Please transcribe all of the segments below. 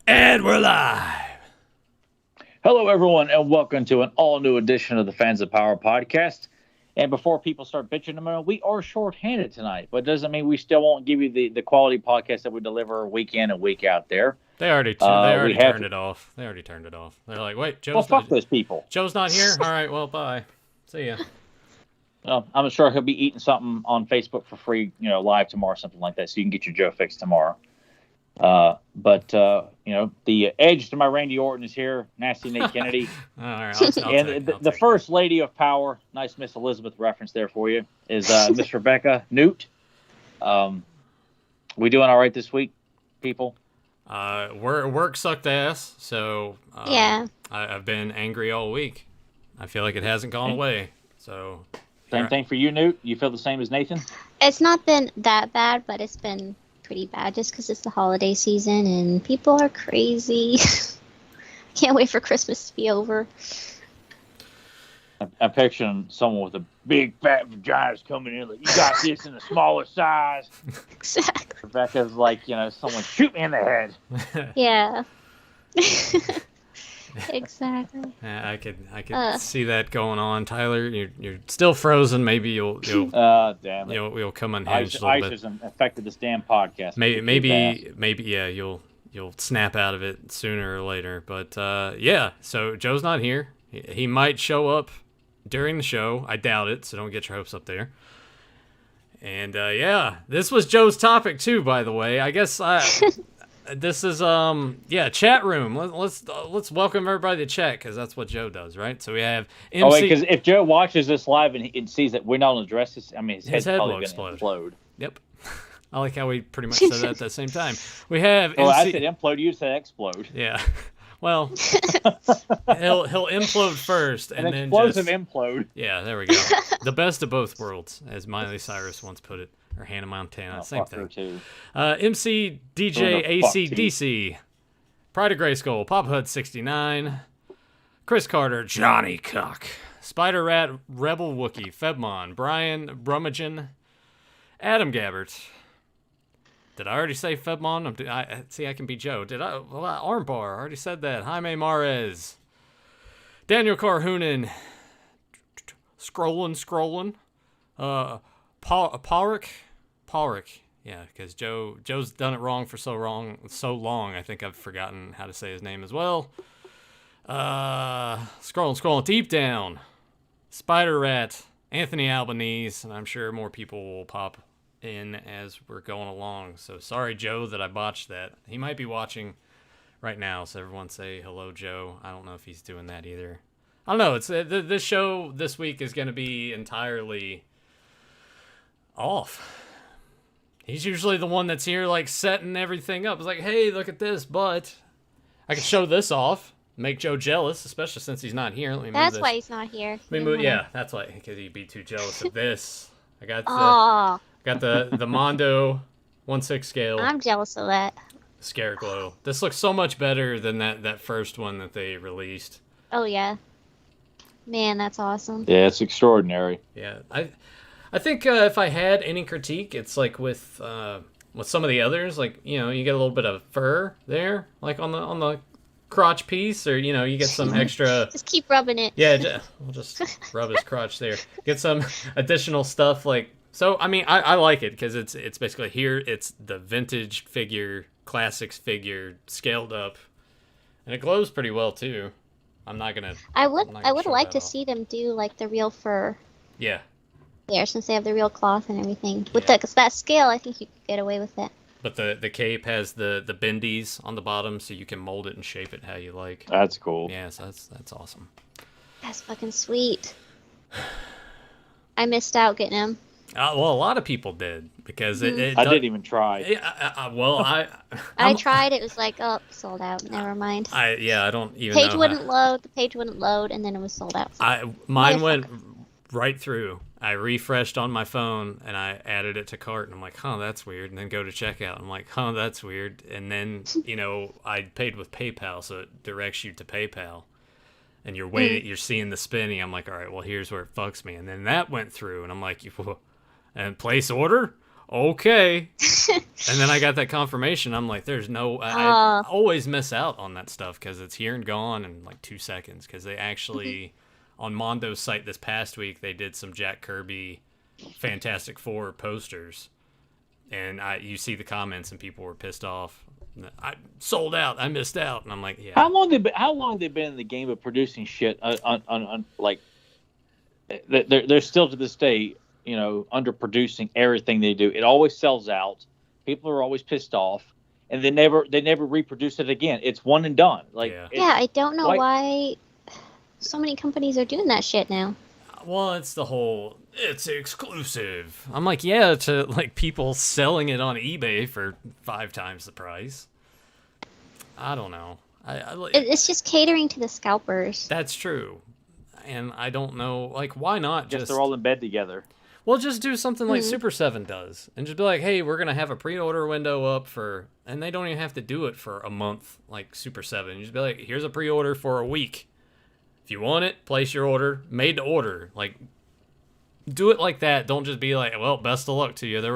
And we're live. Hello, everyone, and welcome to an all-new edition of the Fans of Power podcast. And before people start bitching, we are short-handed tonight, but it doesn't mean we still won't give you the quality podcast that we deliver week in and week out there. They already turned it off. They already turned it off. They're like, wait, fuck those people. Joe's not here? All right, well, bye. See ya. I'm sure he'll be eating something on Facebook for free, live tomorrow, something like that, so you can get your Joe fix tomorrow. But the edge to my Randy Orton is here, Nasty Nate Kennedy. All right, and the first lady of power, nice Miss Elizabeth reference there for you, is Miss Rebecca Newt. We doing all right this week, people? Work sucked ass, so yeah. I've been angry all week. I feel like it hasn't gone away. So same thing for you, Newt. You feel the same as Nathan? It's not been that bad, but it's been pretty bad just because it's the holiday season and people are crazy. Can't wait for Christmas to be over. I'm picturing someone with a big fat vagina coming in like, you got this in a smaller size. Exactly. Rebecca's like, someone shoot me in the head. Yeah. Exactly. Yeah, I could see that going on. Tyler, you're still frozen. Maybe you'll damn it. You'll come unhinged a little bit. Ice has affected this damn podcast. Maybe yeah, you'll snap out of it sooner or later. But yeah, so Joe's not here. He might show up during the show. I doubt it, so don't get your hopes up there. And yeah, this was Joe's topic too, by the way. I guess this is chat room. Let's welcome everybody to chat because that's what Joe does, right? So we have MC. Oh wait, because if Joe watches this live and he sees that we're not on address this, his head will explode. Yep. I like how we pretty much said that at the same time. We have. Well, I said implode. You said explode. Yeah. Well, he'll implode first and then explosive implode. Yeah, there we go. The best of both worlds, as Miley Cyrus once put it. Or Hannah Montana, same thing. MC DJ ACDC, Pride of Grayskull, Pop Hut 69, Chris Carter, Johnny Cock, Spider Rat, Rebel Wookie, Febmon, Brian Brummagem, Adam Gabbert. Did I already say Febmon? I can be Joe. Did I? Well, Armbar, I already said that. Jaime Marez, Daniel Carhoonan, Scrolling, Pauric, yeah, because Joe's done it wrong for so long. I think I've forgotten how to say his name as well. Scrolling deep down. Spider Rat, Anthony Albanese, and I'm sure more people will pop in as we're going along. So sorry, Joe, that I botched that. He might be watching right now, so everyone say hello, Joe. I don't know if he's doing that either. I don't know. It's this show this week is going to be entirely off. He's usually the one that's here like setting everything up. It's like, hey, look at this, but I can show this off, make Joe jealous, especially since he's not here. That's why he's not here. Yeah, that's why, because he'd be too jealous of this. I got the Mondo 1/6 scale. I'm jealous of that. Scareglow. This looks so much better than that first one that they released. Oh yeah, man, that's awesome. Yeah, it's extraordinary. Yeah, I think if I had any critique, it's like with some of the others, like you get a little bit of fur there, like on the crotch piece, or you get some extra. Just keep rubbing it. Yeah, we'll just rub his crotch there. Get some additional stuff, like so. I mean, I like it because it's basically here. It's the vintage figure, classics figure, scaled up, and it glows pretty well too. I'm not gonna. I would like to see them do like the real fur. Yeah. There, since they have the real cloth and everything. With that scale, I think you could get away with it. But the cape has the bendies on the bottom, so you can mold it and shape it how you like. That's cool. Yeah, so that's awesome. That's fucking sweet. I missed out getting them. Well, a lot of people did because I didn't even try. I tried. It was like, oh, sold out. Never mind. I don't even. Page wouldn't load. The page wouldn't load, and then it was sold out. Mine went right through. I refreshed on my phone and I added it to cart and I'm like, that's weird. And then go to checkout. I'm like, that's weird. And then, I paid with PayPal, so it directs you to PayPal. And you're waiting, you're seeing the spinning. I'm like, all right, well, here's where it fucks me. And then that went through and I'm like, and place order? okay. And then I got that confirmation. I'm like, there's no... I always miss out on that stuff because it's here and gone in like 2 seconds. Because they actually, on Mondo's site this past week, they did some Jack Kirby Fantastic Four posters. And you see the comments and people were pissed off. I sold out. I missed out. And I'm like, yeah. How long they been in the game of producing shit on like... They're still to this day, you know, underproducing everything they do. It always sells out. People are always pissed off, and they never reproduce it again. It's one and done. Like, I don't know why so many companies are doing that shit now. Well, it's the whole it's exclusive. I'm like, yeah, to like people selling it on eBay for 5 times the price. I don't know. It's just catering to the scalpers. That's true. And I don't know, like, why not just... they're all in bed together. Well, just do something like Super 7 does. And just be like, hey, we're going to have a pre-order window up for... And they don't even have to do it for a month, like Super 7. You just be like, here's a pre-order for a week. If you want it, place your order. Made to order. Like, do it like that. Don't just be like, well, best of luck to you. There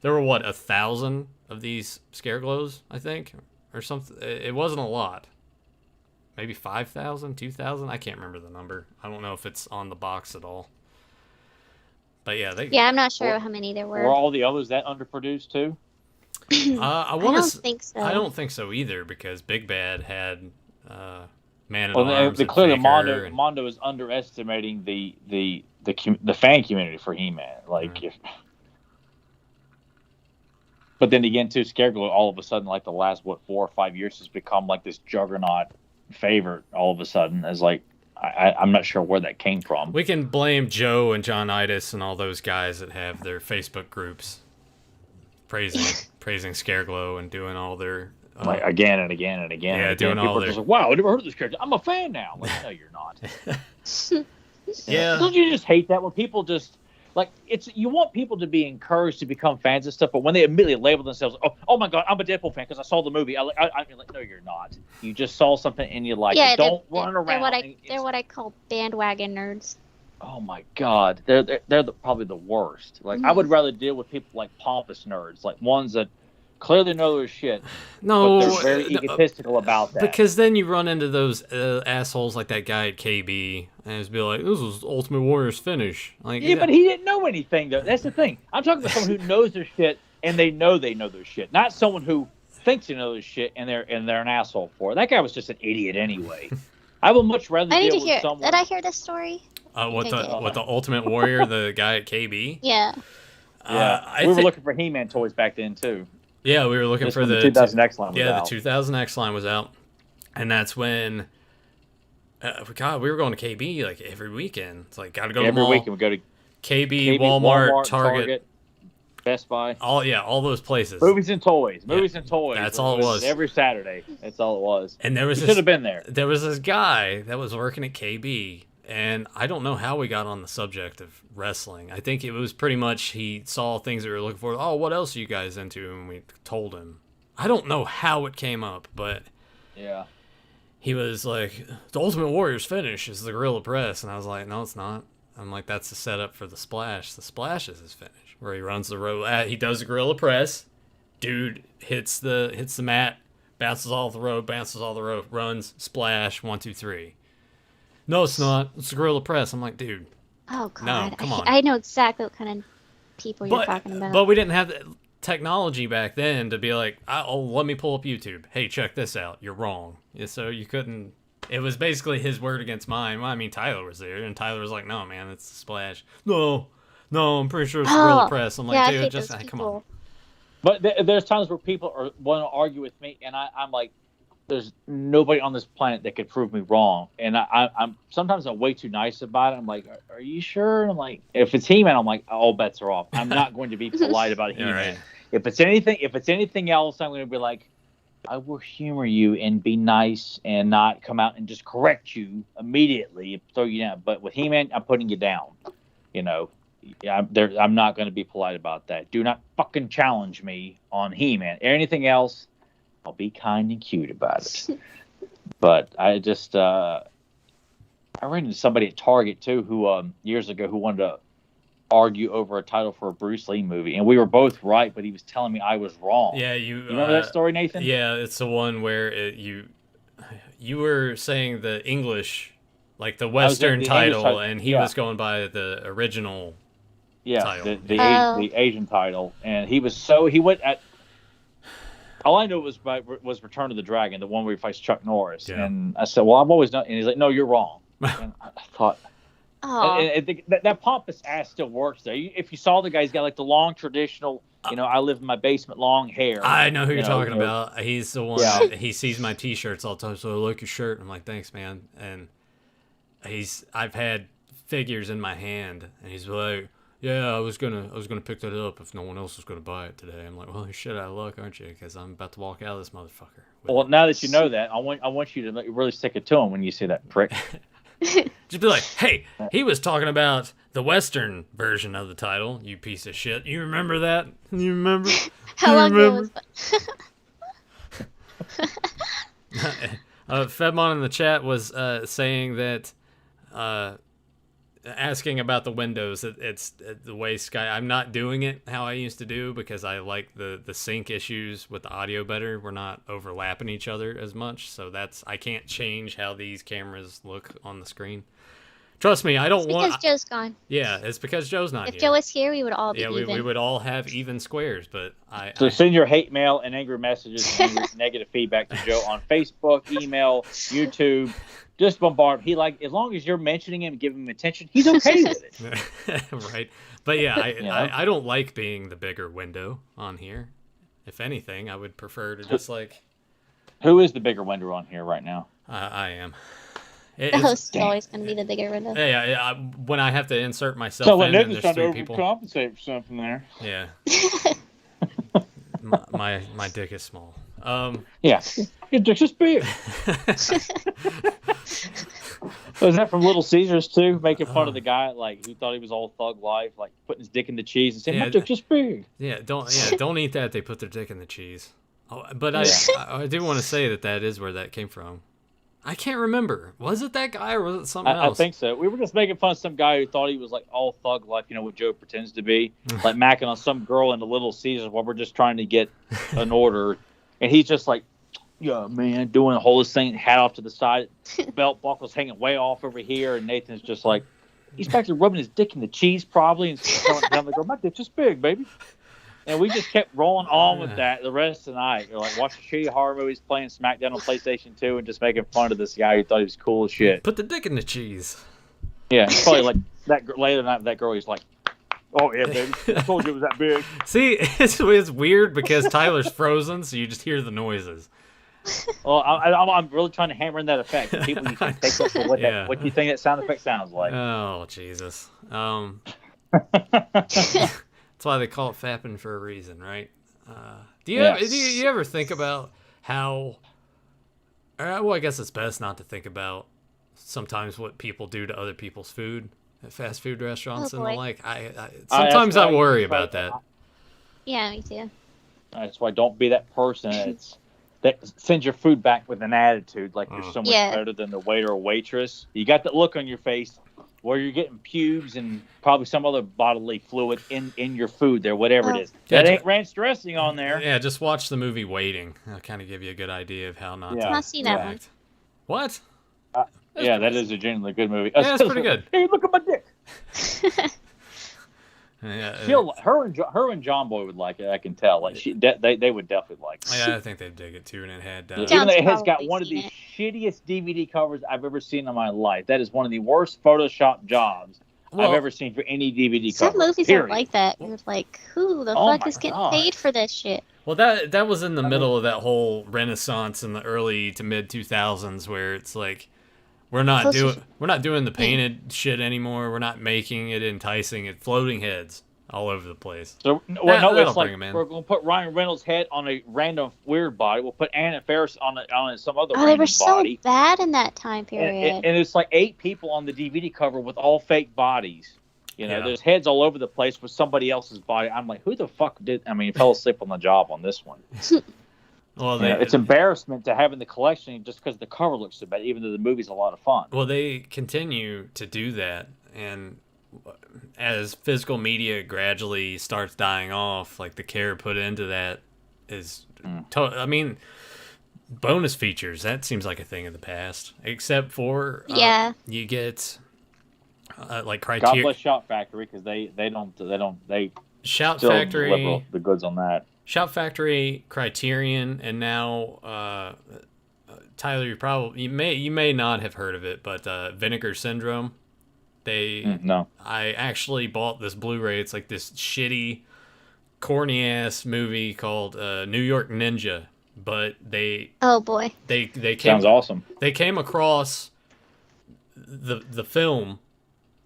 were what, 1,000 of these Scareglows, I think? Or something. It wasn't a lot. Maybe 5,000, 2,000. I can't remember the number. I don't know if it's on the box at all. But yeah, I'm not sure how many there were. Were all the others that underproduced too? I don't think so. I don't think so either because Big Bad had Man at Arms. Clearly, Mondo is underestimating the fan community for He-Man. Like, but then again, too, Scareglow all of a sudden, like the last 4 or 5 years, has become like this juggernaut favorite all of a sudden. As like I'm not sure where that came from. We can blame Joe and John Itis and all those guys that have their Facebook groups praising Scareglow and doing all their like again and again and again. Yeah, and doing all their... just like, wow, I never heard of this character. I'm a fan now. Like, no, you're not. Yeah. Don't you just hate that when people just like you want people to be encouraged to become fans of stuff, but when they immediately label themselves, oh my God, I'm a Deadpool fan because I saw the movie. I'm like, no, you're not. You just saw something and you like it. Don't run around. They're what I call bandwagon nerds. Oh my God, they're probably the worst. Like I would rather deal with people like pompous nerds, like ones that clearly know their shit. No, but they're very egotistical about that. Because then you run into those assholes like that guy at KB, and just be like, "This was Ultimate Warrior's finish." Like, yeah, but he didn't know anything though. That's the thing. I'm talking about someone who knows their shit, and they know their shit, not someone who thinks they know their shit and they're an asshole for it. That guy was just an idiot anyway. I would much rather deal with someone. Did I hear this story? What the Ultimate Warrior, the guy at KB? Yeah. We were looking for He-Man toys back then too. Yeah, we were looking for the 2000 X line. The 2000 X line was out, and that's when we were going to KB like every weekend. It's like gotta go to the mall. Every weekend we go to KB, Walmart, Target, Best Buy. All those places. Movies and toys. That's all it was. Every Saturday. That's all it was. And there was should have been there. There was this guy that was working at KB. And I don't know how we got on the subject of wrestling. I think it was pretty much he saw things that we were looking for. Oh, what else are you guys into? And we told him. I don't know how it came up, but yeah, he was like, the Ultimate Warrior's finish is the Gorilla Press. And I was like, no, it's not. I'm like, that's the setup for the Splash. The Splash is his finish, where he runs the road. He does the Gorilla Press. Dude hits the mat, bounces off the rope, runs, Splash, 1, 2, 3. No, it's not. It's the Gorilla Press. I'm like, dude. Oh, God. No, come on. I know exactly what kind of people you're talking about. But we didn't have the technology back then to be like, let me pull up YouTube. Hey, check this out. You're wrong. So you couldn't. It was basically his word against mine. Well, I mean, Tyler was there, and Tyler was like, no, man, it's the Splash. No, I'm pretty sure it's the Gorilla Press. I'm like, dude, just come on. But there's times where people want to argue with me, and I'm like, there's nobody on this planet that could prove me wrong. And I'm sometimes I'm way too nice about it. I'm like, are you sure? And I'm like, if it's He-Man, I'm like, all bets are off. I'm not going to be polite about He-Man. Right. If it's anything else, I'm going to be like, I will humor you and be nice and not come out and just correct you immediately and throw you down. But with He-Man, I'm putting you down. You know, I'm not going to be polite about that. Do not fucking challenge me on He-Man. Anything else, I'll be kind and cute about it. But I just, I ran into somebody at Target too who years ago who wanted to argue over a title for a Bruce Lee movie, and we were both right, but he was telling me I was wrong. Yeah, you remember that story, Nathan? Yeah, it's the one where you were saying the English, like the Western title, and he was going by the original title. The Asian title, and he went at. All I knew was Return of the Dragon, the one where he fights Chuck Norris, and I said, "Well, I've always done," and he's like, "No, you're wrong." And I thought. And that pompous ass still works there. If you saw the guy, he's got like the long traditional, I live in my basement, long hair. I know who you're talking about. He's the one. Yeah. He sees my T-shirts all the time, so I like your shirt. I'm like, thanks, man. And I've had figures in my hand, and he's like, yeah, I was gonna pick that up if no one else was gonna buy it today. I'm like, well, you're shit out of luck, aren't you? Because I'm about to walk out of this motherfucker. Well, now that you know that, I want you to really stick it to him when you see that prick. Just be like, hey, he was talking about the Western version of the title, you piece of shit. You remember that? You remember? How long ago was that? Fedmon in the chat was saying that, asking about the windows, it's the way Sky. I'm not doing it how I used to do because I like the sync issues with the audio better. We're not overlapping each other as much, so I can't change how these cameras look on the screen. Trust me, I don't want. Because Joe's gone. Yeah, it's because Joe's not here. If Joe was here, we would all be even. We would all have even squares, but So send your hate mail and angry messages and negative feedback to Joe on Facebook, email, YouTube. Just bombard him. As long as you're mentioning him and giving him attention, he's okay with it. Right. But yeah, I don't like being the bigger window on here. If anything, I would prefer to just like. Who is the bigger window on here right now? I am. The host is always going to be the bigger window. Yeah. When I have to insert myself in, and there's three people. Compensate for something there. Yeah. my dick is small. Yeah. Your dick's just big. Was that from Little Caesars too? Making fun of the guy who thought he was all thug life, like putting his dick in the cheese and saying, "My dick's just big." Yeah, don't eat that. They put their dick in the cheese. But I do want to say that is where that came from. I can't remember. Was it that guy or was it something else? I think so. We were just making fun of some guy who thought he was like all thug life, what Joe pretends to be, like macking on some girl in the Little Caesars while we're just trying to get an order, and he's just like, yeah, man, doing the whole thing, hat off to the side, belt buckles hanging way off over here, and Nathan's just like, he's back there rubbing his dick in the cheese probably, and telling the girl, my dick's just big, baby. And we just kept rolling on with that the rest of the night. We're like watching shitty horror movies, playing SmackDown on PlayStation 2, and just making fun of this guy who thought he was cool as shit. Put the dick in the cheese. Yeah, it's probably like that later that night. That girl, he's like, "Oh yeah, baby, I told you it was that big." See, it's weird because Tyler's frozen, so you just hear the noises. Well, I'm really trying to hammer in that effect. People, you can take up for what do you think that sound effect sounds like? Oh Jesus. That's why they call it fapping for a reason, right? Do you ever think about how? Well, I guess it's best not to think about sometimes what people do to other people's food at fast food restaurants and the like. Sometimes I worry about that. Yeah, me too. That's why don't be that person that sends your food back with an attitude like you're so much better than the waiter or waitress. You got that look on your face where you're getting pubes and probably some other bodily fluid in your food there, whatever it is. That ain't ranch dressing on there. Yeah, just watch the movie Waiting. I'll kind of give you a good idea of how not to. I've seen that one. What? That is a genuinely good movie. Yeah, it's pretty good. Hey, look at my dick. Yeah, her and John Boy would like it. I can tell. Like they would definitely like it. Yeah, I think they'd dig it too. And it had even though it has got one of the shittiest DVD covers I've ever seen in my life. That is one of the worst Photoshop jobs I've ever seen for any DVD cover. Some movies are like that. You're like, who the fuck is getting paid for this shit? Well, that was in the middle of that whole renaissance in the early to mid 2000s where it's like. We're not doing the painted shit anymore. We're not making it enticing. It's floating heads all over the place. So it's like we're going to put Ryan Reynolds' head on a random weird body. We'll put Anna Faris on some other random body. They were so bad in that time period. And it's like 8 people on the DVD cover with all fake bodies. There's heads all over the place with somebody else's body. I'm like, who the fuck fell asleep on the job on this one? Well, it's embarrassment to having the collection just because the cover looks so bad, even though the movie's a lot of fun. Well, they continue to do that, and as physical media gradually starts dying off, like the care put into that is, I mean, bonus features, that seems like a thing of the past, except for you get like Criterion. God bless Shout Factory, because they Shout Factory deliver the goods on that. Shout Factory, Criterion, and now Tyler, you may not have heard of it, but Vinegar Syndrome. No. I actually bought this Blu-ray. It's like this shitty, corny ass movie called New York Ninja. But oh boy, they came, sounds awesome. They came across the film,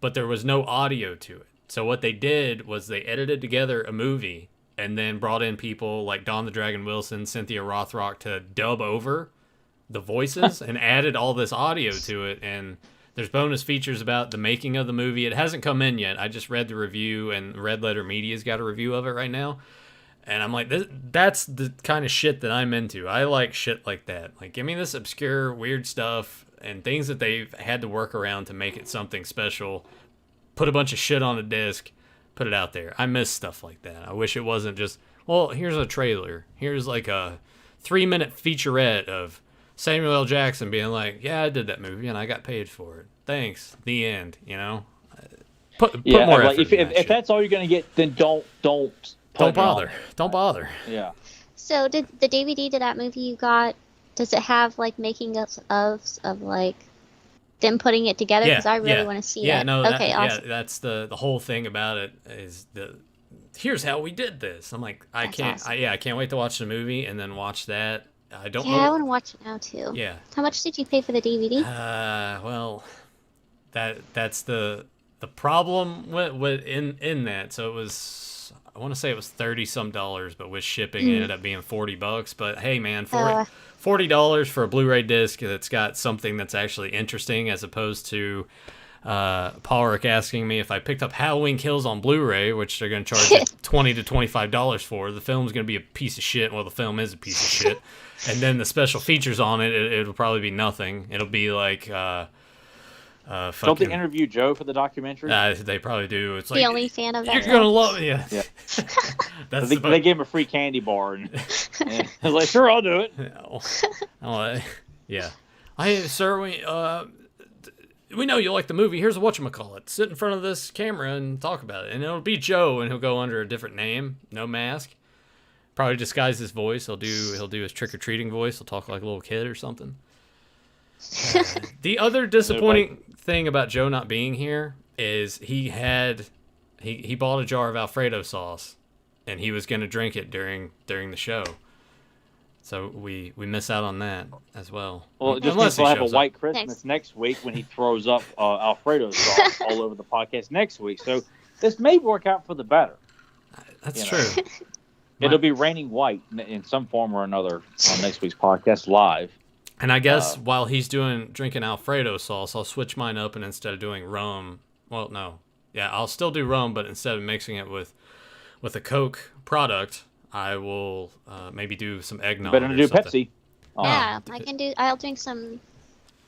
but there was no audio to it. So what they did was they edited together a movie and then brought in people like Don the Dragon Wilson, Cynthia Rothrock to dub over the voices and added all this audio to it. And there's bonus features about the making of the movie. It hasn't come in yet. I just read the review, and Red Letter Media's got a review of it right now. And I'm like, that's the kind of shit that I'm into. I like shit like that. Like, give me this obscure, weird stuff and things that they've had to work around to make it something special. Put a bunch of shit on a disc, put it out there. I miss stuff like that. I wish it wasn't just, well, here's a trailer. Here's like a 3-minute featurette of Samuel L. Jackson being like, yeah, I did that movie and I got paid for it. Thanks. The end, you know? Put more effort in that if that's all you're going to get, then don't bother. Don't bother. Yeah. So did the DVD to that movie you got, does it have like making of like them putting it together? Because I really want to see it. Okay, awesome. Yeah, that's the whole thing about it is here's how we did this. I'm like, I can't wait to watch the movie and then watch that. I don't know. I want to watch it now too. Yeah. How much did you pay for the DVD? Well, that's the problem with in that. So it was, I want to say it was $30-some, but with shipping it ended up being $40. But hey, man, $40 for a Blu-ray disc that's got something that's actually interesting, as opposed to Paul Rick asking me if I picked up Halloween Kills on Blu-ray, which they're going to charge $20 to $25 for. The film's going to be a piece of shit. Well, the film is a piece of shit. And then the special features on it, it'll probably be nothing. It'll be like don't they interview Joe for the documentary? They probably do. It's the only fan of that. You're gonna love it. Yeah. They gave him a free candy bar, and I was like, "Sure, I'll do it." Yeah. Sir, we know you like the movie. Here's a whatchamacallit. Sit in front of this camera and talk about it, and it'll be Joe, and he'll go under a different name, no mask. Probably disguise his voice. He'll do his trick or treating voice. He'll talk like a little kid or something. The other disappointing thing about Joe not being here is he bought a jar of Alfredo sauce, and he was going to drink it during the show. So we miss out on that as well. Well, it just means we'll have a white Christmas next week when he throws up Alfredo sauce all over the podcast next week. So this may work out for the better. That's true. It'll be raining white in some form or another on next week's podcast live. And I guess while he's drinking Alfredo sauce, I'll switch mine up, and instead of doing rum, well, no. Yeah, I'll still do rum, but instead of mixing it with a Coke product, I will maybe do some eggnog. Better to do something. Pepsi. Yeah, I'll drink some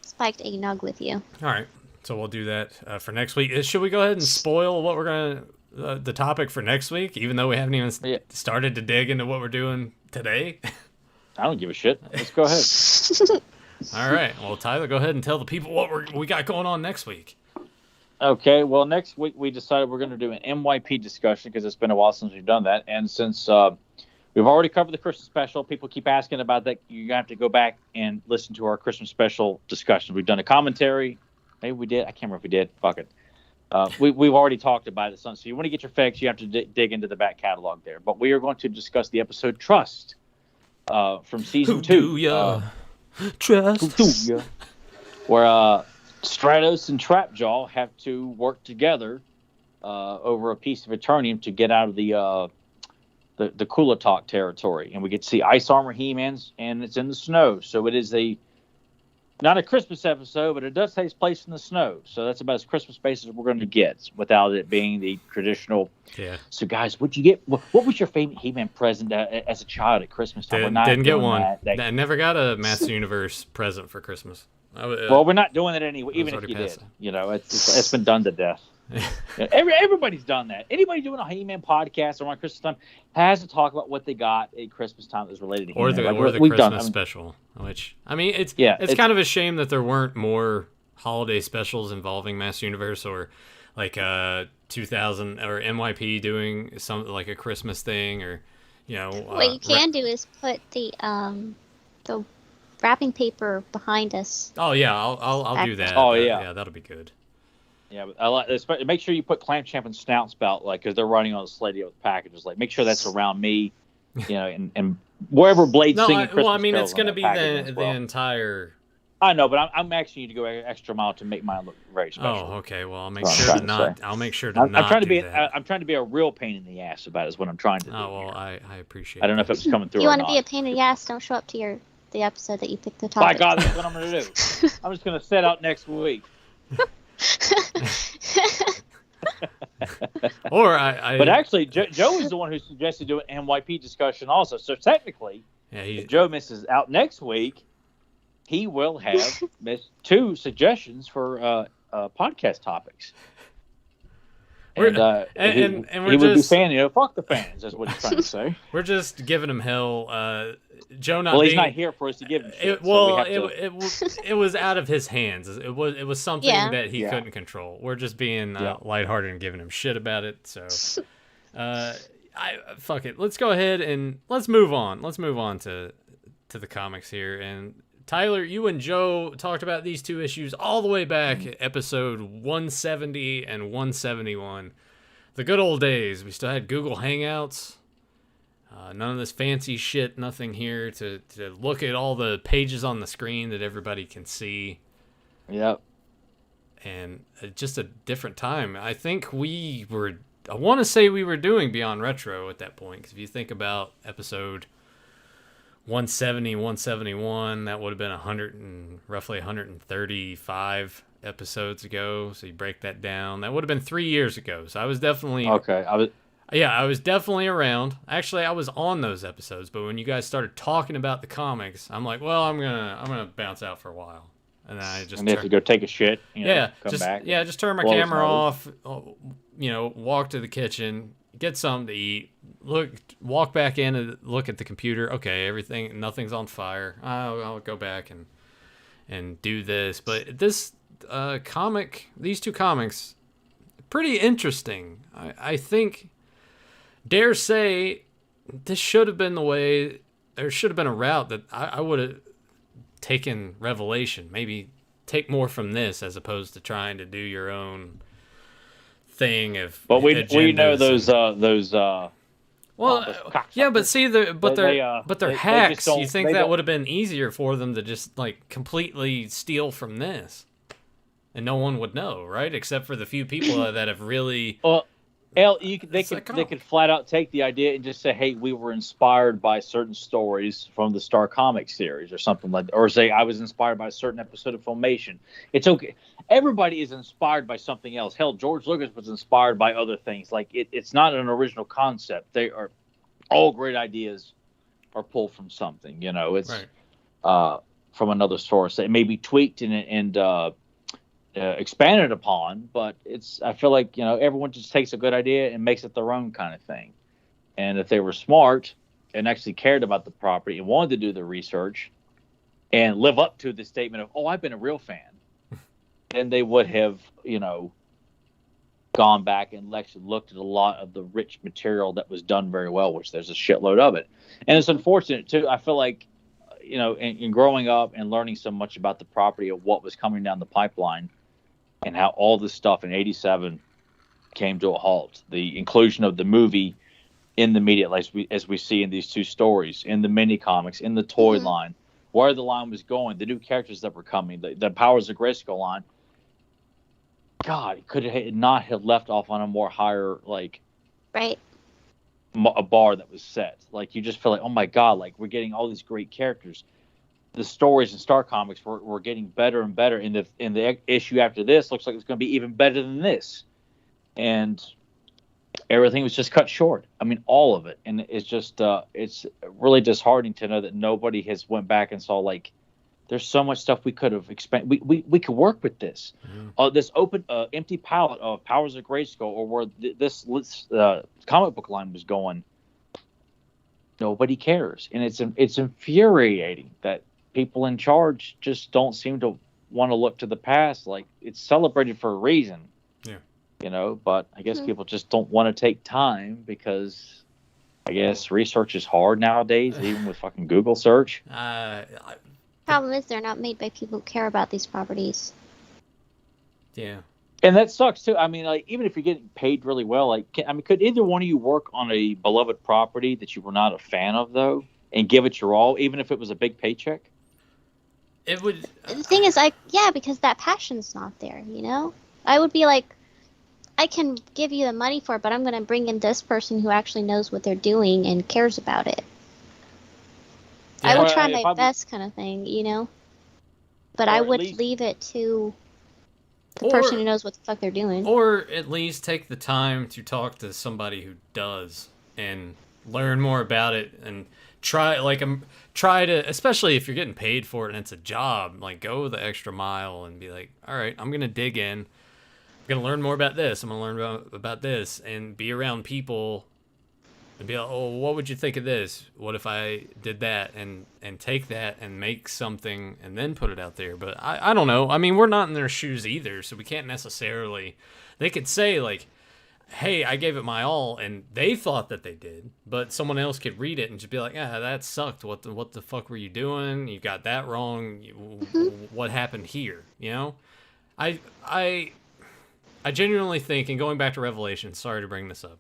spiked eggnog with you. All right, so we'll do that for next week. Should we go ahead and spoil what we're gonna the topic for next week, even though we haven't even started to dig into what we're doing today? I don't give a shit. Let's go ahead. All right. Well, Tyler, go ahead and tell the people what we got going on next week. Okay. Well, next week we decided we're going to do an MYP discussion because it's been a while since we've done that. And since we've already covered the Christmas special, people keep asking about that. You're going to have to go back and listen to our Christmas special discussion. We've done a commentary. Maybe we did. I can't remember if we did. Fuck it. We've already talked about it. So you want to get your fix, you have to dig into the back catalog there. But we are going to discuss the episode Trust. From season 2. Who do ya trust? Where Stratos and Trapjaw have to work together over a piece of Eternium to get out of the Kulatok territory. And we get to see Ice Armor He-Mans, and it's in the snow. So it is not a Christmas episode, but it does take place in the snow. So that's about as Christmas-based as we're going to get without it being the traditional. Yeah. So, guys, what'd you get? What was your favorite He-Man present as a child at Christmas time? Didn't get one. I never got a Master Universe present for Christmas. Well, we're not doing it anyway, even if you did. You know, it's been done to death. Everybody's done that. Anybody doing a He-Man podcast around Christmas time has to talk about what they got at Christmas time that's related to He-Man. Or the Christmas special. Which, I mean, it's kind of a shame that there weren't more holiday specials involving Master Universe, or like 2000 or NYP doing something like a Christmas thing, or what you can do is put the wrapping paper behind us. Oh yeah, I'll do that. Oh yeah, that'll be good. Yeah, but I like. Make sure you put Clam Champion Snout Spout, like, because they're running on a sled with packages. Like, make sure that's around me, and wherever Blade's singing Christmas well, I mean, it's going to be the entire. I know, but I'm asking you to go an extra mile to make mine look very special. Oh, okay. Well, I'll make sure to not. I'll make sure to not. I'm trying to be. I'm trying to be a real pain in the ass about it. Is what I'm trying to do. Oh well, I appreciate. I don't know if it was coming through. You want to be a pain in the ass? Don't show up to the episode that you picked the topic. By God, that's what I'm going to do. I'm just going to set out next week. But actually, Joe is the one who suggested doing an NYP discussion also. So technically, if Joe misses out next week, he will have missed 2 suggestions for podcast topics. And we're he would be saying, fuck the fans. That's what he's trying to say. We're just giving him hell. Joe not. Well, he's not here for us to give him shit. It was out of his hands. It was something that he couldn't control. We're just being lighthearted and giving him shit about it. So, fuck it. Let's go ahead and let's move on. Let's move on to the comics here. And Tyler, you and Joe talked about these 2 issues all the way back, episode 170 and 171. The good old days. We still had Google Hangouts. None of this fancy shit, nothing here to look at all the pages on the screen that everybody can see. Yep. And just a different time. I think I want to say we were doing Beyond Retro at that point, because if you think about episode 170, 171, that would have been roughly 135 episodes ago. So you break that down. That would have been 3 years ago. So I was definitely... Okay, I was definitely around. Actually, I was on those episodes, but when you guys started talking about the comics, I'm like, well, I'm gonna bounce out for a while, and then I just have to go take a shit. Come back. Yeah, just turn my camera off. Walk to the kitchen, get something to eat. Walk back in and look at the computer. Okay, nothing's on fire. I'll go back and do this. But this these 2 comics, pretty interesting. I think. Dare say, this should have been the way, or should have been a route that I would have taken Revelation. Maybe take more from this as opposed to trying to do your own thing of. But we know those. Well, yeah, but see, they're hacks. You think that would have been easier for them to just like completely steal from this, and no one would know, right? Except for the few people that have really. They could flat out take the idea and just say, hey, we were inspired by certain stories from the Star Comics series or something like that. Or say, I was inspired by a certain episode of Filmation. It's okay. Everybody is inspired by something else. Hell, George Lucas was inspired by other things. Like, it's not an original concept. They are all great ideas are pulled from something. It's from another source. It may be tweaked and expanded upon, but I feel like everyone just takes a good idea and makes it their own kind of thing. And if they were smart and actually cared about the property and wanted to do the research and live up to the statement of, oh, I've been a real fan, then they would have gone back and actually looked at a lot of the rich material that was done very well, which there's a shitload of it. And it's unfortunate too. I feel like in growing up and learning so much about the property of what was coming down the pipeline, and how all this stuff in '87 came to a halt. The inclusion of the movie in the media, as we see in these 2 stories, in the mini comics, in the toy line, where the line was going, the new characters that were coming, the Powers of Grayskull line. God, could it not have left off on a more higher, right, a bar that was set? Like, you just feel like, oh my God, like, we're getting all these great characters. The stories in Star Comics were getting better and better. In the issue after this, looks like it's going to be even better than this, and everything was just cut short. I mean, all of it, and it's just it's really disheartening to know that nobody has went back and saw the There's so much stuff we could have expanded. We could work with this. This open, empty palette of Powers of Grayskull, or where this comic book line was going. Nobody cares, and it's infuriating that people in charge just don't seem to want to look to the past. Like, it's celebrated for a reason. Yeah. But I guess people just don't want to take time because I guess research is hard nowadays, even with fucking Google search. Problem is, they're not made by people who care about these properties. Yeah. And that sucks too. I mean, like, even if you're getting paid really well, could either one of you work on a beloved property that you were not a fan of, though, and give it your all, even if it was a big paycheck? It would. The thing is, because that passion's not there. I would be like, I can give you the money for it, but I'm going to bring in this person who actually knows what they're doing and cares about it. Yeah. I would try my best, kind of thing, But I would leave it to the person who knows what the fuck they're doing. Or at least take the time to talk to somebody who does and learn more about it and try to, especially if you're getting paid for it and it's a job, like, go the extra mile and be like, all right, I'm going to dig in. I'm going to learn more about this. I'm going to learn about this and be around people and be like, oh, what would you think of this? What if I did that and take that and make something and then put it out there? But I don't know. I mean, we're not in their shoes either, so we can't necessarily. They could say, like, hey, I gave it my all, and they thought that they did, but someone else could read it and just be like, that sucked. What the fuck were you doing? You got that wrong. What happened here? I genuinely think, and going back to Revelation, sorry to bring this up,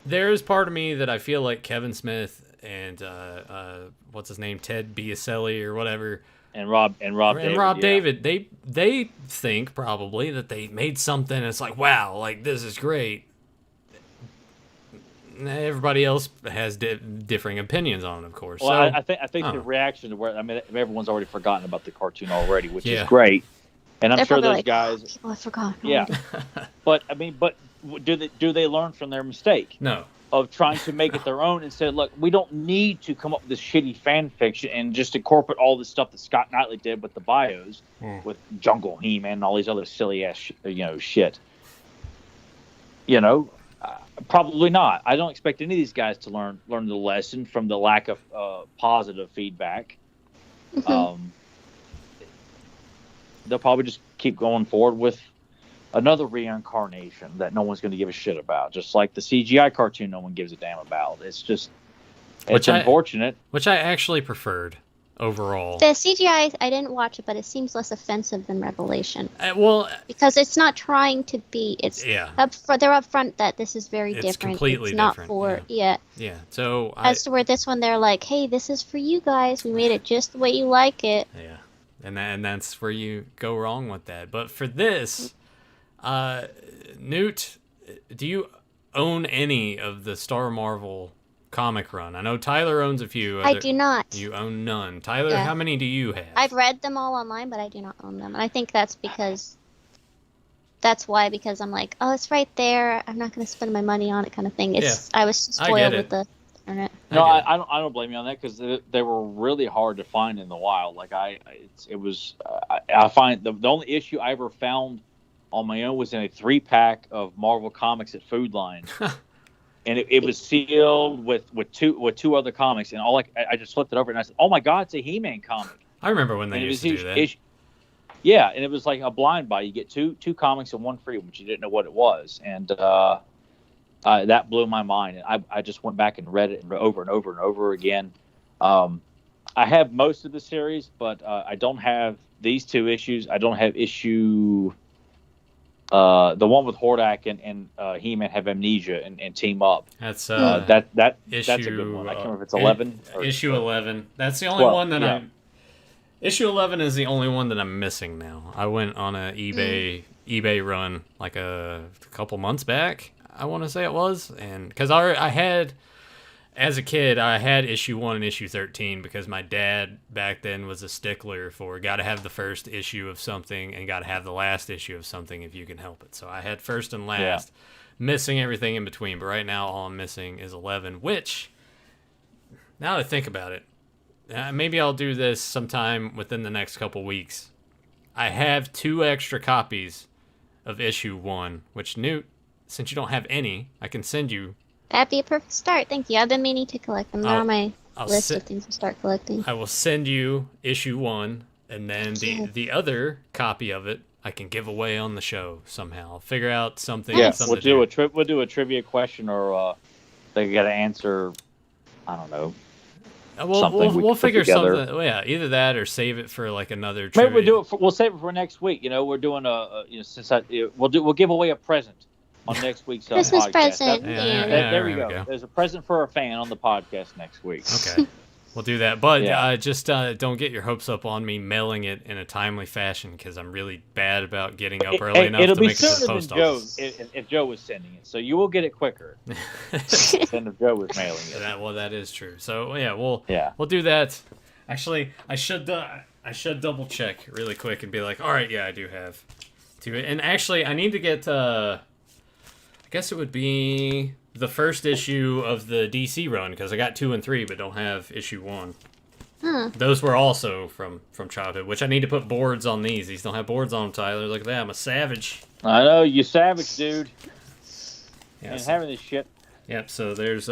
there's part of me that I feel like Kevin Smith and what's his name, Ted Biaselli or whatever, and Rob David, they think probably that they made something. And it's like, wow, like, this is great. Everybody else has differing opinions on it, of course. Well, so, I think the reaction to everyone's already forgotten about the cartoon already, which is great. And I'm sure those guys. People have forgotten. Yeah, but do they learn from their mistake? No. Of trying to make it their own and say, look, we don't need to come up with this shitty fan fiction and just incorporate all this stuff that Scott Knightley did with the bios, with Jungle He-Man and all these other silly ass shit. Probably not. I don't expect any of these guys to learn the lesson from the lack of positive feedback. They'll probably just keep going forward with another reincarnation that no one's going to give a shit about, just like the CGI cartoon no one gives a damn about. It's unfortunate. Which I actually preferred overall. The CGI, I didn't watch it, but it seems less offensive than Revelation. Because it's not trying to be. They're upfront that this is very different. Completely it's not different. For Yeah. So as to where this one, they're like, hey, this is for you guys. We made it just the way you like it. Yeah, and that's where you go wrong with that. But for this. Newt, do you own any of the Star Marvel comic run? I know Tyler owns a few. I do not. You own none. Tyler, how many do you have? I've read them all online, but I do not own them. And I think that's because I'm like, oh, it's right there. I'm not going to spend my money on it, kind of thing. I was spoiled with the internet. No, I don't blame you on that because they were really hard to find in the wild. Like I find the only issue I ever found on my own was in a 3-pack of Marvel Comics at Food Line, and it was sealed with two other comics, and I just flipped it over and I said, "Oh my God, it's a He-Man comic!" I remember when they used to do that. Yeah, and it was like a blind buy. You get two comics and one free, which you didn't know what it was, and that blew my mind. And I just went back and read it over and over and over again. I have most of the series, but I don't have these 2 issues. I don't have issue. The one with Hordak and He-Man have amnesia and team up. That's that's a good one. I can't remember if it's 11. Issue 11. That's the only one that I'm. Issue 11 is the only one that I'm missing now. I went on a eBay run like a couple months back. I want to say it was, and because I had. As a kid, I had issue 1 and issue 13 because my dad back then was a stickler for got to have the first issue of something and got to have the last issue of something if you can help it. So I had first and last, missing everything in between. But right now, all I'm missing is 11, which, now that I think about it, maybe I'll do this sometime within the next couple weeks. I have 2 extra copies of issue 1, which, Newt, since you don't have any, I can send you. That'd be a perfect start. Thank you. I've been meaning to collect them. They're on my list of things to start collecting. I will send you issue 1, and then the other copy of it I can give away on the show somehow. I'll figure out something. Yeah, we'll do a trivia question, or they got to answer. I don't know. We'll figure something. Well, yeah, either that or save it for like another. Trivia. Maybe we'll save it for next week. We're doing we'll give away a present on next week's Christmas podcast. present. There we go. There's a present for a fan on the podcast next week. Okay. We'll do that, but just don't get your hopes up on me mailing it in a timely fashion, because I'm really bad about getting up early enough to make it to the post office. If Joe was sending it, so you will get it quicker than if Joe was mailing it. That is true. So we'll do that. Actually, I should double check really quick and be like, all right, I do have 2. And actually, I need to get. I guess it would be the first issue of the DC run, because I got 2 and 3 but don't have issue 1. Those were also from childhood, which I need to put boards on these. These don't have boards on them, Tyler. Look at that. I'm a savage. I know, you savage, dude. And having this shit. Yep, so there's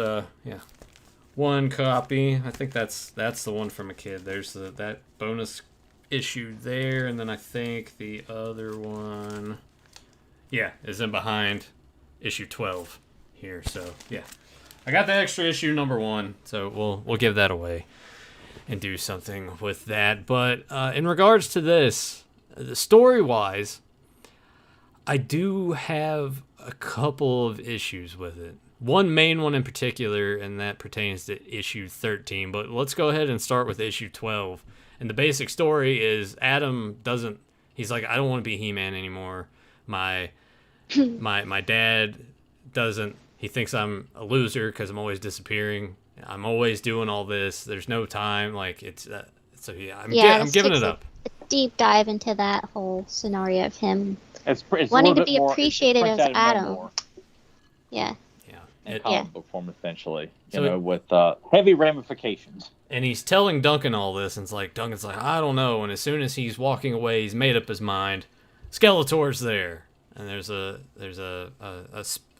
1 copy. I think that's the one from a kid. There's that bonus issue there, and then I think the other one is in behind issue 12 here. So I got the extra issue number 1, so we'll give that away and do something with that. But in regards to this, story wise, I do have a couple of issues with it. One main one in particular, and that pertains to issue 13. But let's go ahead and start with issue 12. And the basic story is Adam he's like, I don't want to be He-Man anymore. My dad doesn't. He thinks I'm a loser because I'm always disappearing. I'm always doing all this. There's no time. Like I'm giving it up. A deep dive into that whole scenario of him wanting to be appreciated as Adam. Yeah. In comic book form, essentially, with heavy ramifications. And he's telling Duncan all this, and Duncan's like, I don't know. And as soon as he's walking away, he's made up his mind. Skeletor's there, and there's a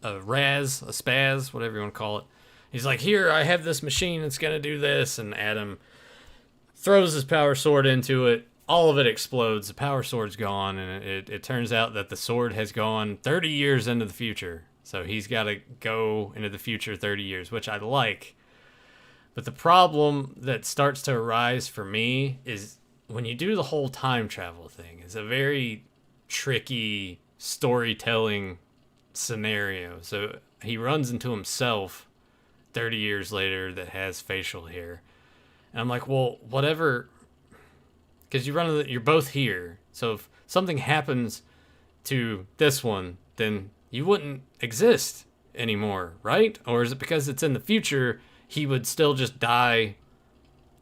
spaz, whatever you want to call it. He's like, here, I have this machine that's gonna do this, and Adam throws his power sword into it. All of it explodes. The power sword's gone, and it turns out that the sword has gone 30 years into the future. So he's got to go into the future 30 years, which I like. But the problem that starts to arise for me is when you do the whole time travel thing, it's a very tricky storytelling scenario. So he runs into himself 30 years later that has facial hair. And I'm like, well, whatever. Because you're both here. So if something happens to this one, then you wouldn't exist anymore, right? Or is it because it's in the future, he would still just die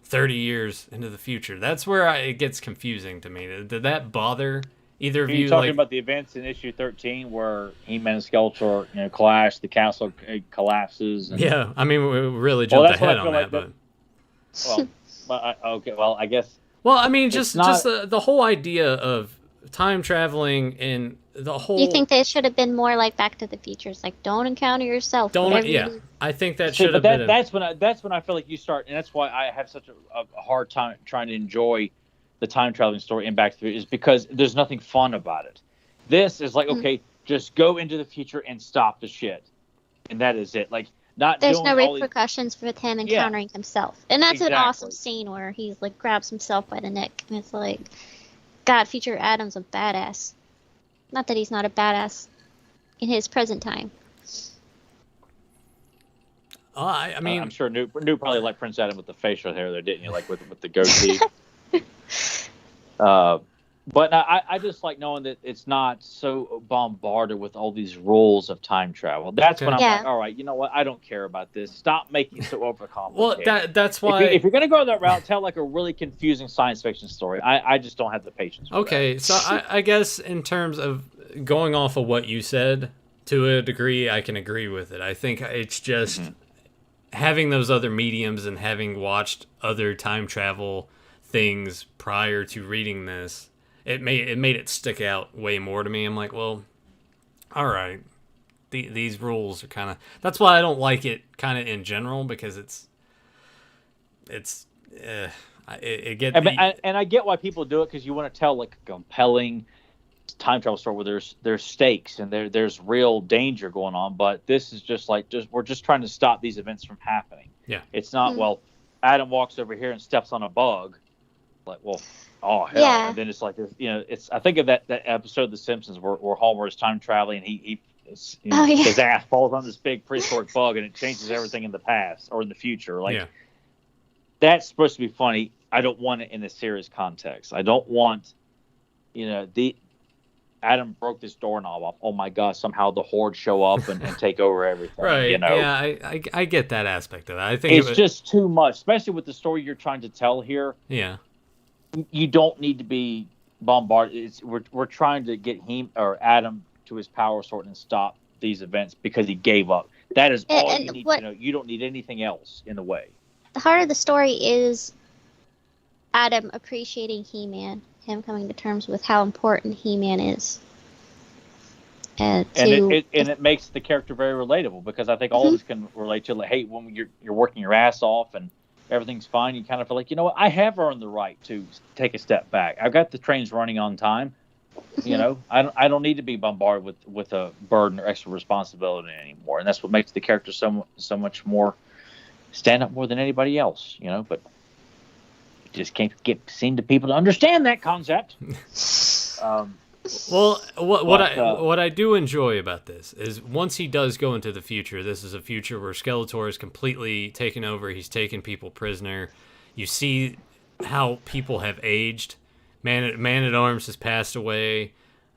30 years into the future? That's where it gets confusing to me. Did that bother either of you? Are you talking about the events in issue 13 where He-Man and Skeletor clash, the castle collapses? Yeah, I mean, we really jumped ahead on that. I guess... Well, I mean, just the whole idea of time traveling and the whole... You think they should have been more like Back to the Future? It's like, don't encounter yourself. I think that should have been... That's when I feel like you start, and that's why I have such a hard time trying to enjoy the time traveling story in Back to the Future, is because there's nothing fun about it. This is like, okay, just go into the future and stop the shit, and that is it. Like, there's no repercussions with him encountering himself, and that's an awesome scene where he like grabs himself by the neck, and it's like, God, future Adam's a badass. Not that he's not a badass in his present time. I mean, I'm sure Newt probably liked Prince Adam with the facial hair there, didn't you? Like with the goatee. But I just like knowing that it's not so bombarded with all these rules of time travel. That's when I'm like, all right, you know what? I don't care about this. Stop making it so overcomplicated. Well, that's why... If you're going to go that route, tell like a really confusing science fiction story. I just don't have the patience for that. So I guess in terms of going off of what you said, to a degree, I can agree with it. I think it's just... having those other mediums and having watched other time travel things prior to reading this, it made it stick out way more to me. I'm like, well, all right, these rules are kind of. That's why I don't like it kind of in general, because I get why people do it, because you want to tell like a compelling time travel story where there's stakes and there's real danger going on. But this is just we're just trying to stop these events from happening. Yeah, it's not well. Adam walks over here and steps on a bug. Like, well, oh hell! Yeah. And then it's like this, it's. I think of that episode of The Simpsons where Homer is time traveling and his ass falls on this big prehistoric bug and it changes everything in the past or in the future. Like, that's supposed to be funny. I don't want it in a serious context. I don't want, Adam broke this doorknob off. Oh my God! Somehow the Horde show up and take over everything. Right? Yeah, I get that aspect of it. I think it's just too much, especially with the story you're trying to tell here. Yeah. You don't need to be bombarded. We're trying to get him or Adam to his power sword and stop these events because he gave up. That is all you need to know. You don't need anything else in the way. The heart of the story is Adam appreciating He-Man, him coming to terms with how important He-Man is. And it makes the character very relatable, because I think all of us can relate to, like, hey, when you're working your ass off and everything's fine, you kind of feel like, I have earned the right to take a step back. I've got the trains running on time. I don't need to be bombarded with a burden or extra responsibility anymore. And that's what makes the character so much more stand up more than anybody else, but just can't seem to people to understand that concept. Well, what I do enjoy about this is once he does go into the future, this is a future where Skeletor is completely taken over. He's taken people prisoner. You see how people have aged. Man-at-Arms has passed away.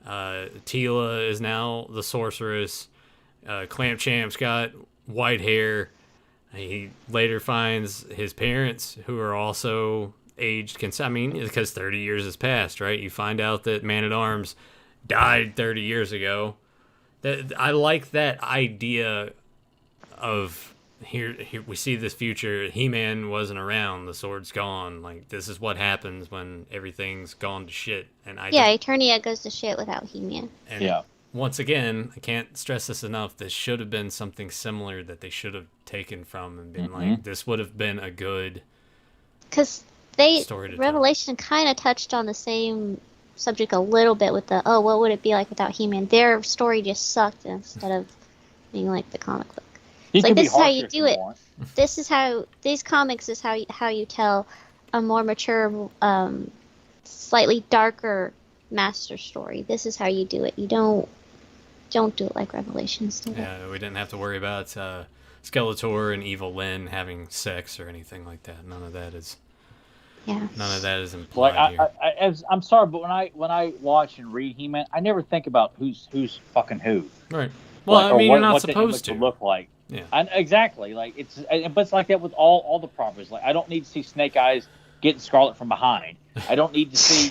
Teela is now the sorceress. Clamp Champ's got white hair. He later finds his parents, who are also aged. Because 30 years has passed, right? You find out that Man-at-Arms died 30 years ago. I like that idea of here we see this future. He-Man wasn't around. The sword's gone. Like, this is what happens when everything's gone to shit. And Eternia goes to shit without He-Man. And once again, I can't stress this enough. This should have been something similar that they should have taken from and been like, this would have been a good. Because Revelation kind of touched on the same subject a little bit with what would it be like without He-Man? Their story just sucked instead of being like the comic book. It's like, this is how you do it. This is how these comics is how you tell a more mature, slightly darker master story. This is how you do it. You don't do it like Revelations did. Yeah, we didn't have to worry about Skeletor and Evil Lyn having sex or anything like that. None of that is. Yeah. None of that is implied here. I'm sorry, but when I watch and read He-Man, I never think about who's fucking who. Right. Well, you're not supposed to look like. Yeah. Exactly. Like but it's like that with all the properties. Like, I don't need to see Snake Eyes getting Scarlet from behind. I don't need to see,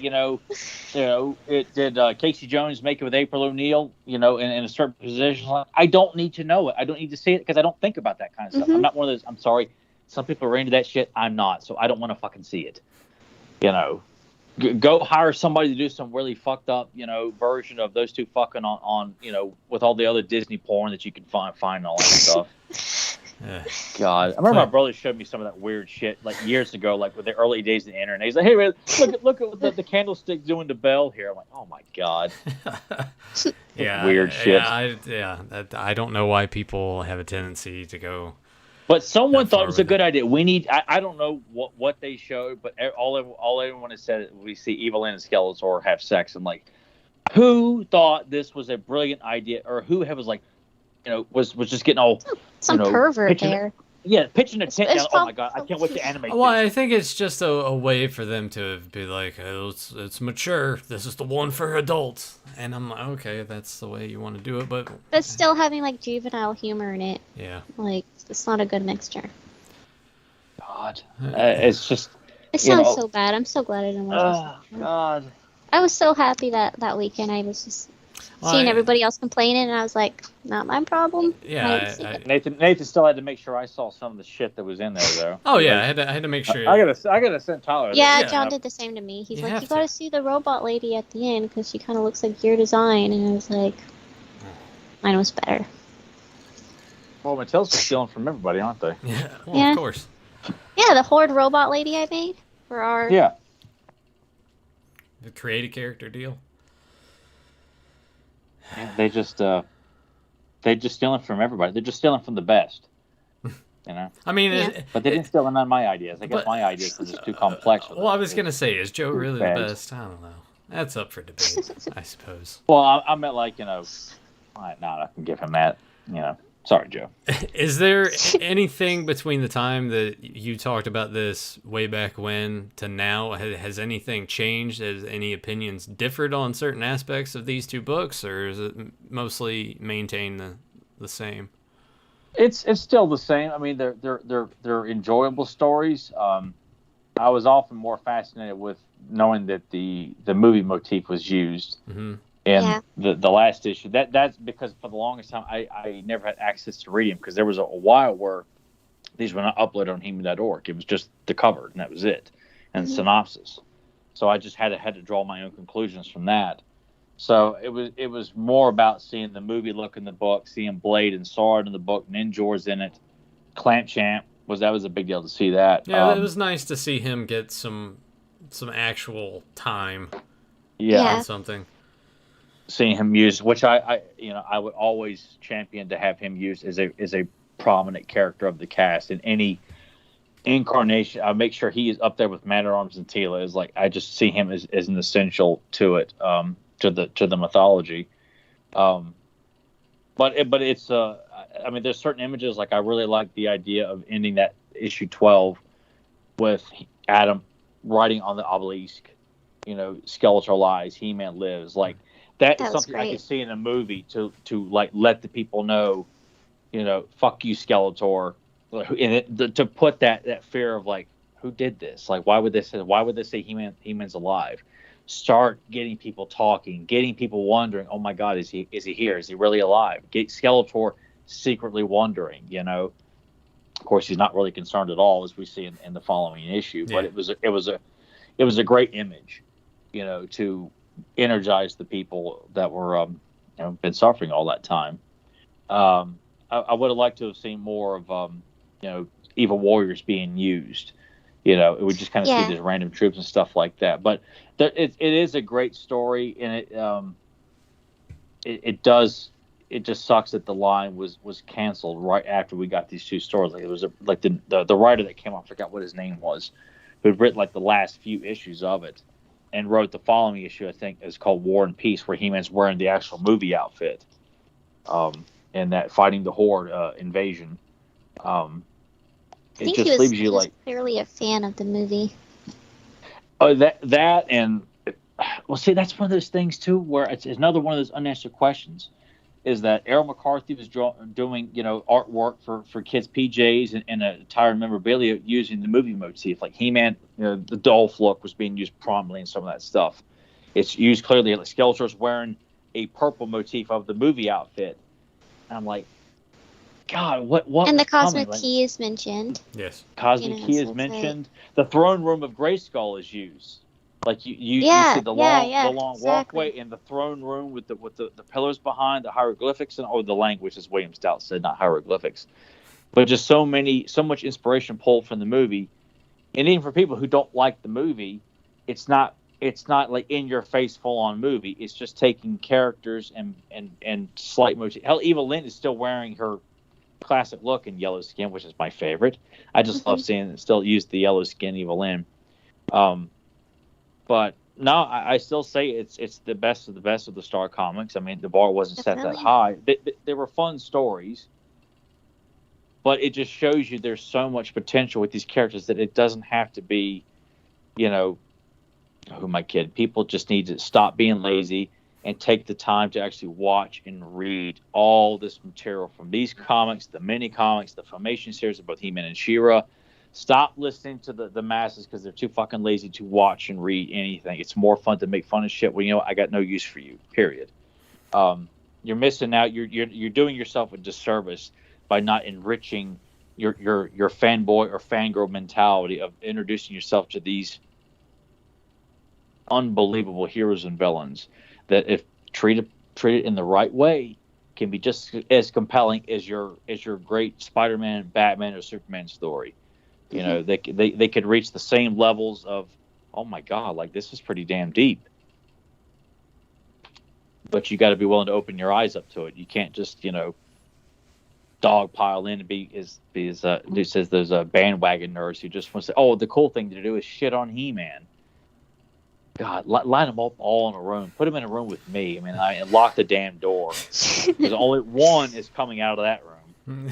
Casey Jones make it with April O'Neil, in a certain position. Like, I don't need to know it. I don't need to see it because I don't think about that kind of stuff. I'm not one of those. I'm sorry. Some people are into that shit. I'm not. So I don't want to fucking see it. Go hire somebody to do some really fucked up, version of those two fucking on with all the other Disney porn that you can find and all that stuff. God, I remember my brother showed me some of that weird shit like years ago, like with the early days of the internet. He's like, "Hey, man, look at what the candlestick doing to Belle here." I'm like, "Oh my God." Weird shit. I don't know why people have a tendency to go. But someone thought it was a good idea. We need. I don't know what they showed, but all everyone has said is we see Evil Lyn and Skeletor have sex, and like, who thought this was a brilliant idea, or who was like, was just getting all some pervert there. Pitching a tent down. Oh my God, I can't wait to animate. Well, I think it's just a way for them to be like, oh, it's mature. This is the one for adults, and I'm like, okay, that's the way you want to do it, but still having like juvenile humor in it. Yeah, like it's not a good mixture. God, it's just. It sounds so bad. I'm so glad I didn't watch this. God. I was so happy that weekend. I was just seeing everybody else complaining, and I was like, not my problem. Yeah, Nathan still had to make sure I saw some of the shit that was in there, though. Oh yeah, I had to make sure. I gotta send Tyler. Yeah, John did the same to me. He's like, you gotta see the robot lady at the end because she kind of looks like your design, and I was like, mine was better. Well, Mattel's stealing from everybody, aren't they? Yeah, well, of course. Yeah, the Horde robot lady I made for our. Yeah. The create a character deal. They just stealing from everybody. They're just stealing from the best. You know. I mean, but they didn't steal none of my ideas. I guess my ideas are just too complex. Well, I was gonna say, is Joe really the best? I don't know. That's up for debate, I suppose. Well, I meant like I can give him that. Sorry, Joe. Is there anything between the time that you talked about this way back when to now? Has anything changed? Has any opinions differed on certain aspects of these two books, or is it mostly maintained the same? It's still the same. I mean, they're enjoyable stories. I was often more fascinated with knowing that the movie motif was used. Mm-hmm. And the last issue, that's because for the longest time I never had access to read them, because there was a while where these were not uploaded on He-Man.org. It was just the cover and that was it, and synopsis. So I just had to draw my own conclusions from that. So it was more about seeing the movie look in the book, seeing Blade and Sword in the book, Ninjor's in it, Clamp Champ was a big deal to see that. Yeah, it was nice to see him get some actual time. Yeah, on something. Seeing him used, which I would always champion to have him used as a prominent character of the cast in any incarnation. I make sure he is up there with Man-at-Arms and Teela. Is like I just see him as an essential to it, to the mythology. But it's I mean, there's certain images, like I really like the idea of ending that issue 12 with Adam writing on the obelisk, Skeletor lies, He-Man lives, like. That is something great. I could see in a movie to like let the people know, fuck you, Skeletor, and to put that fear of like, who did this? Like, why would they say He-Man's alive? Start getting people talking, getting people wondering. Oh my God, is he here? Is he really alive? Get Skeletor secretly wondering. Of course, he's not really concerned at all, as we see in the following issue. Yeah. But it was a great image, to energize the people that were been suffering all that time. I would have liked to have seen more of evil warriors being used. It would just kind of see these random troops and stuff like that. But it is a great story, and it just sucks that the line was canceled right after we got these two stories. Like it was the writer that came up, I forgot what his name was, who had written like the last few issues of it. And wrote the following issue, I think, is called War and Peace, where He-Man's wearing the actual movie outfit, and that fighting the Horde invasion. I think he was clearly a fan of the movie. Oh, that and well, see, that's one of those things too, where it's another one of those unanswered questions. Is that Errol McCarthy was doing artwork for kids' PJs and attire memorabilia using the movie motif, like He-Man, the Dolph look was being used prominently in some of that stuff. It's used clearly, like Skeletor's wearing a purple motif of the movie outfit. And I'm like, God, what? And the Cosmic Key is mentioned. Yes, Cosmic Key is mentioned. The throne room of Grayskull is used. Like you see the long walkway in the throne room with the pillars behind, the hieroglyphics, and the language, as William Stout said, not hieroglyphics, but just so much inspiration pulled from the movie. And even for people who don't like the movie, it's not like in your face full on movie. It's just taking characters and slight motion. Hell, Eva Lynn is still wearing her classic look in yellow skin, which is my favorite. I just love seeing it still use the yellow skin Eva Lynn. But no, I still say it's the best of the Star Comics. I mean, the bar wasn't set that high. They were fun stories, but it just shows you there's so much potential with these characters that it doesn't have to be, who am I kidding? People just need to stop being lazy and take the time to actually watch and read all this material from these comics, the mini comics, the Filmation series of both He-Man and She-Ra. Stop listening to the masses because they're too fucking lazy to watch and read anything. It's more fun to make fun of shit when I got no use for you, period. you're missing out. You're doing yourself a disservice by not enriching your fanboy or fangirl mentality of introducing yourself to these unbelievable heroes and villains that, if treated in the right way, can be just as compelling as your great Spider-Man, Batman, or Superman story. You know, they could reach the same levels of, oh my God, like this is pretty damn deep. But you got to be willing to open your eyes up to it. You can't just, dog pile in and be who says there's a bandwagon nerds who just want to say, oh, the cool thing to do is shit on He-Man. God, line them up all in a room. Put them in a room with me. I mean, and lock the damn door. Because only one is coming out of that room.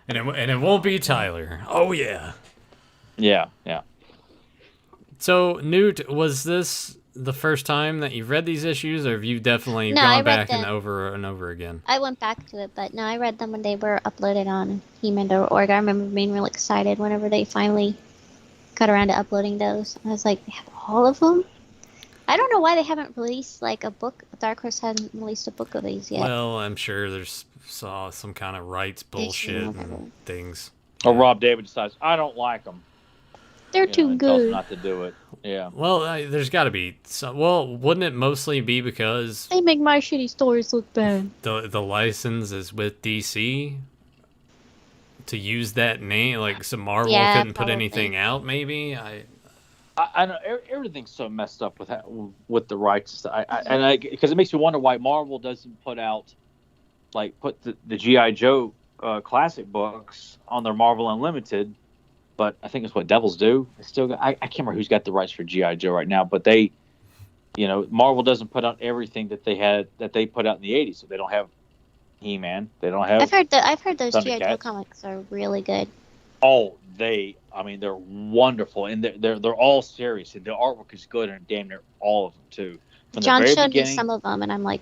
And it won't be Tyler. Oh, yeah. Yeah. So, Newt, was this the first time that you've read these issues, or have you definitely gone back and over again? I went back to it, but no, I read them when they were uploaded on He-Man.org. I remember being really excited whenever they finally got around to uploading those. I was like, they have all of them? I don't know why they haven't released like a book. Dark Horse hasn't released a book of these yet. Well, I'm sure there's some kind of rights bullshit and things. Or Rob David decides, I don't like them. They're too good. Not to do it. Yeah. Well, there's got to be some. Well, wouldn't it mostly be because they make my shitty stories look bad? The license is with DC to use that name, like so Marvel couldn't put anything out. Maybe I know everything's so messed up with the rights. Because it makes me wonder why Marvel doesn't put the G.I. Joe classic books on their Marvel Unlimited. But I think it's what Devils do. I can't remember who's got the rights for G.I. Joe right now, but they, Marvel doesn't put out everything that they put out in the 80s. So they don't have He-Man. They don't have. I've heard those G.I. Joe comics are really good. Oh, they're wonderful, and they're all serious, and the artwork is good, and damn near all of them too. John showed me some of them, and I'm like,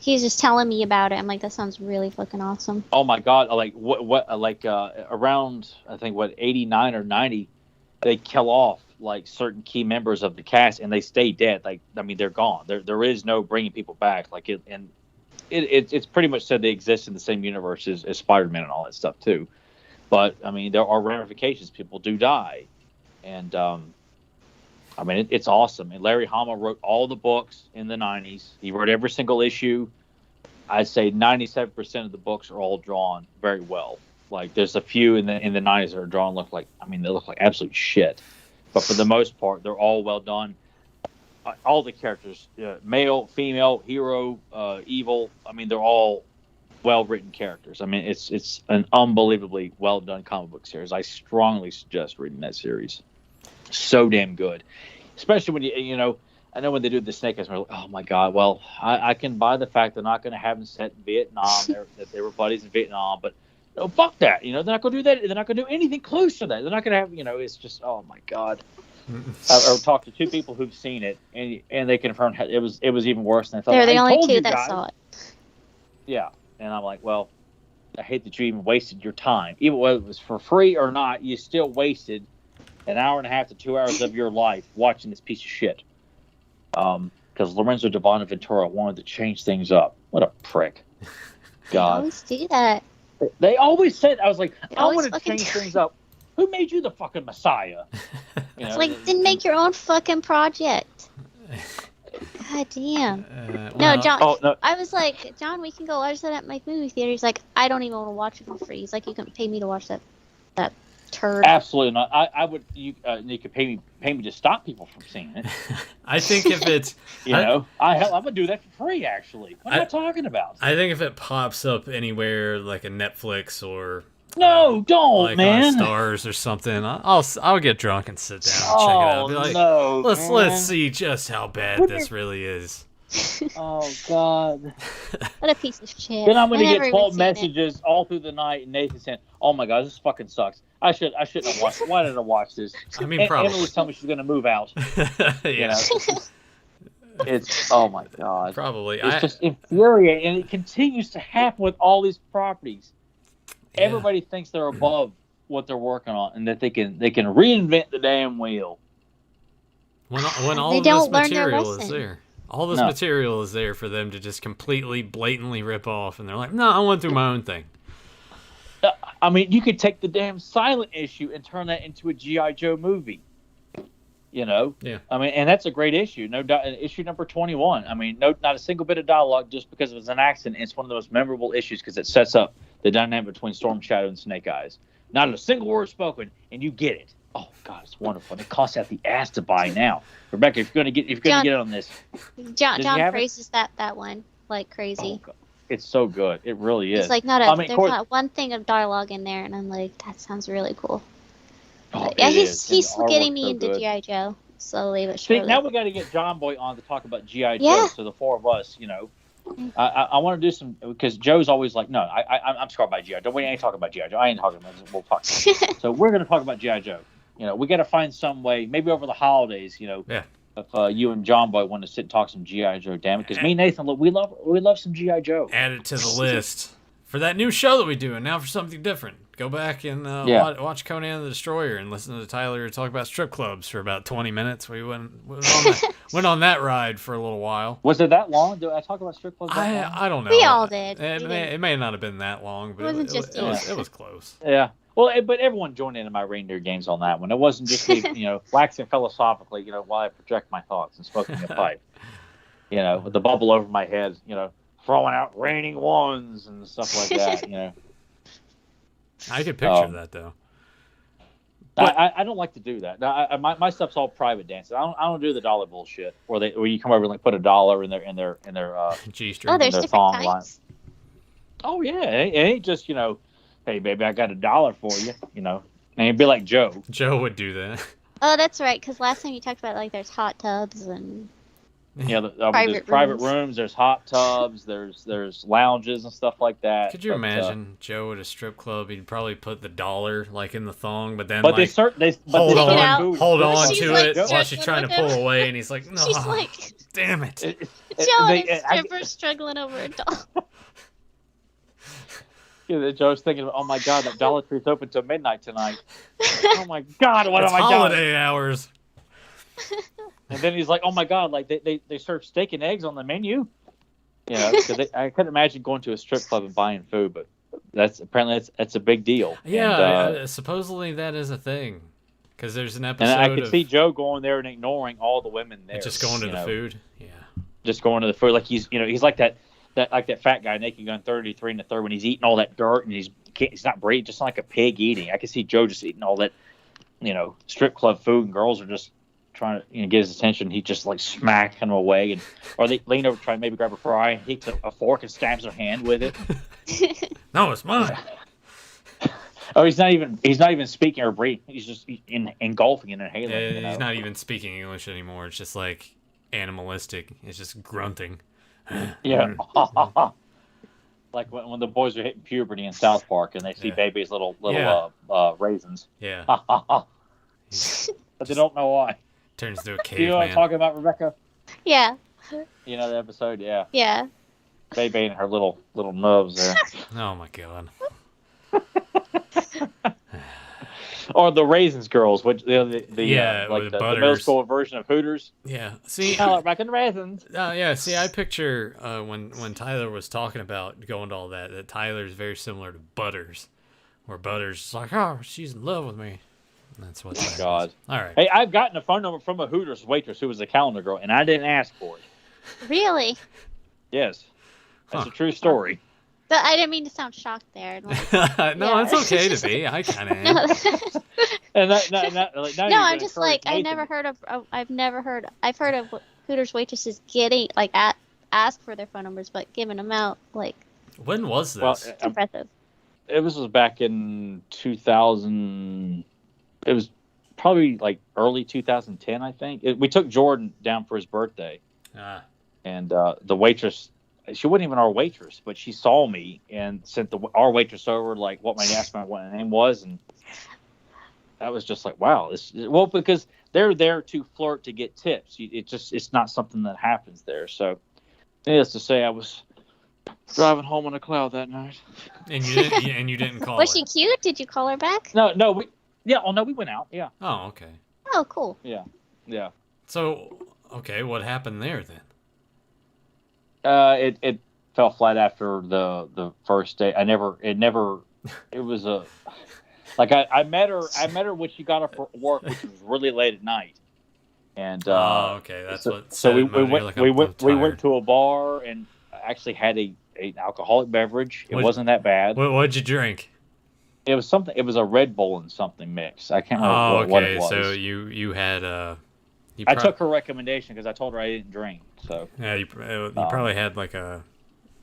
he's just telling me about it. I'm like, that sounds really fucking awesome. Oh my God! Around I think 89 or 90, they kill off like certain key members of the cast, and they stay dead. Like, I mean, they're gone. There is no bringing people back. Like it's pretty much said they exist in the same universe as Spider-Man and all that stuff too. But I mean, there are ramifications. People do die, and I mean, it's awesome. And Larry Hama wrote all the books in the 90s. He wrote every single issue. I'd say 97% of the books are all drawn very well. Like, there's a few in the 90s that are drawn they look like absolute shit. But for the most part, they're all well done. All the characters, male, female, hero, evil. I mean, they're all well-written characters. I mean, it's an unbelievably well-done comic book series. I strongly suggest reading that series. So damn good, especially when I know when they do the Snake Eyes, we're like, oh my God. Well, I can buy the fact they're not going to have them set in Vietnam, that they were buddies in Vietnam, but fuck that. They're not going to do that. They're not going to do anything close to that. They're not going to have, it's just, oh my God. I talked to two people who've seen it, and they confirmed it was even worse than I thought. They're the only two that saw it. Yeah, and I'm like, well, I hate that you even wasted your time, even whether it was for free or not. You still wasted an hour and a half to 2 hours of your life watching this piece of shit. Because Lorenzo de Bonaventura wanted to change things up. What a prick! God, they always do that. They always said, I was like, I want to change things up. Who made you the fucking Messiah? It's like, then make your own fucking project. God damn. No, John. Oh, no. I was like, John, we can go watch that at my movie theater. He's like, I don't even want to watch it for free. He's like, you can pay me to watch that turd. Absolutely not. I would. You could pay me to stop people from seeing it. I think if it's, I'm gonna do that for free. Actually, what am I talking about? I think if it pops up anywhere like a Netflix or don't like man, on Stars or something, I'll get drunk and sit down and check it out. Be like, let's see just how bad this really is. Oh God! What a piece of shit. Then I'm gonna get 12 messages all through the night, and Nathan saying, "Oh my God, this fucking sucks. I shouldn't have watched it. Why did I watch this?" I mean, probably. Emily's telling me she's gonna move out. Yeah. It's oh my God. Probably. It's just infuriating, and it continues to happen with all these properties. Yeah. Everybody thinks they're above what they're working on, and that they can reinvent the damn wheel. When all of this material is there. All this material is there for them to just completely, blatantly rip off, and they're like, no, I want to do my own thing. I mean, you could take the damn silent issue and turn that into a G.I. Joe movie. You know? Yeah. I mean, and that's a great issue. Issue number 21. I mean, not a single bit of dialogue just because it was an accident. It's one of the most memorable issues because it sets up the dynamic between Storm Shadow and Snake Eyes. Not a single word spoken, and you get it. Oh God, it's wonderful. It costs out the ass to buy now. Rebecca, if you're gonna get on this, John praises that one like crazy. Oh, it's so good. It really is. It's like there's not one thing of dialogue in there, and I'm like, that sounds really cool. Oh, yeah, he's getting me into G.I. Joe slowly but surely. See, now we got to get John Boy on to talk about G.I. Joe. So the four of us, you know, I want to do some because Joe's always like, no, I'm scarred by G.I. Joe. We ain't talking about G.I. Joe. I ain't talking about it. We'll talk. So we're going to talk about G.I. Joe. You know, we got to find some way, maybe over the holidays, you know, if you and John Boy want to sit and talk some G.I. Joe, damn it. Because me and Nathan, look, we love some G.I. Joe. Add it to the list for that new show that we do, and now for something different. Go back and watch Conan the Destroyer and listen to Tyler talk about strip clubs for about 20 minutes. We went on that ride for a little while. Was it that long? Did I talk about strip clubs? I don't know. We all did. It may not have been that long, but it was close. Yeah. Well, but everyone joined in my reindeer games on that one. It wasn't just me, you know, waxing philosophically, you know, while I project my thoughts and smoking a pipe. You know, with the bubble over my head, you know, throwing out raining ones and stuff like that, you know. I could picture that though. But I don't like to do that. My stuff's all private dancing. I don't do the dollar bullshit where you come over and like put $1 in their G-string. Oh, there's different kinds. Line. Oh yeah, it ain't just, you know, hey baby, I got $1 for you, you know. And it'd be like Joe. Joe would do that. Oh, that's right. Because last time you talked about like there's hot tubs and. Yeah, there's private rooms, there's hot tubs, there's lounges and stuff like that. Could you imagine Joe at a strip club? He'd probably put the $1 like in the thong, but then hold on to like, it while she's trying to pull away, and he's like, "No, she's like, damn it!" Joe and his stripper struggling over a doll. Joe's thinking, "Oh my God, that Dollar Tree's open till midnight tonight." Oh my God, what have I done? Holiday hours. And then he's like, "Oh my God!" Like they serve steak and eggs on the menu, you know. Because I couldn't imagine going to a strip club and buying food, but that's a big deal. Yeah, and, supposedly that is a thing. Because there's an episode. And I could see Joe going there and ignoring all the women there. Just going to the food. Yeah. Just going to the food, like he's like that fat guy, Naked Gun 33 in the third, when he's eating all that dirt and he's not breathing, just like a pig eating. I could see Joe just eating all that, you know, strip club food, and girls are just trying to, you know, get his attention. He just like smacking them away, or they lean over, try to maybe grab a fry, and he takes a fork and stabs their hand with it. No, it's mine. Oh, he's not even speaking or breathing. He's just engulfing and inhaling. Yeah, you know? He's not even speaking English anymore. It's just like animalistic. It's just grunting. Yeah. Like when the boys are hitting puberty in South Park and they see Baby's little raisins. Yeah. But they don't know why. Turns into a caveman. You know what I'm talking about, Rebecca? Yeah. You know the episode? Yeah. Yeah. Baby and her little nubs there. Oh my God. Or the Raisins Girls, which the middle school version of Hooters. Yeah, see, back in the Raisins. Yeah, see, I picture when Tyler was talking about going to all that Tyler's very similar to Butters, where Butters is like, oh, she's in love with me. And that's what. Oh God. All right. Hey, I've gotten a phone number from a Hooters waitress who was a calendar girl, and I didn't ask for it. Really? Yes, that's a true story. But I didn't mean to sound shocked there. Like, no, it's okay to be. I kind of am. I'm just like, I've heard of Hooters waitresses getting, like, ask for their phone numbers, but giving them out, like. When was this? Well, it's impressive. It was back in 2000. It was probably, like, early 2010, I think. We took Jordan down for his birthday. And the waitress, she wasn't even our waitress, but she saw me and sent our waitress over, like, what my name was, and that was just like, wow. Because they're there to flirt to get tips. It's not something that happens there. So, needless to say, I was driving home on a cloud that night. And you didn't call. Was she cute? Did you call her back? No, we went out. Yeah. Oh, okay. Oh, cool. Yeah. So, okay, what happened there then? It fell flat after the first day. It was a like I met her when she got off work, which was really late at night. And okay, that's so we went to a bar and actually had an alcoholic beverage. It wasn't that bad. What'd you drink? It was something. It was a Red Bull and something mix. I can't remember what it was. So you had I took her recommendation because I told her I didn't drink. So yeah, you probably had like a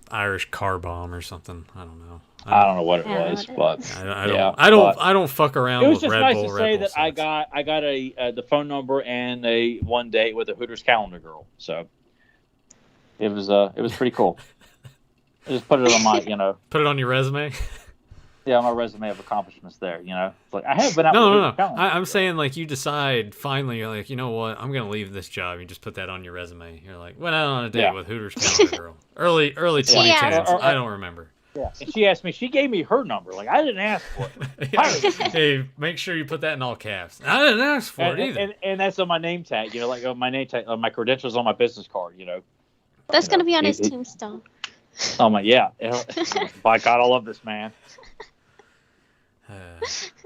Irish car bomb or something. I don't know. I don't know what it was, but I don't fuck around with Red Bull. It was just nice to say that I got the phone number and a one date with a Hooters calendar girl. So it was pretty cool. I just put it on my put it on your resume. Yeah, my resume of accomplishments there. It's like I have been out. No. I'm saying like you decide finally. You're like, you know what? I'm gonna leave this job. You just put that on your resume. You're like, went out on a date with Hooters calendar girl. Early 2010s. I don't remember. Yeah, and she asked me. She gave me her number. Like I didn't ask for it. Hey, make sure you put that in all caps. I didn't ask for it either. And that's on my name tag. Like my name tag, my credentials on my business card. That's gonna be on his tombstone. Oh my by God, I love this man.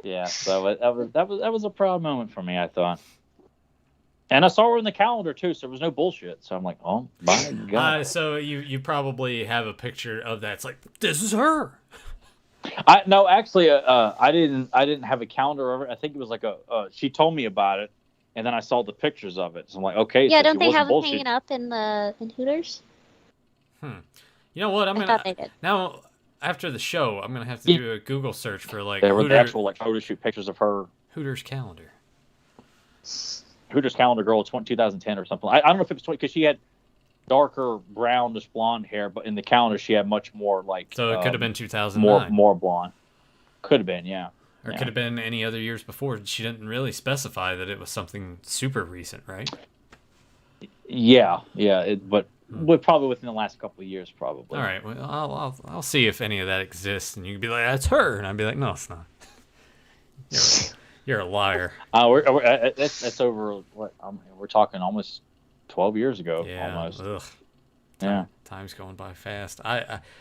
Yeah, so that was a proud moment for me, I thought. And I saw her in the calendar too, so there was no bullshit. So I'm like, oh my God. So you probably have a picture of that. It's like, this is her. No, actually, I didn't have a calendar of it. I think it was like she told me about it, and then I saw the pictures of it. So I'm like, okay. Yeah, so don't they have them hanging up in Hooters? You know what? I thought they did. Now, after the show, I'm gonna have to do a Google search for like. There were the actual photo shoot pictures of her. Hooters calendar. Hooters calendar girl, 2010 or something. I don't know if it was 20 because she had darker brownish blonde hair, but in the calendar she had much more like. So it could have been 2009. More blonde. Could have been, yeah. Or could have been any other years before. She didn't really specify that it was something super recent, right? Yeah, but probably within the last couple of years, probably. All right, well, I'll see if any of that exists, and you can be like, "That's her," and I'd be like, "No, it's not. You're a liar." That's over. What we're talking almost 12 years ago. Yeah. Almost. Ugh. Time's going by fast.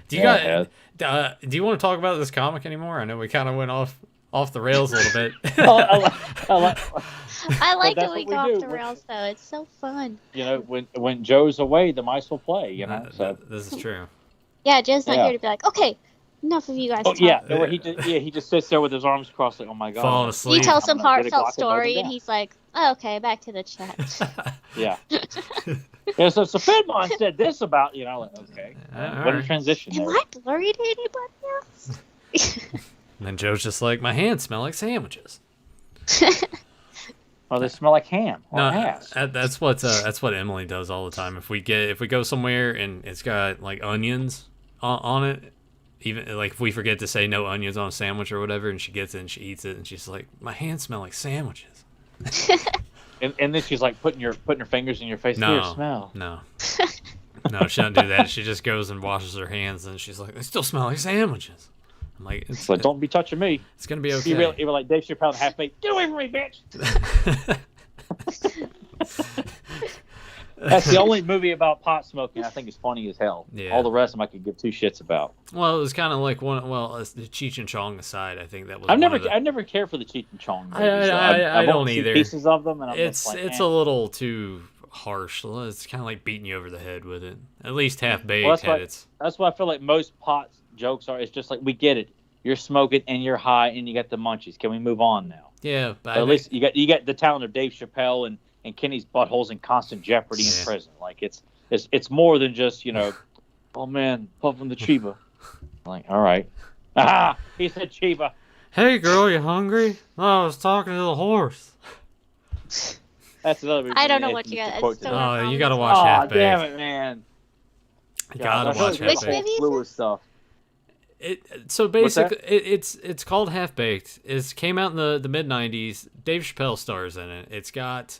Do you want to talk about this comic anymore? I know we kind of went off the rails a little bit. I like that we go off the rails, though. It's so fun. When Joe's away, the mice will play. So this is true. Yeah, Joe's not here to be like, okay, enough of you guys. Oh yeah, where he just sits there with his arms crossed, like, oh my God. Falling asleep. You tell some heartfelt story, and he's like, oh, okay, back to the chat. Yeah. Yeah. So Fedmon said this about like, okay, what a transition. Am I blurry to anybody else? And then Joe's just like, my hands smell like sandwiches. Oh, they smell like ham or ass. That's what Emily does all the time. If we go somewhere and it's got like onions on it, even like if we forget to say no onions on a sandwich or whatever, and she gets it and she eats it, and she's like, my hands smell like sandwiches. and then she's like putting her fingers in your face. Here, smell. No, she doesn't do that. She just goes and washes her hands, and she's like, they still smell like sandwiches. I'm like, it's like, don't be touching me. It's gonna be okay. You were like Dave Chappelle, half-baked. Get away from me, bitch. That's the only movie about pot smoking I think is funny as hell. Yeah. All the rest of them I could give two shits about. Well, it was kind of like the Cheech and Chong aside. I think that was. I never cared for the Cheech and Chong movies. I don't either. Pieces of them, and it's a little too harsh. It's kind of like beating you over the head with it. At least Half Baked That's why I feel like most pot jokes are. It's just like, we get it. You're smoking and you're high and you got the munchies. Can we move on now? Yeah, but at least you got the talent of Dave Chappelle and Kenny's buttholes in constant jeopardy in prison. Like it's more than just oh man, puffing the Chiba. Like, all right, he said Chiba. Hey girl, you hungry? Oh, I was talking to the horse. That's another movie. I don't know what you got. You gotta watch Half Baked. Damn it, man. You gotta watch Half Baked. Fluid stuff. So basically, it's called Half Baked. It came out in the mid '90s. Dave Chappelle stars in it. It's got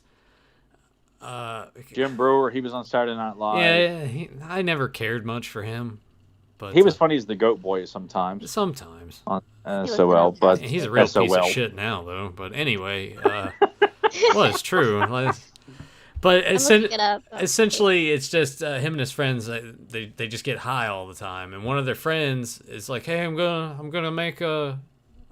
Jim Brewer. He was on Saturday Night Live. Yeah, I never cared much for him, but he was funny as the Goat Boy sometimes. Sometimes. But he's a real piece of shit now, though. But anyway, well, it's true. But Oh, essentially, it's just him and his friends. They just get high all the time, and one of their friends is like, "Hey, I'm gonna make run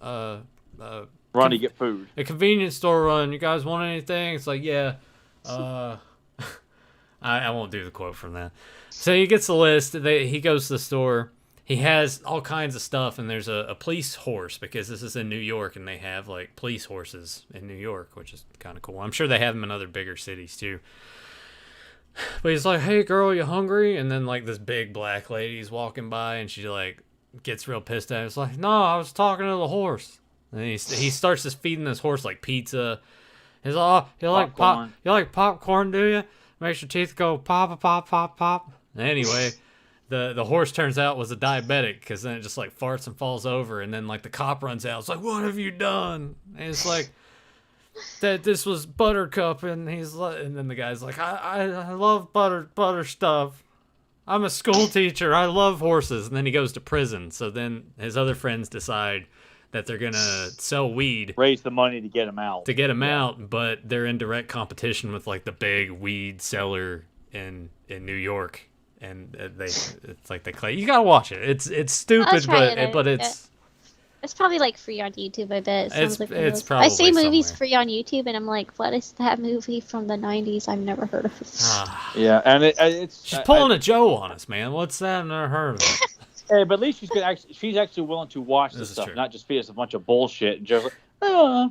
to get food. A convenience store run. You guys want anything?" It's like, yeah. I won't do the quote from that. So he gets the list. He goes to the store. He has all kinds of stuff, and there's a police horse because this is in New York, and they have like police horses in New York, which is kind of cool. I'm sure they have them in other bigger cities too. But he's like, "Hey, girl, you hungry?" And then like this big black lady's walking by, and she like gets real pissed at him. It's like, "No, I was talking to the horse." And he starts just feeding this horse like pizza. He's like, "Oh, you like popcorn, do you? Makes your teeth go pop, pop, pop, pop." Anyway, the horse turns out was a diabetic because then it just like farts and falls over, and then like the cop runs out. It's like, "What have you done?" And it's like that this was Buttercup, and he's like, and then the guy's like, I love butter stuff. I'm a school teacher. I love horses." And then he goes to prison. So then his other friends decide that they're gonna sell weed, raise the money to get him out. But they're in direct competition with like the big weed seller in New York, and it's like they claim you gotta watch it. It's stupid, but it's probably like free on YouTube. I bet it's probably. I see movies somewhere. free on YouTube, and I'm like, what is that movie from the '90s? I've never heard of it. Yeah, and it's she's pulling a Joe on us, man. What's that? I've never heard of it. Hey, but at least she's actually willing to watch this stuff, not just feed us a bunch of bullshit and just like, I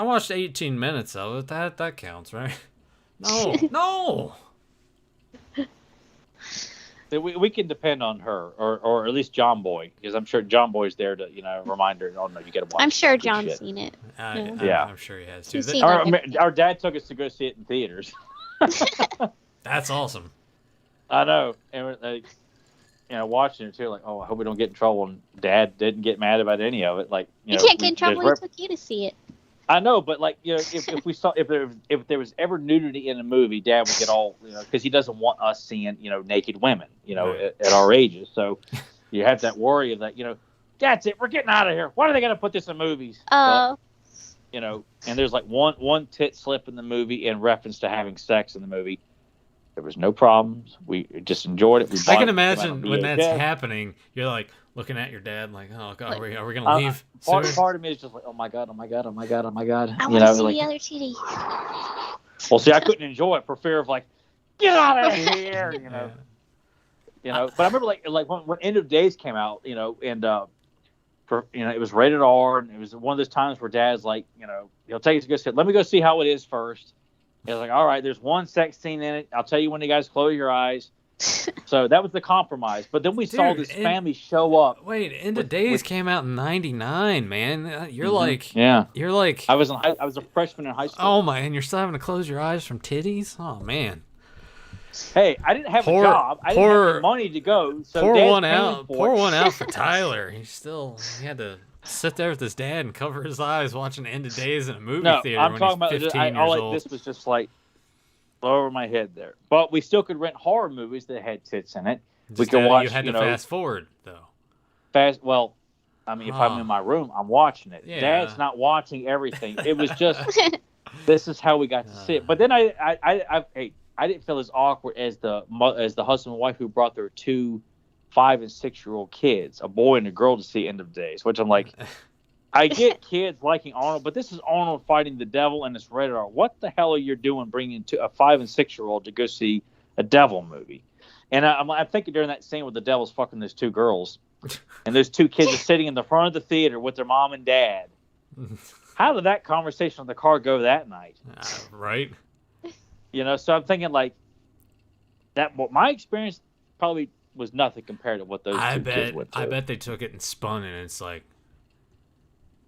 watched 18 minutes of it. That counts, right? No. We can depend on her, or at least John Boy, because I'm sure John Boy's there to remind her. Oh no, you got to watch. I'm sure John's seen it. I'm sure he has too. Our dad took us to go see it in theaters. That's awesome. I know, and we're like, watching it too, like, oh, I hope we don't get in trouble. And Dad didn't get mad about any of it. Like, you can't get in trouble. He took you to see it. I know, but like, if we saw if there was ever nudity in a movie, Dad would get all, because he doesn't want us seeing, naked women, at our ages. So you have that worry of that, that's it, we're getting out of here. Why are they going to put this in movies? Oh. And there's like one tit slip in the movie in reference to having sex in the movie. There was no problems. We just enjoyed it. I can imagine when that's happening, you're like looking at your dad, like, "Oh God, are we gonna leave?" Part of me is just like, "Oh my God, oh my God, oh my God, oh my God." I want to see the other titty. Well, see, I couldn't enjoy it for fear of like, get out of here, But I remember like when End of Days came out, and it was rated R, and it was one of those times where Dad's like, he'll take us to go see it. Let me go see how it is first. It's like, all right, there's one sex scene in it. I'll tell you when you guys close your eyes. So that was the compromise. But then we saw this family show up. Wait, End of Days came out in '99, man. You're like, you're like. I was a freshman in high school. Oh my, and you're still having to close your eyes from titties? Oh man. Hey, I didn't have a job. I didn't have any money to go. So pour one out for Tyler. He had to sit there with his dad and cover his eyes watching End of Days in a movie theater I'm when talking he's 15 about, years old. This was just like over my head there. But we still could rent horror movies that had tits in it. We could watch. You had to fast forward though. Well, I mean, if I'm in my room, I'm watching it. Yeah. Dad's not watching everything. It was just this is how we got to see it. But then I didn't feel as awkward as the husband and wife who brought their 2 5 and 6-year-old kids, a boy and a girl, to see End of Days, which I'm like, I get kids liking Arnold, but this is Arnold fighting the devil and it's rated R. What the hell are you doing bringing a 5 and 6-year-old to go see a devil movie? And I'm thinking during that scene where the devil's fucking those 2 girls, and those 2 kids are sitting in the front of the theater with their mom and dad. How did that conversation in the car go that night? Right. So I'm thinking like that. What my experience probably was nothing compared to what those two kids went through. I bet they took it and spun it, and it's like,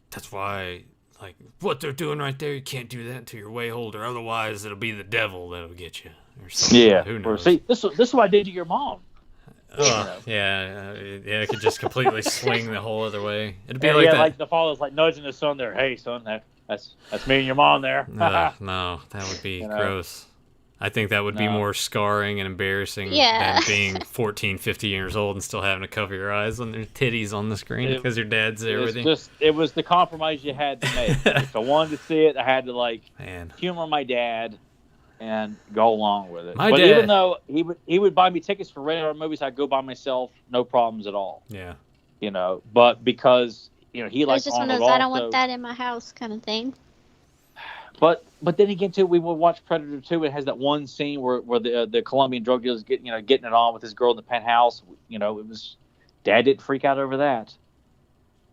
that's why, like, what they're doing right there, you can't do that until you're way older. Otherwise, it'll be the devil that'll get you. Or something. Yeah. Who knows? See, this is what I did to your mom. Yeah, it could just completely swing the whole other way. It'd be like that. Like the father's like nudging his son there. Hey, son, that's me and your mom there. No, that would be gross. I think that would be more scarring and embarrassing than being 14, 15 years old and still having to cover your eyes when there's titties on the screen because your dad's there with you. It was the compromise you had to make. If I wanted to see it, I had to humor my dad and go along with it. But even though he would buy me tickets for regular movies, I'd go by myself, no problems at all. Yeah. But because he likes just one of those I don't want that in my house kind of thing. But then again, too, we would watch Predator 2. It has that one scene where the Colombian drug dealer is getting it on with his girl in the penthouse. It was Dad didn't freak out over that.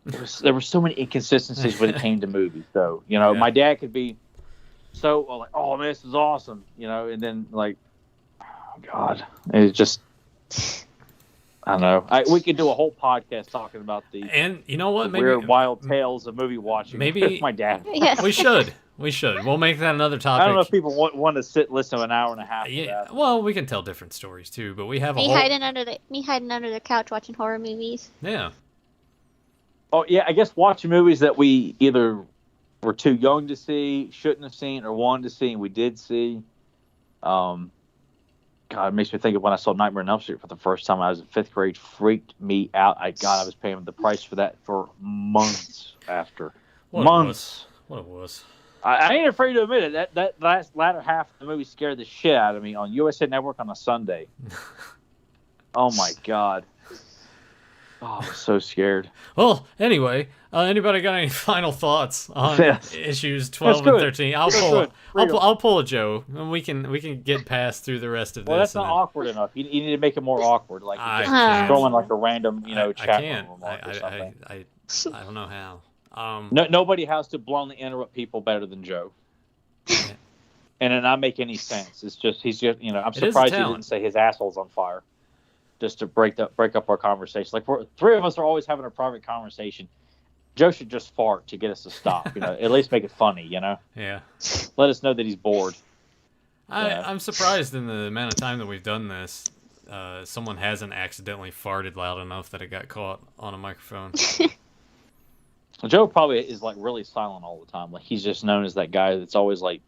There were so many inconsistencies when it came to movies, though. My dad could be so like, "Oh man, this is awesome," and then like, "Oh God," it just. I don't know. We could do a whole podcast talking about and you know what? Maybe weird wild tales of movie watching. Maybe with my dad. Yes. We should. We'll make that another topic. I don't know if people want to sit listen to an hour and a half. Yeah. Well, we can tell different stories too, but we have me hiding under the couch watching horror movies. Yeah. Oh yeah, I guess watching movies that we either were too young to see, shouldn't have seen, or wanted to see, and we did see. God, it makes me think of when I saw Nightmare on Elm Street for the first time. I was in 5th grade. Freaked me out. I was paying the price for that for months after. Months. What it was. I ain't afraid to admit it. That latter half of the movie scared the shit out of me on USA Network on a Sunday. Oh my God. Oh, I was so scared. Well, anyway, anybody got any final thoughts on issues 12 and 13? I'll pull a Joe, and we can get past through the rest of this. Well, that's not awkward enough. You need to make it more awkward, like throwing like a random chat room remark or something. I don't know how. Nobody has to bluntly interrupt people better than Joe. And it not make any sense. It's just he's just I'm surprised he didn't say his asshole's on fire, just to break up our conversation. Like three of us are always having a private conversation. Joe should just fart to get us to stop. At least make it funny. Yeah. Let us know that he's bored. I'm surprised in the amount of time that we've done this, someone hasn't accidentally farted loud enough that it got caught on a microphone. Joe probably is like really silent all the time. Like he's just known as that guy that's always like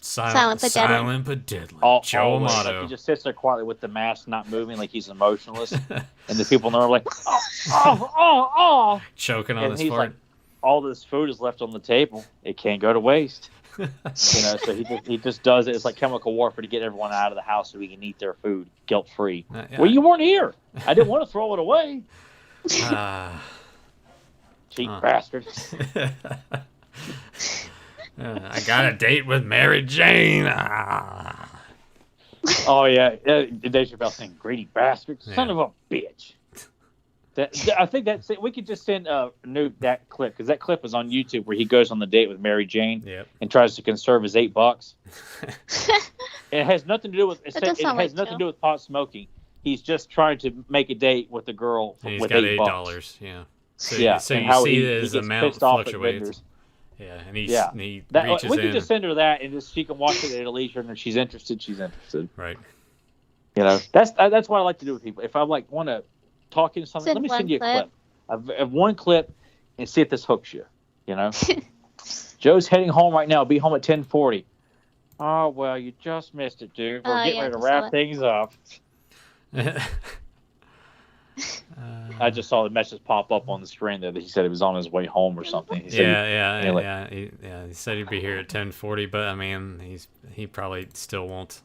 silent but deadly. Joe Amato. Like he just sits there quietly with the mask, not moving, like he's emotionless, and the people in there are like, oh, choking on his fart. Like, all this food is left on the table. It can't go to waste. So he just does it. It's like chemical warfare to get everyone out of the house so we can eat their food guilt free. Well, you weren't here. I didn't want to throw it away. Cheap bastard. I got a date with Mary Jane. Oh, yeah. Dave Chappelle saying, greedy bastard. Son of a bitch. I think we could just send Newt that clip, because that clip was on YouTube where he goes on the date with Mary Jane and tries to conserve his $8. It has nothing to do with nothing to do with pot smoking. He's just trying to make a date with a girl with $8. Yeah. So you see his amount fluctuates. Yeah, and he reaches we can just send her that, and just she can watch it at leisure, and if she's interested, she's interested. Right. That's what I like to do with people. If I want to talk into something, let me send you a clip. I've one clip, and see if this hooks you. Joe's heading home right now. Be home at 10:40. Oh well, you just missed it, dude. We're getting ready to wrap things up. I just saw the message pop up on the screen there that he said he was on his way home or something. He said He said he'd be here at 10:40, but I mean, he probably still won't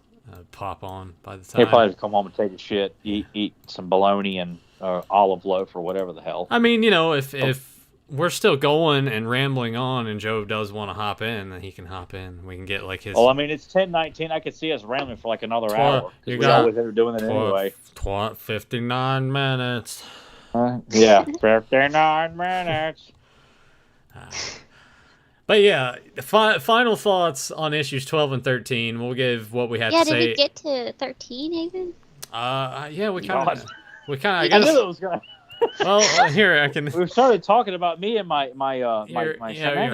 pop on by the time. He'll probably come home and take a shit, eat some bologna and olive loaf or whatever the hell. I mean, if we're still going and rambling on, and Joe does want to hop in, then he can hop in. We can get like his. Well, I mean, it's 10:19. I could see us rambling for like another hour. We always end up doing it anyway. 59 minutes. 59 minutes. But yeah, final thoughts on issues 12 and 13. We'll give what we had to say. Yeah, did we get to 13 even? Yeah, we kind of. I guess. I knew it was gonna. Well, here I can. We started talking about me and my your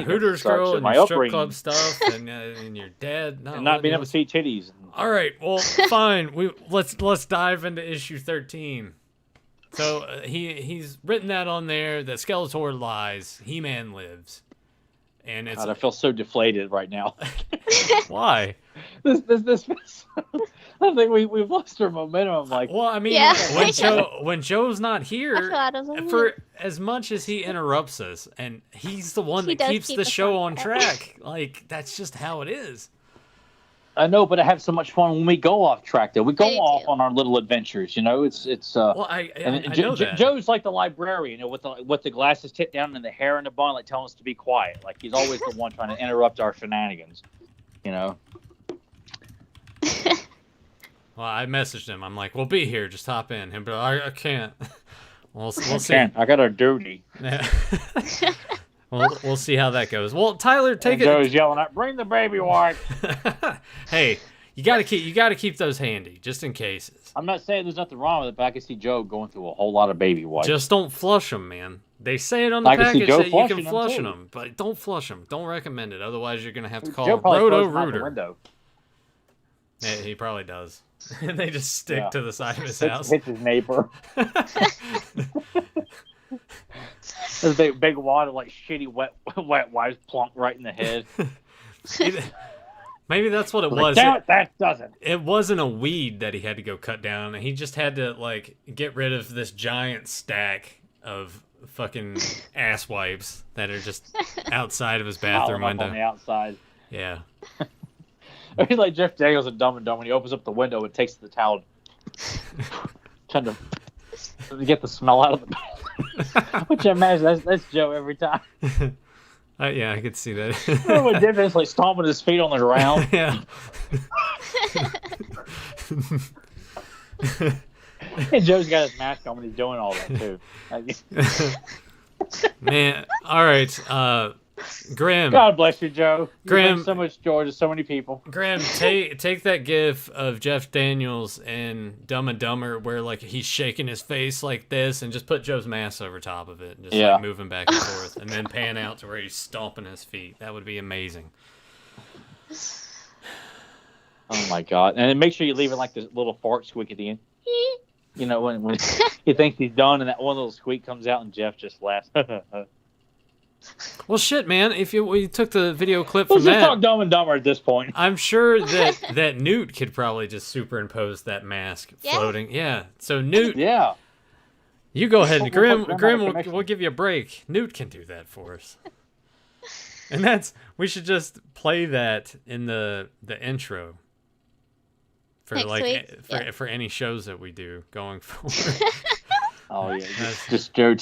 Hooters girl and my your strip club stuff and your dad not being able to see titties. All right, well, fine. Let's dive into issue 13. So he's written that on there that Skeletor lies, He-Man lives, And it's God, I feel so deflated right now. Why? This I think we've lost our momentum. Like, well, I mean, Yeah. when Joe's not I here, feel out of the loop. for as much as he interrupts us, and he's the one He that does keeps keep the us show on on track. Like, that's just how it is. I know, but I have so much fun when we go off track. Though we go I do off too. on our little adventures. It's. Well, I know that. Joe's like the librarian, with the glasses tipped down and the hair in the bun, like telling us to be quiet. Like he's always the one trying to interrupt our shenanigans. You know. Well, I messaged him. I'm like, "We'll be here. Just hop in." Him, but I can't. We'll see. I got a duty. Yeah. We'll see how that goes. Well, Tyler, take it. Joe's yelling out, "Bring the baby wipe!" Hey, you gotta keep those handy just in case. I'm not saying there's nothing wrong with it, but I can see Joe going through a whole lot of baby wipes. Just don't flush them, man. They say it on the I can see package Joe that you can flushing them, flush too. them, but don't flush them. Don't recommend it. Otherwise, you're gonna have to call Joe probably Roto throws them out the Rooter. window. Yeah, he probably does. And they just stick Yeah. to the side of his house. Hits his neighbor. There's a big wad of like shitty wet wipes plunk right in the head. Maybe that's what it Like, was. damn it, that doesn't. It wasn't a weed that he had to go cut down. He just had to like get rid of this giant stack of fucking ass wipes that are just outside of his bathroom Piling up window. on the outside. Yeah. I mean, like Jeff Daniels in Dumb and Dumber when he opens up the window and takes the towel, trying to get the smell out of the bathroom. Which I imagine that's Joe every time. Yeah, I could see that. Remember when Div is like stomping his feet on the ground? Yeah. And Joe's got his mask on when he's doing all that too. Man, all right. Graham. God bless you, Joe. You Graham- bring so much joy to so many people. Graham, take that gif of Jeff Daniels in Dumb and Dumber where like he's shaking his face like this and just put Joe's mask over top of it and just Yeah. like moving back and forth and then pan out to where he's stomping his feet. That would be amazing. Oh my God! And then make sure you leave it like this little fart squeak at the end. You know when he thinks he's done and that one little squeak comes out and Jeff just laughs. Well, shit, man. If we took the video clip Let's from just that, talk Dumb and Dumber at this point. I'm sure that Newt could probably just superimpose that mask Yeah. floating. Yeah. So Newt, Yeah. you go ahead. We'll Grim, put Grim Grim, out of commission. we'll give you a break. Newt can do that for us. And we should just play that in the intro for Next week? Yeah. for any shows that we do going forward. Oh yeah. That's- Just Joe.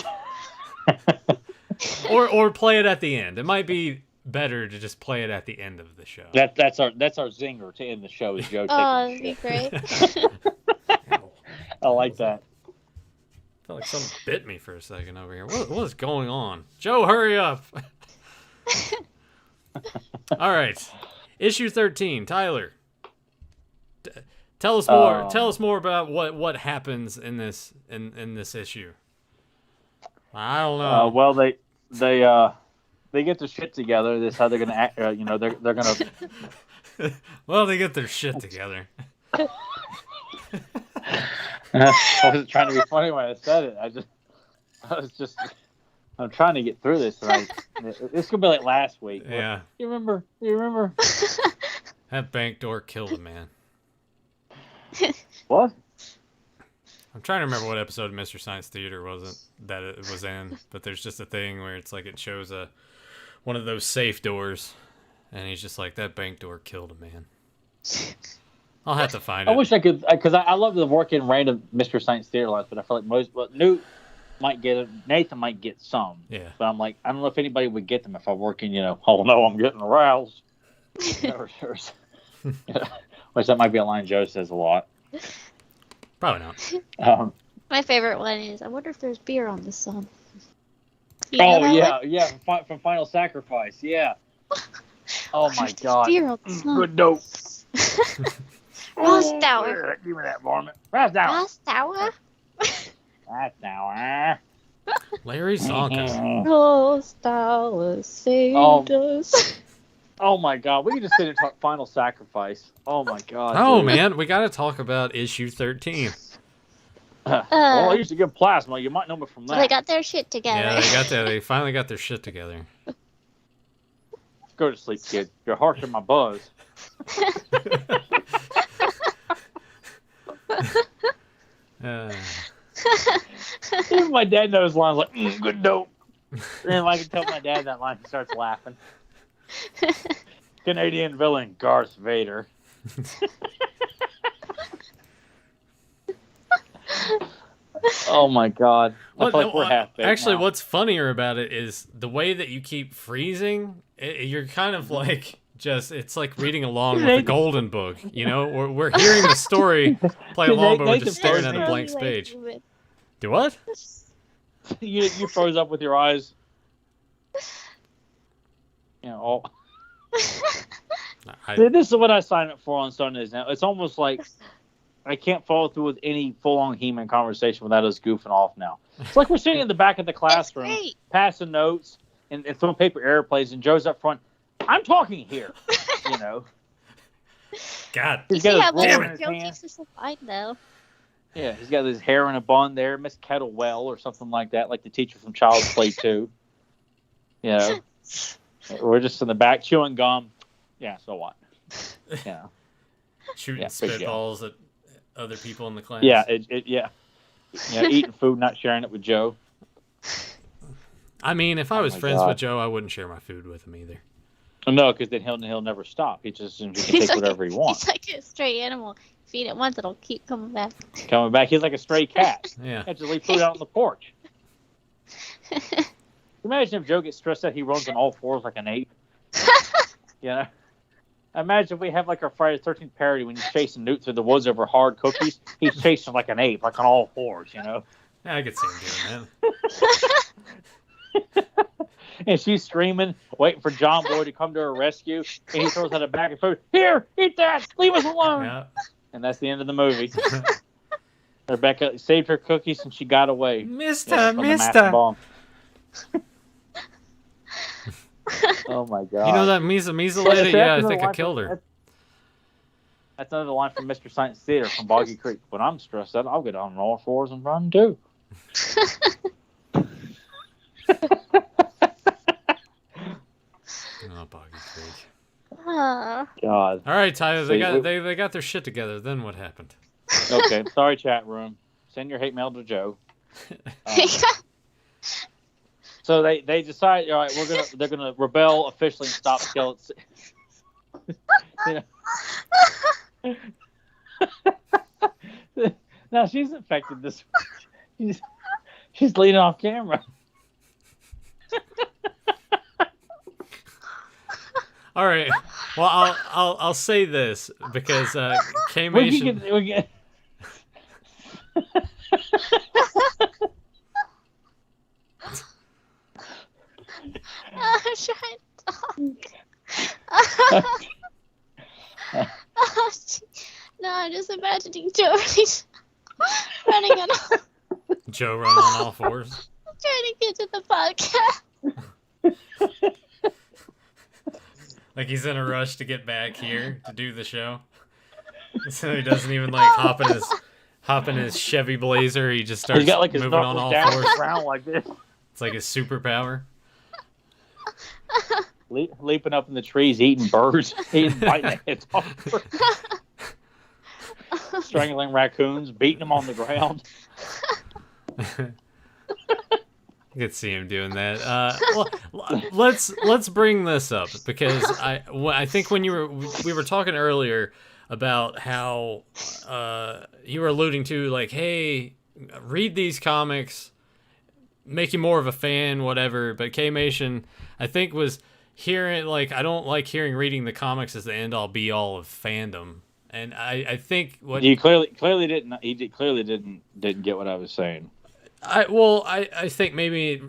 or play it at the end. It might be better to just play it at the end of the show. That's our zinger to end the show is Joe Oh, taking that'd the be shit. great. I like that. I felt like something bit me for a second over here. What is going on? Joe, hurry up. All right. Issue 13. Tyler. Tell us more. Tell us more about what happens in this issue. I don't know. Well, they get their shit together. This is how they're gonna act. They're gonna. Well, they get their shit together. I wasn't trying to be funny when I said it. I'm trying to get through this. Right? It's gonna be like last week. Yeah. You remember? That bank door killed a man. What? I'm trying to remember what episode of Mystery Science Theater it was in, but there's just a thing where it's like it shows one of those safe doors, and he's just like, that bank door killed a man. I'll have to find it. I wish I could, because I love to work in random Mystery Science Theater lines, but I feel like Newt might get it, Nathan might get some. Yeah. But I'm like, I don't know if anybody would get them if I work in, oh no, I'm getting aroused. Which that might be a line Joe says a lot. Probably not. My favorite one is, I wonder if there's beer on this song. You know Oh that yeah, one? from Final Sacrifice, yeah. Oh my There's God. beer on this song. Good dope. Rostauer. Give me that varmint. Rostauer. Rostauer? Rostauer. Larry Zonka. Rostauer saved us. Oh my God, we can just sit and talk Final Sacrifice. Oh my God. Oh dude. man, we got to talk about issue 13. Well, I used to give plasma. You might know me from that. They got their shit together. Yeah, they finally got their shit together. Go to sleep, kid. You're harshing my buzz. Even my dad knows lines like, good dope. And if I can tell my dad that line, he starts laughing. Canadian villain Garth Vader. Oh my God! I feel like we're half baked actually, now. what's funnier about it is the way that you keep freezing. You're kind of like it's like reading along with the Golden Book. You know, we're hearing the story play along, but we're just staring at a blank page. Do what? You froze up with your eyes. You know, all. This is what I signed up for on Sundays now. It's almost like I can't follow through with any full-on He-Man conversation without us goofing off now. It's like we're sitting in the back of the classroom, passing notes, and throwing paper airplanes, and Joe's up front. I'm talking here, you know. God. You see how well Joe keeps us alive, though. Yeah, he's got his hair in a bun there, Miss Kettlewell or something like that, like the teacher from Child's Play 2. You know, we're just in the back chewing gum. Yeah, so what? You know, shooting spitballs at other people in the class. Yeah, yeah, eating food, not sharing it with Joe. I mean, if I was friends with Joe, I wouldn't share my food with him either. No, because then he'll never stop. He just can take whatever he wants. He's like a stray animal. Feed it once, it'll keep coming back. He's like a stray cat. Yeah. Just leave food out on the porch. Imagine if Joe gets stressed out, he runs on all fours like an ape. You know? Imagine if we have like our Friday the 13th parody when he's chasing Newt through the woods over hard cookies. He's chasing like an ape, like on all fours, you know? Yeah, I could see him doing that. And she's screaming, waiting for John Boy to come to her rescue. And he throws out a bag of food. Here, eat that! Leave us alone! Yeah. And that's the end of the movie. Rebecca saved her cookies and she got away. Mister. Oh my God. You know that Misa lady? Yeah, I think I killed her. That's another line from Mr. Science Theater from Boggy Creek. When I'm stressed out, I'll get on all fours and run too. Oh, Boggy Creek. God. All right, Tyler, they got their shit together. Then what happened? Okay, sorry, chat room. Send your hate mail to Joe. So they decide, all right, they're gonna rebel officially and stop Skeleton. You know? Now she's infected this. She's leaning off camera. All right. Well, I'll say this because K-Mation. Shut up. No, I'm just imagining Joe running on all... Joe running on all fours. Trying to get to the podcast. Like he's in a rush to get back here to do the show. So he doesn't even like hop in his Chevy Blazer. He just starts moving on all fours. Around like this. It's like his superpower. Leaping up in the trees, eating birds, biting their heads off. Strangling raccoons, beating them on the ground. I could see him doing that. Well, let's bring this up because I think when we were talking earlier about how you were alluding to like, hey, read these comics, make you more of a fan, whatever. But K-Mation, I think, was hearing like, I don't like hearing reading the comics as the end all be all of fandom. And I think what you clearly didn't. He clearly didn't get what I was saying. I think maybe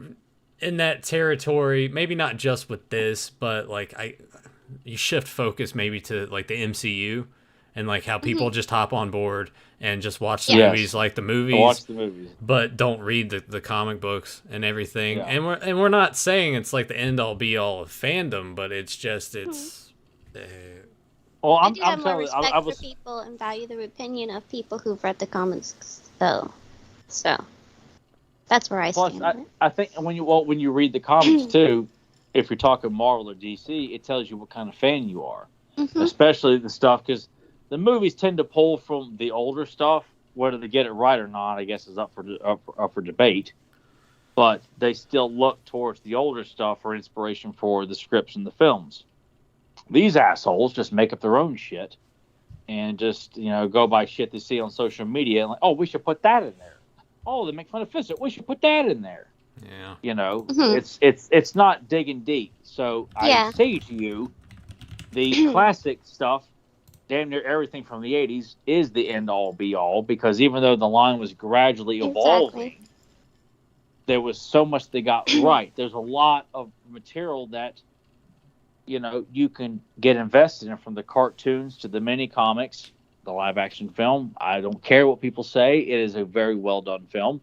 in that territory, maybe not just with this, but like you shift focus maybe to like the MCU and like how people just hop on board and just watch the movies like the movies. Watch the movies, but don't read the comic books and everything. Yeah. And we're not saying it's like the end all be all of fandom, but it's just well, I do have more respect for people and value the opinion of people who've read the comics, though. So that's where I stand. I think when you read the comics too, if you're talking Marvel or DC, it tells you what kind of fan you are, Mm-hmm. especially the stuff, because the movies tend to pull from the older stuff. Whether they get it right or not, I guess, is up for debate. But they still look towards the older stuff for inspiration for the scripts and the films. These assholes just make up their own shit and just, go by shit they see on social media and like, oh, we should put that in there. Oh, they make fun of Fizzle. We should put that in there. Yeah. Mm-hmm. It's not digging deep. So I say to you, the classic stuff, damn near everything from the 80s, is the end all be all, because even though the line was gradually evolving, there was so much they got right. There's a lot of material that, you can get invested in, from the cartoons to the mini comics, the live action film. I don't care what people say. It is a very well done film.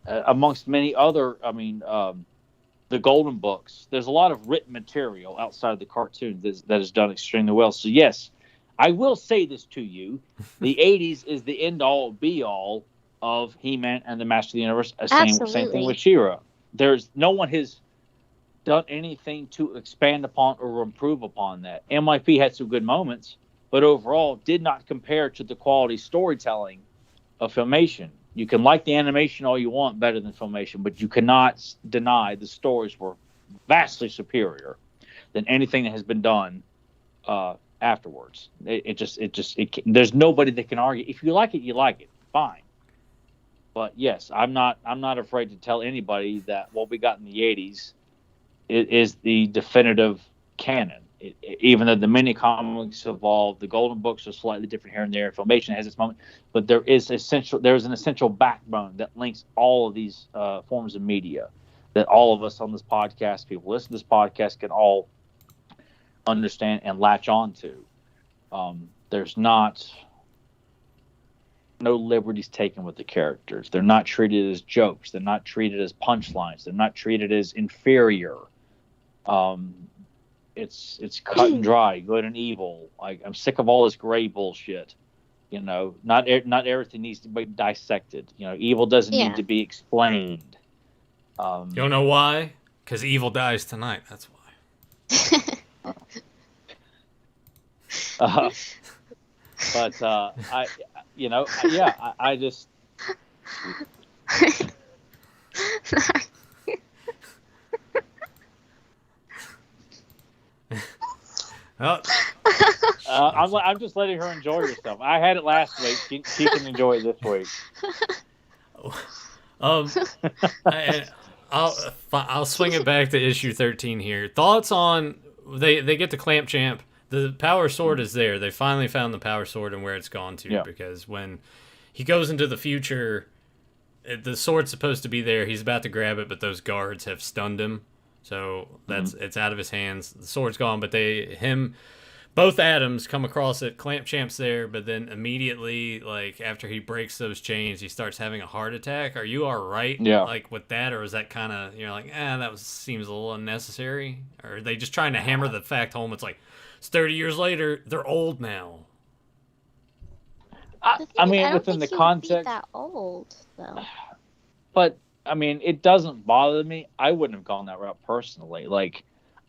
Amongst many other, the Golden Books, there's a lot of written material outside of the cartoons that is done extremely well. So yes, I will say this to you. The 80s is the end all be all of He-Man and the Master of the Universe. Same thing with She-Ra. There's no one has done anything to expand upon or improve upon that. MIP had some good moments, but overall did not compare to the quality storytelling of Filmation. You can like the animation all you want better than Filmation, but you cannot deny the stories were vastly superior than anything that has been done afterwards. There's nobody that can argue. If you like it, you like it. Fine. But yes, I'm not afraid to tell anybody that what we got in the 80s is the definitive canon. Even though the mini comics evolved, the Golden Books are slightly different here and there. Filmation has its moment, but there is an essential backbone that links all of these forms of media that all of us on this podcast, people listen to this podcast, can all understand and latch on to. There's no liberties taken with the characters. They're not treated as jokes. They're not treated as punchlines. They're not treated as inferior. It's cut and dry, good and evil. Like, I'm sick of all this gray bullshit. Not everything needs to be dissected. Evil doesn't need to be explained. You don't know why? Because evil dies tonight. That's why. But I just. Oh. I'm just letting her enjoy herself. I had it last week. She can enjoy it this week. I'll swing it back to issue 13 here. Thoughts on they get the Clamp Champ. The power sword is there. They finally found the power sword and where it's gone to. Because when he goes into the future, the sword's supposed to be there. He's about to grab it, but those guards have stunned him. So it's out of his hands. The sword's gone, but both Adams come across it. Clamp Champ's there, but then immediately, like, after he breaks those chains, he starts having a heart attack. Are you all right? Like, with that, or is that kind of, seems a little unnecessary? Or are they just trying to hammer the fact home? It's like, it's 30 years later, they're old now. Within the context, that old though. But it doesn't bother me. I wouldn't have gone that route personally. Like,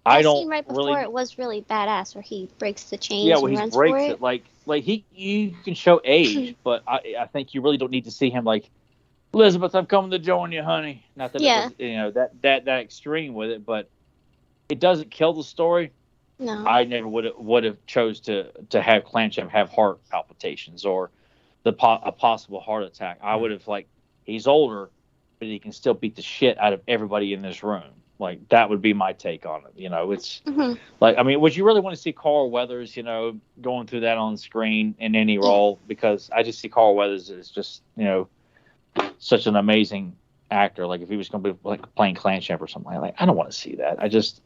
I don't right before really, it was really badass, where he breaks the chains. Yeah, when he breaks it, like you can show age, but I think you really don't need to see him like, Elizabeth, I'm coming to join you, honey. Not that it was, that extreme with it, but it doesn't kill the story. No, I never would have chose to have Clamp Champ have heart palpitations or a possible heart attack. I would have, like, he's older, but he can still beat the shit out of everybody in this room. Like, that would be my take on it. It's like, would you really want to see Carl Weathers, going through that on screen in any role? Because I just see Carl Weathers as just, such an amazing actor. Like, if he was going to be like playing Clamp Champ or something, like, I don't want to see that. It's,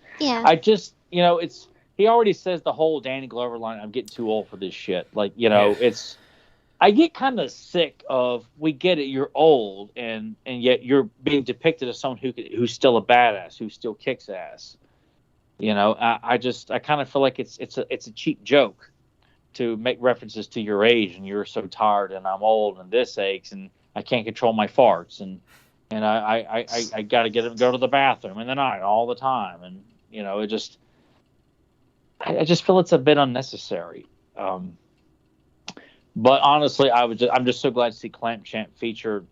he already says the whole Danny Glover line, I'm getting too old for this shit. Like, it's, I get kind of sick of, we get it, you're old, and yet you're being depicted as someone who's still a badass, who still kicks ass. I kind of feel like it's a cheap joke to make references to your age, and you're so tired, and I'm old, and this aches, and I can't control my farts, and I got to go to the bathroom in the night all the time, and You know, I just feel it's a bit unnecessary. But honestly, I'm just so glad to see Clamp Champ featured,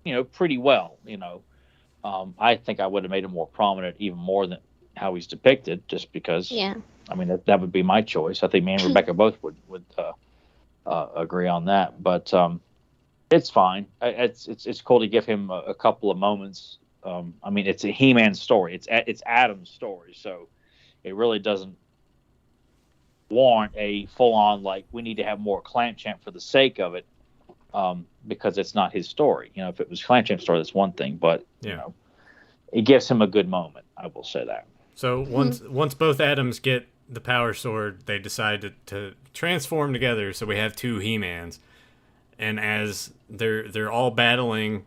you know, pretty well. You know, I think I would have made him more prominent, even more than how he's depicted, just because. Yeah. I mean, that would be my choice. I think me and Rebecca both would agree on that. But it's fine. It's cool to give him a couple of moments. I mean, it's a He-Man story. It's Adam's story, so it really doesn't warrant a full-on, like, we need to have more Clamp Champ for the sake of it, because it's not his story. You know, if it was Clamp Champ's story, that's one thing, but you know, it gives him a good moment. I will say that. So once both Adams get the power sword, they decide to transform together. So we have two He-Mans, and as they're all battling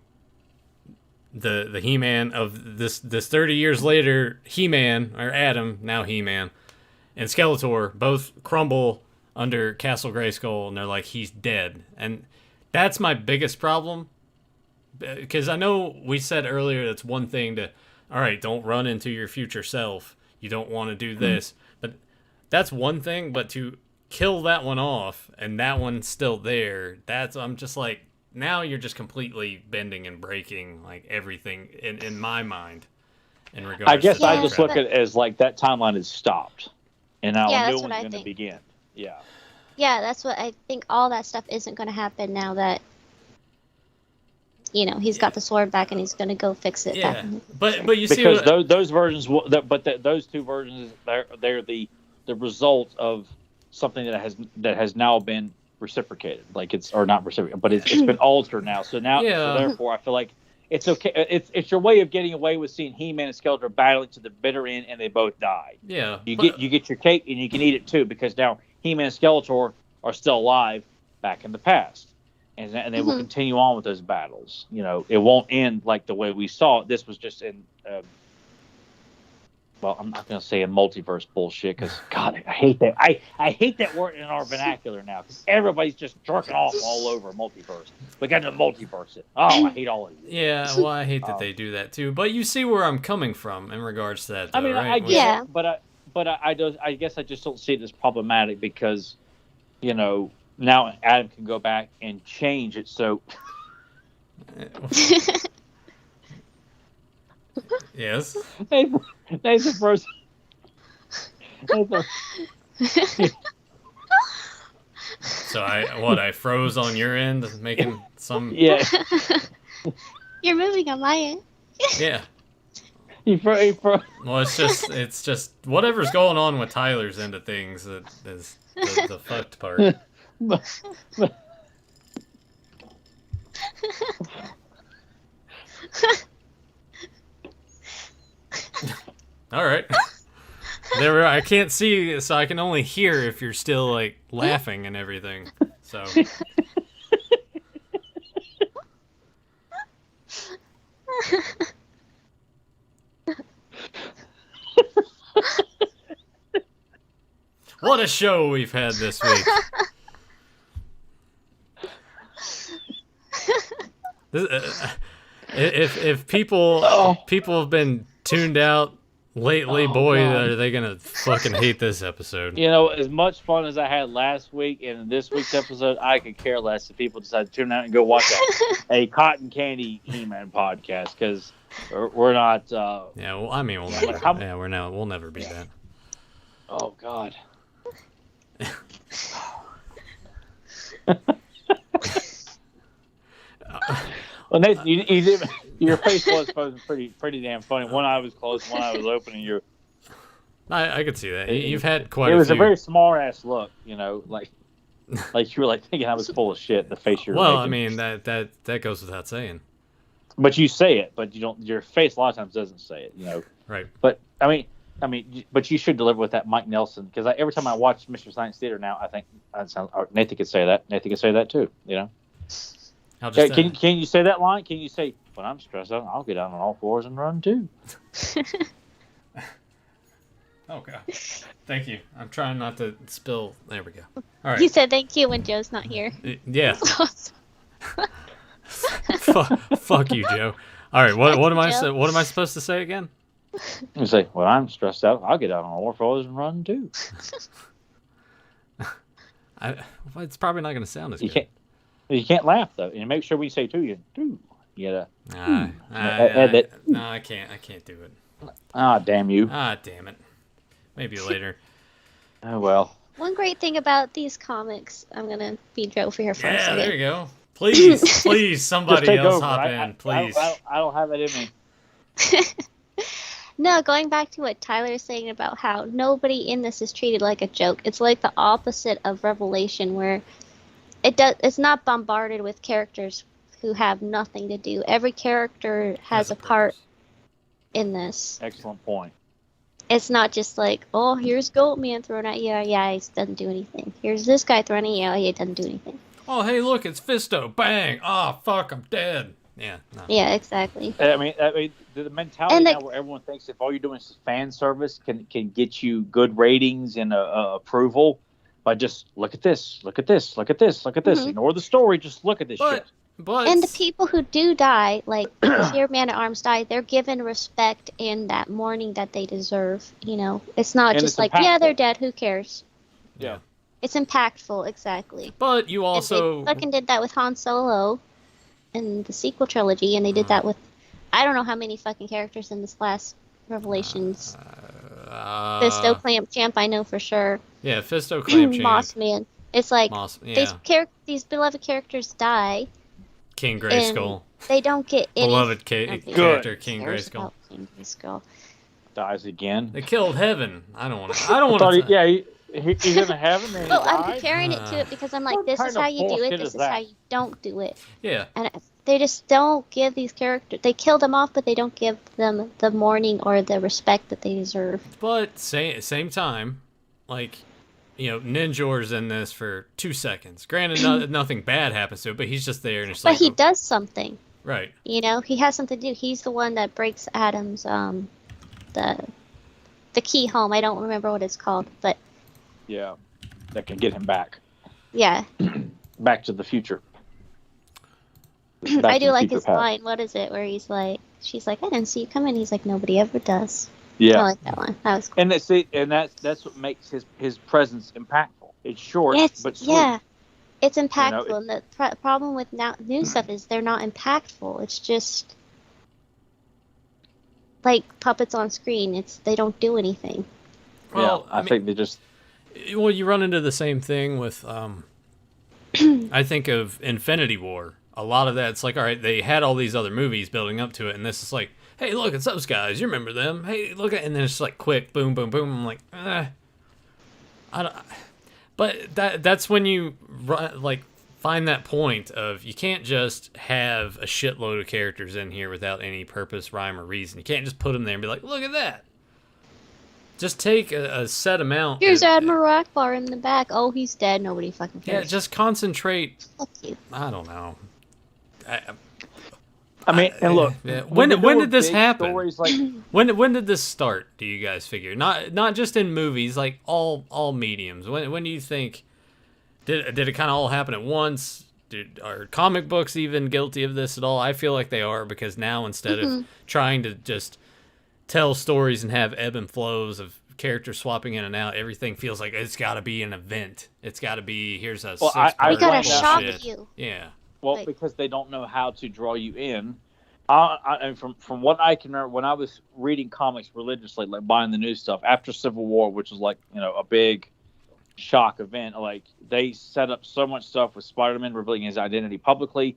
the He-Man of this 30 years later, He-Man, or Adam, now He-Man, and Skeletor both crumble under Castle Grayskull, and they're like, he's dead. And that's my biggest problem, because I know we said earlier that's one thing to, all right, don't run into your future self. You don't want to do this. But that's one thing, but to kill that one off and that one's still there, I'm just like, now you're just completely bending and breaking like everything in my mind in regards. I guess to I just look at it as like that timeline is stopped, and now a new one's going to begin. Yeah. Yeah, that's what I think. All that stuff isn't going to happen now that, you know, he's got the sword back and he's going to go fix it. Yeah, back. but you see, because those versions, those two versions, they're the result of something that has now been reciprocated. Like or not reciprocated, but it's been altered now. So now, so therefore, I feel like it's okay. It's your way of getting away with seeing He-Man and Skeletor battling to the bitter end, and they both die. Yeah, you get your cake and you can eat it too, because now He-Man and Skeletor are still alive back in the past, and they will continue on with those battles. You know, it won't end like the way we saw it. This was just in. Well, I'm not going to say a multiverse bullshit, because God, I hate that. I hate that word in our vernacular now, because everybody's just jerking off all over multiverse. We got to multiverse it. Oh, I hate all of you. Yeah, well, I hate that they do that too. But you see where I'm coming from in regards to that, though, I mean, right? I get it, but I guess I just don't see it as problematic, because, you know, now Adam can go back and change it. So. Yes. Nathan first. So I froze on your end, making some. Yeah. You're moving on my end. Yeah. You froze. Well, it's just whatever's going on with Tyler's end of things that is the fucked part. All right. I can't see, so I can only hear if you're still like laughing and everything. So. What a show we've had this week. If people have been tuned out lately, boy, are they gonna fucking hate this episode. You know, as much fun as I had last week and this week's episode, I could care less if people decide to tune out and go watch a Cotton Candy He-Man podcast, because we're not. Yeah, well, I mean, we'll never be that. Oh God. Well, Nathan, you did. Your face was pretty damn funny. One eye was closed, one eye was open, and you're. I could see that. You've had quite. It was a very smart ass look, you know, like you were like thinking I was full of shit. The face you're. Well, making. I mean that goes without saying. But you say it, but you don't. Your face a lot of times doesn't say it, you know. Right. But I mean, but you should deliver with that Mike Nelson, because every time I watch Mr. Science Theater now, I think Nathan could say that. Nathan could say that too, you know. Can you say that line? Can you say, when I'm stressed out, I'll get down on all fours and run too? Oh, God. Thank you. I'm trying not to spill. There we go. All right. You said thank you when Joe's not here. Yeah. Fuck you, Joe. All right. What am I supposed to say again? You say, well, I'm stressed out. I'll get out on all fours and run too. It's probably not going to sound as good. You can't laugh though, and make sure we say too. You gotta. No, I can't. I can't do it. Ah, damn you. Ah, damn it. Maybe later. Oh well. One great thing about these comics, I'm gonna be Joe for here for a second. Yeah, there you go. Please, somebody else hop in, please. I don't have it in me. No, going back to what Tyler is saying about how nobody in this is treated like a joke. It's like the opposite of Revelation, where it's not bombarded with characters who have nothing to do. Every character has a part in this. Excellent point. It's not just like, oh, here's Goatman thrown at you. Yeah, he doesn't do anything. Here's this guy thrown at you. He doesn't do anything. Oh, hey, look, it's Fisto. Bang. Oh, fuck, I'm dead. Yeah. No. Yeah, exactly. I mean, the mentality now where everyone thinks if all you're doing is fan service can get you good ratings and approval by just look at this, look at this, look at this, look at this. Ignore the story. Just look at this shit. And the people who do die, like your Man-at-Arms die, they're given respect in that mourning that they deserve. You know, it's not just like, yeah, they're dead. Who cares? Yeah. It's impactful, exactly. But you also... They fucking did that with Han Solo in the sequel trilogy, and they did that with... I don't know how many fucking characters in this last Revelations. Fisto, Clamp Champ, I know for sure. Yeah, Fisto, Clamp Champ. Mossman. It's like, these beloved characters die. King Grayskull. They don't get any... Beloved character, King Grayskull. King Grayskull. Dies again. They killed Heaven. I don't want to... Yeah, he's in heaven. And well, I'm comparing it to it because I'm like, this is how you do it. This is how you don't do it. Yeah. And they just don't give these characters... They kill them off, but they don't give them the mourning or the respect that they deserve. But same time, like, you know, Ninjor's in this for 2 seconds. Granted, nothing bad happens to it, but he's just there and it's like... But he does something. Right. You know, he has something to do. He's the one that breaks Adam's, the key home. I don't remember what it's called, but... Yeah, that can get him back. Yeah. Back to the future. I do like his line. What is it? Where he's like, she's like, I didn't see you come in. He's like, nobody ever does. Yeah. I like that one. That was cool. And that's what makes his presence impactful. It's short, but sweet. Yeah, it's impactful. You know, and the problem with new stuff is they're not impactful. It's just like puppets on screen. They don't do anything. Well, I think they just... Well, you run into the same thing with, I think of Infinity War. A lot of that, it's like, all right, they had all these other movies building up to it, and this is like, hey, look, it's those guys. You remember them? Hey, look at, and then it's like quick, boom, boom, boom. I'm like, I don't. But that's when you find that point of you can't just have a shitload of characters in here without any purpose, rhyme, or reason. You can't just put them there and be like, look at that. Just take a set amount. Here's Admiral Ackbar in the back. Oh, he's dead. Nobody fucking cares. Yeah, just concentrate. Fuck you. I don't know. I mean, and look. When did this happen? Like... When did this start? Do you guys figure? Not just in movies, like all mediums. When do you think? Did it kind of all happen at once? Are comic books even guilty of this at all? I feel like they are, because now instead of trying to just tell stories and have ebb and flows of characters swapping in and out, everything feels like it's got to be an event. It's got to be, here's a we gotta shock you. Yeah. Well, because they don't know how to draw you in. And from what I can remember, when I was reading comics religiously, like buying the new stuff after Civil War, which was like, you know, a big shock event, like they set up so much stuff with Spider-Man revealing his identity publicly.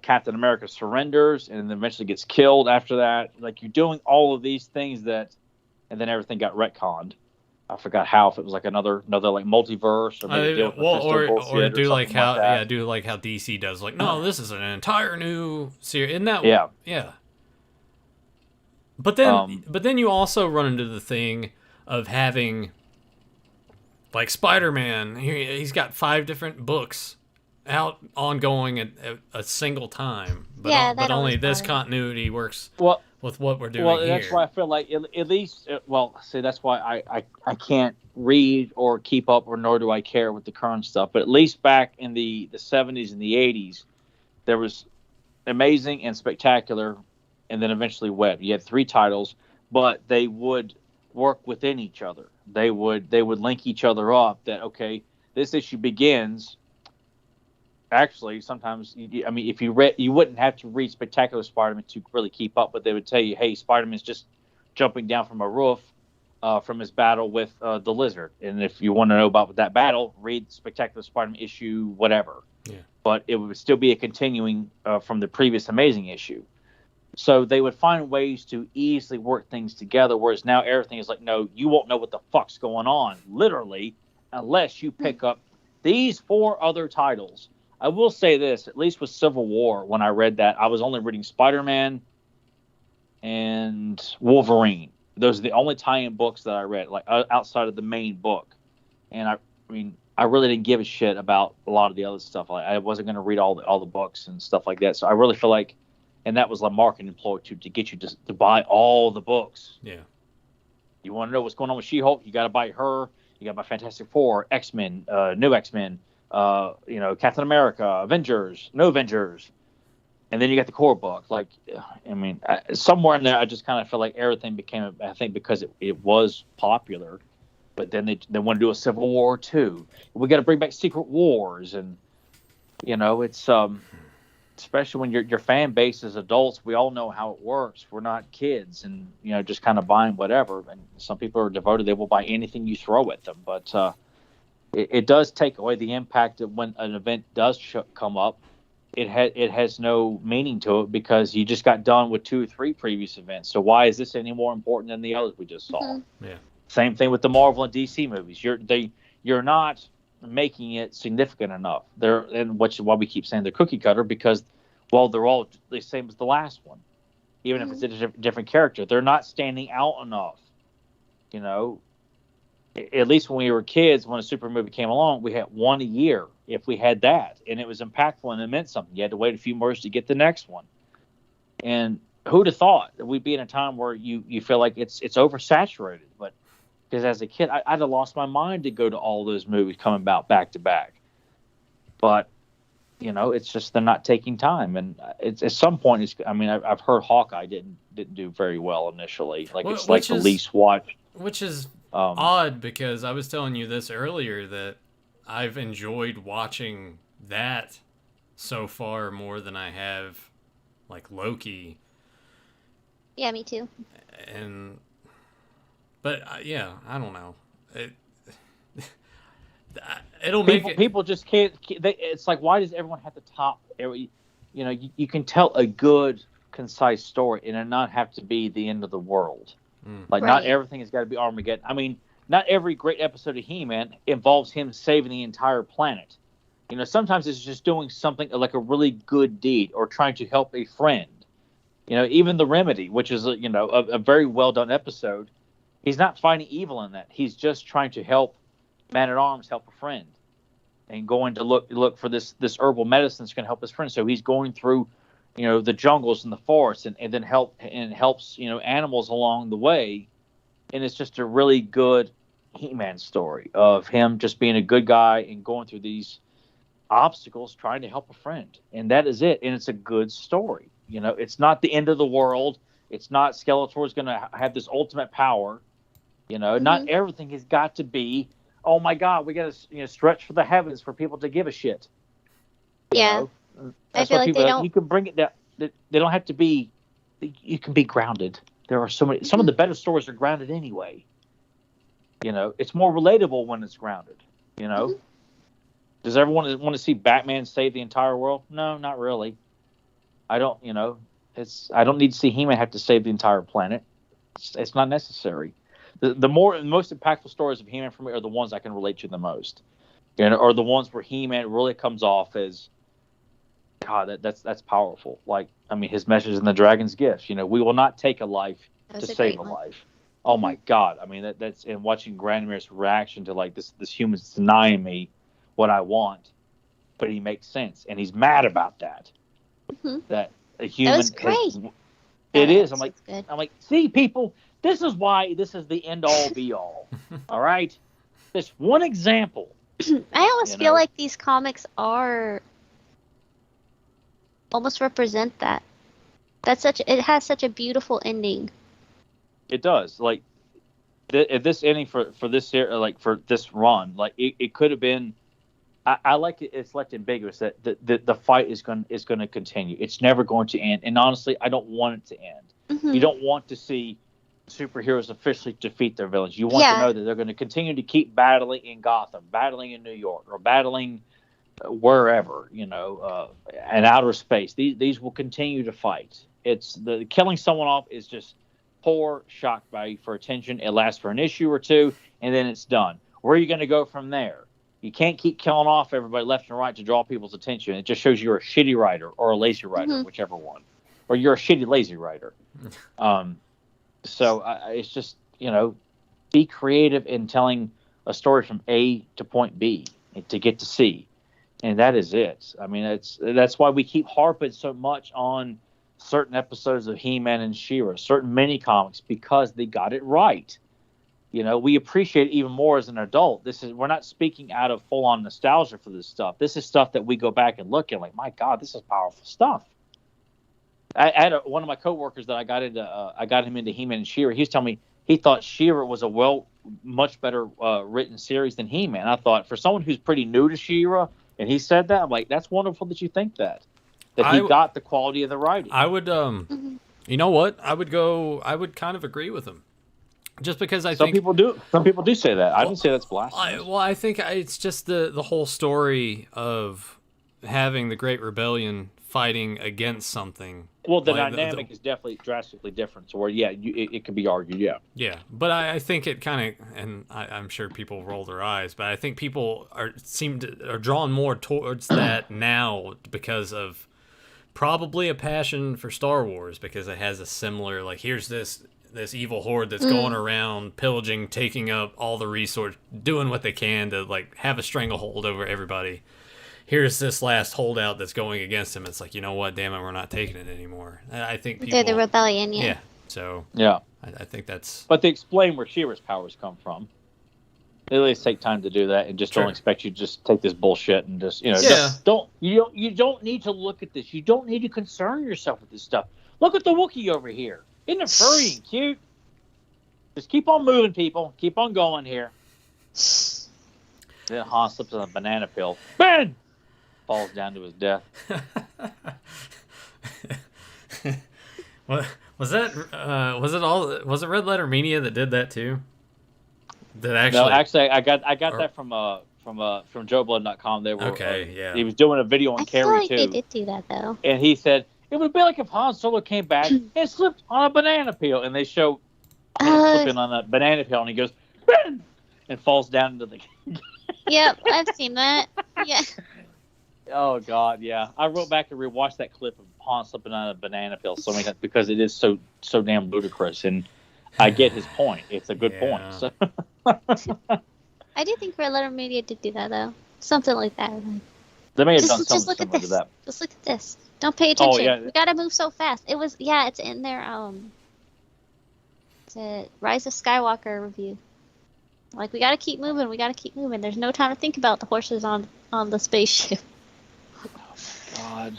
Captain America surrenders and then eventually gets killed after that. Like, you're doing all of these things and then everything got retconned. I forgot how, if it was like another like multiverse or do like how do like how DC does, like, no, this is an entire new series. Isn't that yeah. But then you also run into the thing of having like Spider-Man. He's got 5 different books out ongoing at a single time, but only this continuity works with what we're doing here. Well, that's why I feel like at least, that's why I can't read or keep up, or nor do I care with the current stuff. But at least back in the 70s and the 80s, there was Amazing and Spectacular, and then eventually Web. You had 3 titles. but they would work within each other. They would link each other up. That okay, this issue begins. Actually, sometimes I mean, if you read, you wouldn't have to read Spectacular Spider-Man to really keep up, but they would tell you, hey, Spider-Man's just jumping down from a roof from his battle with the Lizard, and if you want to know about that battle, read Spectacular Spider-Man issue whatever. Yeah. But it would still be a continuing from the previous Amazing issue. So they would find ways to easily work things together, whereas now everything is like, no, you won't know what the fuck's going on, literally, unless you pick up these 4 other titles. I will say this, at least with Civil War, when I read that, I was only reading Spider-Man and Wolverine. Those are the only tie-in books that I read, like outside of the main book. And I mean, I really didn't give a shit about a lot of the other stuff. Like, I wasn't going to read all the books and stuff like that. So I really feel like, and that was a marketing ploy to get you to buy all the books. Yeah. You want to know what's going on with She-Hulk? You got to buy her. You got to buy Fantastic Four, X-Men, New X-Men, Captain America, Avengers, No Avengers. And then you got the core book. Like, I mean, somewhere in there, I just kind of feel like everything became, I think because it was popular, but then they want to do a Civil War too. We got to bring back Secret Wars. And, it's, especially when your fan base is adults, we all know how it works. We're not kids and, just kind of buying whatever. And some people are devoted. They will buy anything you throw at them. But it does take away the impact of when an event does come up. It has no meaning to it because you just got done with 2 or 3 previous events. So why is this any more important than the others we just saw? Mm-hmm. Yeah. Same thing with the Marvel and DC movies. You're not making it significant enough. And why we keep saying they're cookie cutter because, well, they're all the same as the last one, even if it's a different character. They're not standing out enough. At least when we were kids, when a super movie came along, we had one a year if we had that, and it was impactful and it meant something. You had to wait a few months to get the next one. And who'd have thought that we'd be in a time where you feel like it's oversaturated? But because as a kid, I'd have lost my mind to go to all those movies coming about back to back. But it's just they're not taking time, and it's at some point. I've heard Hawkeye didn't do very well initially. Like it's like the least watched, which is odd because I was telling you this earlier that I've enjoyed watching that so far more than I have like Loki. Yeah, me too. But I don't know. It'll make people just can't. It's like, why does everyone have to top? You can tell a good, concise story and it not have to be the end of the world. Like, not everything has got to be Armageddon. I mean, not every great episode of He-Man involves him saving the entire planet. Sometimes it's just doing something like a really good deed or trying to help a friend. Even The Remedy, which is a very well done episode, he's not fighting evil in that. He's just trying to help Man-at-Arms help a friend and going to look for this herbal medicine that's going to help his friend. So he's going through the jungles and the forests and then helps animals along the way. And it's just a really good He-Man story of him just being a good guy and going through these obstacles trying to help a friend. And that is it. And it's a good story. It's not the end of the world. It's not Skeletor's going to have this ultimate power. Not everything has got to be, oh my God, we got to stretch for the heavens for people to give a shit. Yeah. I feel like you can bring it down. They don't have to be. You can be grounded. There are so many. Some of the better stories are grounded anyway. It's more relatable when it's grounded. Does everyone want to see Batman save the entire world? No, not really. I don't. I don't need to see He-Man have to save the entire planet. It's not necessary. The most impactful stories of He-Man for me are the ones I can relate to the most, or the ones where He-Man really comes off as, God, that's powerful. Like, his message in The Dragon's Gift. We will not take a life to save a life. Oh my God! That's and watching Grandmir's reaction to like this human's denying me what I want, but he makes sense and he's mad about that. That a human. That was great. It is. I'm like, see, people. This is why this is the end all be all. All right, this one example. I always feel like these comics are almost represent that. It has such a beautiful ending. It does. Like if this ending for this year, like for this run, like it could have been. I like it. It's left ambiguous that the fight is going to continue. It's never going to end. And honestly, I don't want it to end. Mm-hmm. You don't want to see superheroes officially defeat their villains. You want to know that they're going to continue to keep battling in Gotham, battling in New York, or battling wherever, and outer space. These will continue to fight. It's the killing someone off is just poor shock value for attention. It lasts for an issue or two, and then it's done. Where are you going to go from there? You can't keep killing off everybody left and right to draw people's attention. It just shows you're a shitty writer or a lazy writer, whichever one, or you're a shitty lazy writer. So it's just, be creative in telling a story from A to point B to get to C. And that is it. I mean, that's why we keep harping so much on certain episodes of He-Man and She-Ra, certain mini comics, because they got it right. We appreciate it even more as an adult. We're not speaking out of full-on nostalgia for this stuff. This is stuff that we go back and look at, like, my God, this is powerful stuff. I had one of my coworkers that I got him into He-Man and She-Ra. He was telling me he thought She-Ra was a much better written series than He-Man. I thought, for someone who's pretty new to She-Ra, and he said that, I'm like, that's wonderful that you think that he got the quality of the writing. I would, you know what? I would kind of agree with him. Just because I think some people do say that. I don't say that's blasphemous. I think it's just the whole story of having the Great Rebellion fighting against something. Well, the dynamic is definitely drastically different. So where it could be argued, yeah. Yeah, but I think it kind of, and I'm sure people roll their eyes, but I think people are drawn more towards that now because of probably a passion for Star Wars, because it has a similar, like, here's this evil horde that's going around pillaging, taking up all the resources, doing what they can to, like, have a stranglehold over everybody. Here's this last holdout that's going against him. It's like, you know what? Damn it, we're not taking it anymore. I think people... They're the rebellion, yeah. Yeah, so... Yeah. I think that's... But they explain where She-Ra's powers come from. They at least take time to do that, and just don't expect you to just take this bullshit and just, you don't need to look at this. You don't need to concern yourself with this stuff. Look at the Wookiee over here. Isn't it furry and cute? Just keep on moving, people. Keep on going here. Then Han slips on a banana peel. Ben! Falls down to his death. What was that? Was it Red Letter Media that did that too? No, actually, I got that from JoeBlood.com. They were okay. Yeah, he was doing a video on Carrie too. They did do that though. And he said it would be like if Han Solo came back and slipped on a banana peel, and they show him slipping on a banana peel, and he goes Ben! And falls down into the. Yep, I've seen that. Yeah. Oh God, yeah. I wrote back and rewatched that clip of Han slipping on a banana peel so many times because it is so damn ludicrous, and I get his point. It's a good point. So. I do think Red Letter Media did do that though, something like that. They may have done something similar to that. Just look at this. Don't pay attention. Oh, yeah. We gotta move so fast. It's in their it's a Rise of Skywalker review. Like, we gotta keep moving. There's no time to think about the horses on the spaceship. God.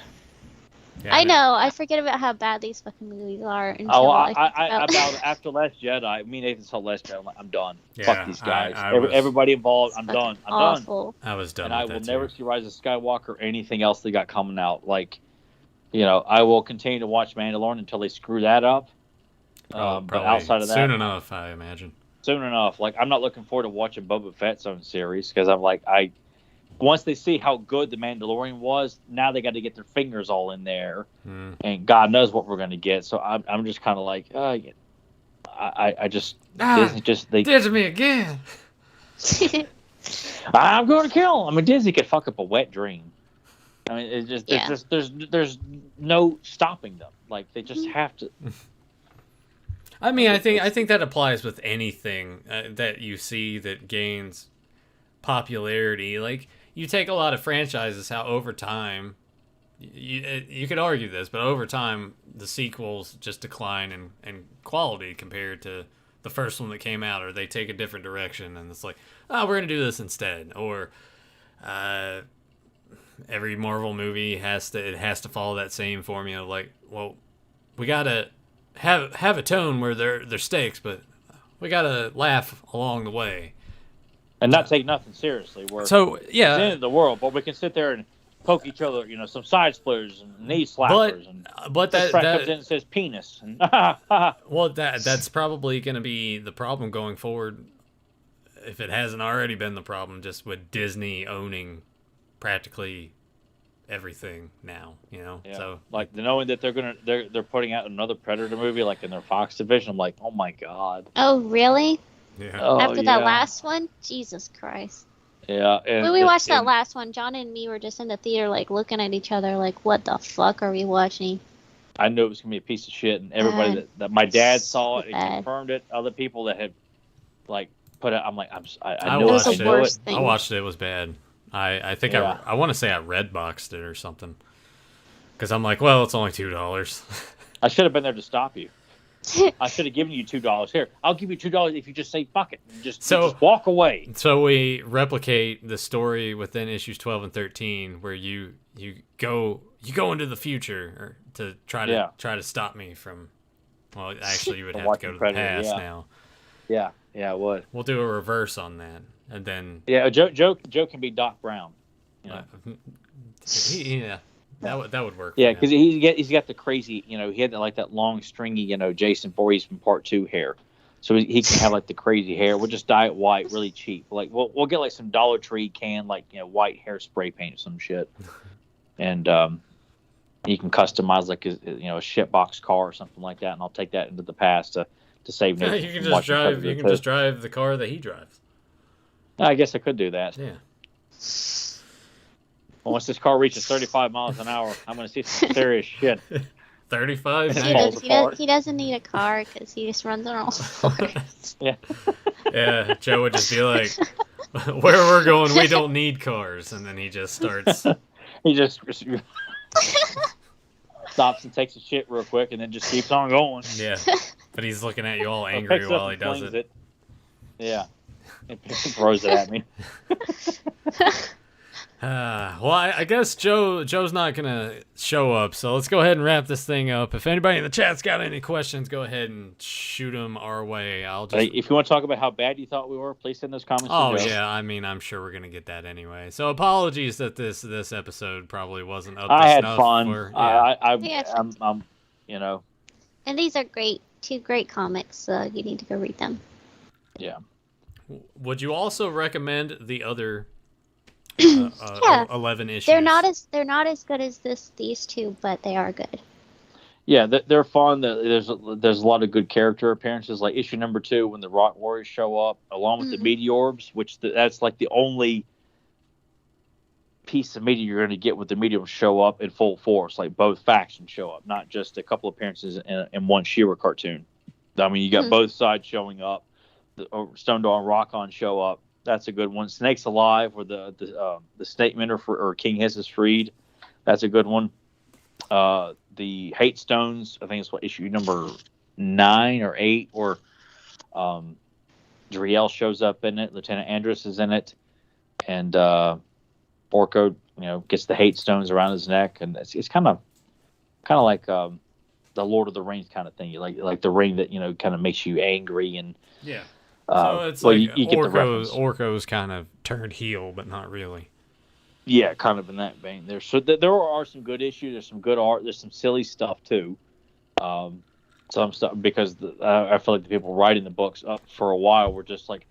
Yeah, I know. I forget about how bad these fucking movies are. After Last Jedi, me and Nathan saw Last Jedi. I'm done. Yeah, Fuck these guys. I Everybody involved. I'm done. I was done. And I will never see Rise of Skywalker or anything else they got coming out. Like, I will continue to watch Mandalorian until they screw that up. But outside of that, soon enough, I imagine. Soon enough. Like, I'm not looking forward to watching Boba Fett's own series because I'm like, once they see how good the Mandalorian was, now they got to get their fingers all in there, and God knows what we're going to get. So I'm just kind of like, Disney did to me again. I'm going to kill him. I mean, Disney could fuck up a wet dream. I mean, it's just there's no stopping them. Like, they just have to. I mean, I think that applies with anything that you see that gains popularity. Like, you take a lot of franchises, how over time, you could argue this, but over time, the sequels just decline in quality compared to the first one that came out, or they take a different direction, and it's like, we're going to do this instead. Or every Marvel movie has to follow that same formula. Like, well, we got to have a tone where they're stakes, but we gotta laugh along the way and not take nothing seriously. So yeah, it's the end of the world, but we can sit there and poke each other, some side splitters and knee slappers, but that comes in and says penis. And well, that's probably going to be the problem going forward, if it hasn't already been the problem, just with Disney owning practically everything now. Yeah. So like knowing that they're putting out another Predator movie, like in their Fox division, I'm like, oh my god. Oh really? Yeah. After that last one, Jesus Christ. Yeah. When we watched that last one, John and me were just in the theater, like looking at each other, like, what the fuck are we watching? I knew it was gonna be a piece of shit, and everybody that my dad saw it and confirmed it. Other people that had like put it, I'm like, I knew watched it. I watched it. It was bad. I think I want to say I Redboxed it or something, because I'm like, well, it's only $2. I should have been there to stop you. I should have given you $2. Here, I'll give you $2 if you just say fuck it and just walk away. So we replicate the story within issues 12 and 13, where you go into the future to try to stop me from. Well, actually, you would have to go to the past now. Yeah, it would. We'll do a reverse on that, and then Joe can be Doc Brown. That would work. Yeah, because he's got the crazy, he had that long stringy, Jason Voorhees from Part 2 hair, so he can have like the crazy hair. We'll just dye it white, really cheap. Like we'll get like some Dollar Tree can white hairspray paint or some shit, and you can customize like a shitbox car or something like that, and I'll take that into the past to save. Yeah, you can just drive the car that he drives. I guess I could do that. Yeah. Once this car reaches 35 miles an hour, I'm going to see some serious shit. 35? He doesn't need a car because he just runs on all fours. Yeah. Yeah, Joe would just be like, where we're going, we don't need cars. And then he just starts. He just stops and takes a shit real quick and then just keeps on going. Yeah. But he's looking at you all angry while he does it. Yeah. It throws it at me. Well, I guess Joe's not gonna show up, so let's go ahead and wrap this thing up. If anybody in the chat's got any questions, go ahead and shoot them our way. If you want to talk about how bad you thought we were, please send those comments. Oh yeah, I mean, I'm sure we're gonna get that anyway. So apologies that this episode probably wasn't up to snuff. I had fun. I'm And these are two great comics, so you need to go read them. Yeah. Would you also recommend the other 11 issues? They're not as good as these two, but they are good. Yeah, they're fun. There's a lot of good character appearances, like issue number 2 when the Rock Warriors show up, along with the Meteorbs, which that's like the only piece of media you're going to get with the Meteorbs show up in full force. Like both factions show up, not just a couple appearances in one She-Ra cartoon. I mean, you got both sides showing up. Stone Dog and Rock-On show up. That's a good one. Snakes Alive, where the Snake Men or King Hiss is freed. That's a good one. The Hate Stones, I think it's issue number 9 or 8, where Driel shows up in it. Lieutenant Andrus is in it, and Orko, gets the Hate Stones around his neck, and it's kind of like the Lord of the Rings kind of thing. You like the ring that kind of makes you angry and yeah. So it's you get the reference. Orko's kind of turned heel, but not really. Yeah, kind of in that vein. There are some good issues. There's some good art. There's some silly stuff too. Some stuff because I feel like the people writing the books up for a while were just like,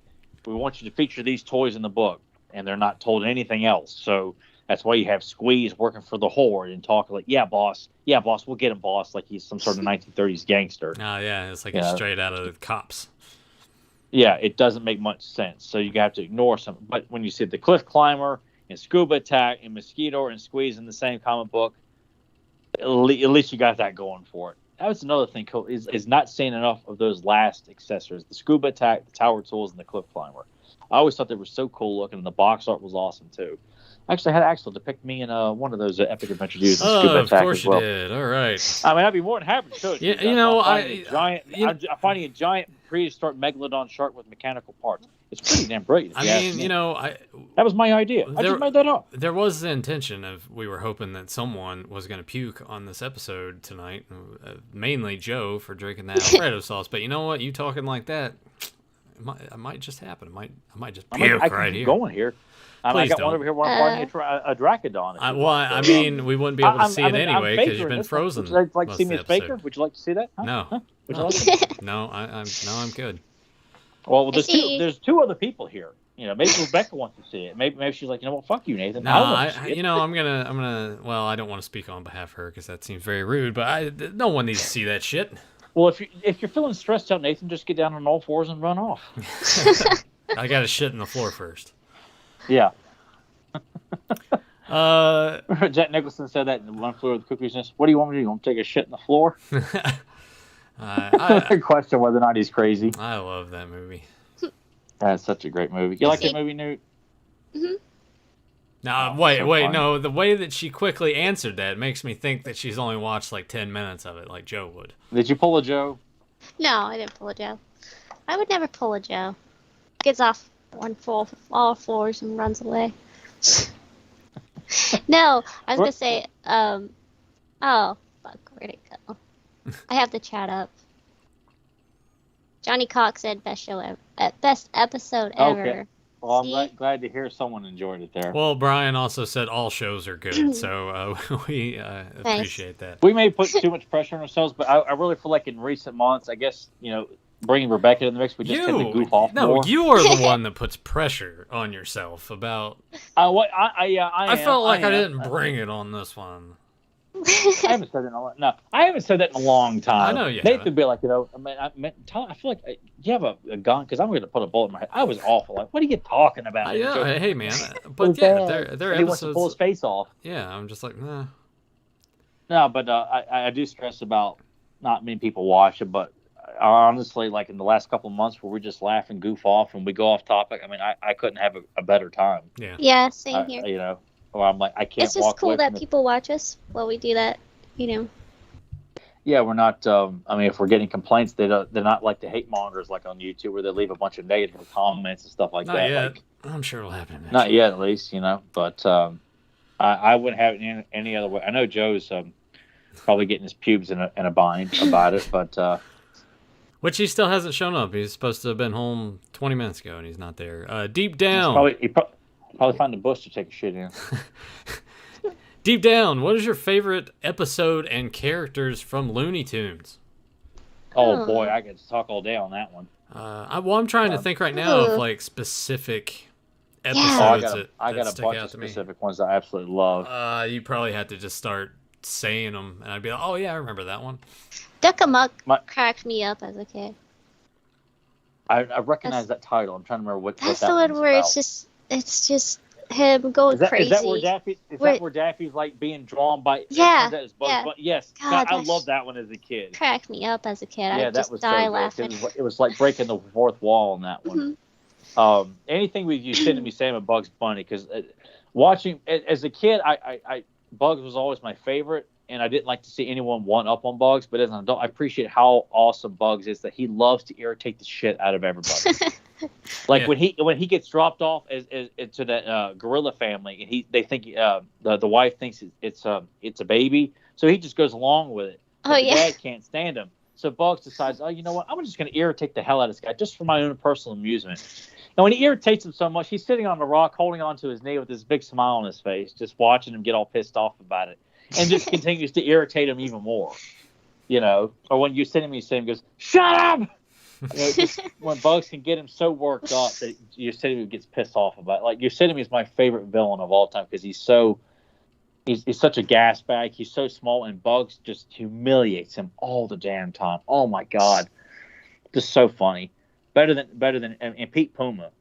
we want you to feature these toys in the book, and they're not told anything else. So that's why you have Squeeze working for the Horde and talking like, yeah, boss, we'll get him, boss, like he's some sort of 1930s gangster. Oh yeah, it's like he's straight out of the Cops. Yeah, it doesn't make much sense. So you have to ignore some. But when you see the Cliff Climber and Scuba Attack and Mosquito and Squeeze in the same comic book, at least you got that going for it. That was another thing cool is not seeing enough of those last accessories: the Scuba Attack, the Tower Tools, and the Cliff Climber. I always thought they were so cool looking, and the box art was awesome too. Actually, I had Axel depict me in one of those Epic Adventure Dudes. Oh, of course you did. All right. I mean, I'd be more than happy to show it. I'm finding a giant prehistoric megalodon shark with mechanical parts. It's pretty damn brilliant. I mean, you know, that was my idea. I just made that up. There was the intention of we were hoping that someone was going to puke on this episode tonight, mainly Joe for drinking that Alfredo sauce. But you know what? You talking like that, it might just happen. I might just puke right here. Going here. I got one over here where I'm partying a Dracodon. I mean, we wouldn't be able to see it anyway because you've been frozen. Would you like to see me as Faker? Would you like to see that? Huh? No. Huh? Would you like no, I'm good. Well, there's two other people here. You know, maybe Rebecca wants to see it. Maybe she's like, you know what, fuck you, Nathan. No, I'm gonna. Well, I don't want to speak on behalf of her because that seems very rude. But no one needs to see that shit. Well, if you're feeling stressed out, Nathan, just get down on all fours and run off. I got to shit in the floor first. Yeah. Jack Nicholson said that in One Flew Over the Cuckoo's Nest. What do you want me to do? You want to take a shit in the floor? I question whether or not he's crazy. I love that movie. That's such a great movie. You like that movie, Newt? Mm-hmm. No, wait, no. The way that she quickly answered that makes me think that she's only watched like 10 minutes of it, like Joe would. Did you pull a Joe? No, I didn't pull a Joe. I would never pull a Joe. Gets off all floors and runs away. No, I was gonna say, oh, fuck, where'd it go? I have the chat up. Johnny Cox said best show ever, best episode ever. Okay. Well, I'm glad to hear someone enjoyed it there. Well, Brian also said all shows are good, so we appreciate that. We may put too much pressure on ourselves, but I really feel like in recent months, I guess, you know, bringing Rebecca in the mix, we just tend to goof off more. No, you are the one that puts pressure on yourself about... I felt like I didn't bring it on this one. I haven't said that in a long time. I know you Nathan would be like, you know, I feel like you have a gun because I'm going to put a bullet in my head. I was awful. Like, what are you talking about? Yeah, hey man, but yeah, there are episodes. He wants to pull his face off. Yeah, I'm just like, nah. No, but I do stress about not many people watch it, but honestly, like in the last couple of months where we just laugh and goof off and we go off topic, I mean, I couldn't have a better time. Yeah. Yeah, same here. You know. Or I'm like, I can't. It's just cool that people watch us while we do that, you know. Yeah, we're not. I mean, if we're getting complaints, they're not like the hate mongers like on YouTube where they leave a bunch of negative comments and stuff like not that. Yet. Like, I'm sure it'll happen. Eventually. Not yet, at least, you know. But I wouldn't have it any other way. I know Joe's probably getting his pubes in a bind about it, but. Which he still hasn't shown up. He's supposed to have been home 20 minutes ago, and he's not there. Deep down. He probably find a bush to take a shit in. Deep down, what is your favorite episode and characters from Looney Tunes? Oh boy, I could talk all day on that one. I'm trying to think right now of like specific episodes. I got a bunch of specific ones that I absolutely love. You probably have to just start saying them, and I'd be like, oh yeah, I remember that one. Duck-a-Muck cracked me up as a kid. I recognize that title. I'm trying to remember what that's that the one where about. It's just him going crazy. Is that where Daffy's like being drawn by? Yeah. Yes. God, I loved that one as a kid. Cracked me up as a kid. Yeah, I just die laughing. It was like breaking the fourth wall on that one. Mm-hmm. Anything with you sending me Sam and Bugs Bunny, because watching as a kid, I Bugs was always my favorite. And I didn't like to see anyone one up on Bugs, but as an adult, I appreciate how awesome Bugs is, that he loves to irritate the shit out of everybody. Like when he gets dropped off to that gorilla family, and they think the wife thinks it's a baby, so he just goes along with it. But the dad can't stand him, so Bugs decides, oh, you know what? I'm just going to irritate the hell out of this guy just for my own personal amusement. And when he irritates him so much, he's sitting on the rock, holding onto his knee with this big smile on his face, just watching him get all pissed off about it. And just continues to irritate him even more, you know. Or when Yosemite Sam goes, "Shut up!" You know, when Bugs can get him so worked up that Yosemite gets pissed off about it. Like Yosemite is my favorite villain of all time because he's such a gas bag. He's so small, and Bugs just humiliates him all the damn time. Oh my god, just so funny. Better than and Pete Puma.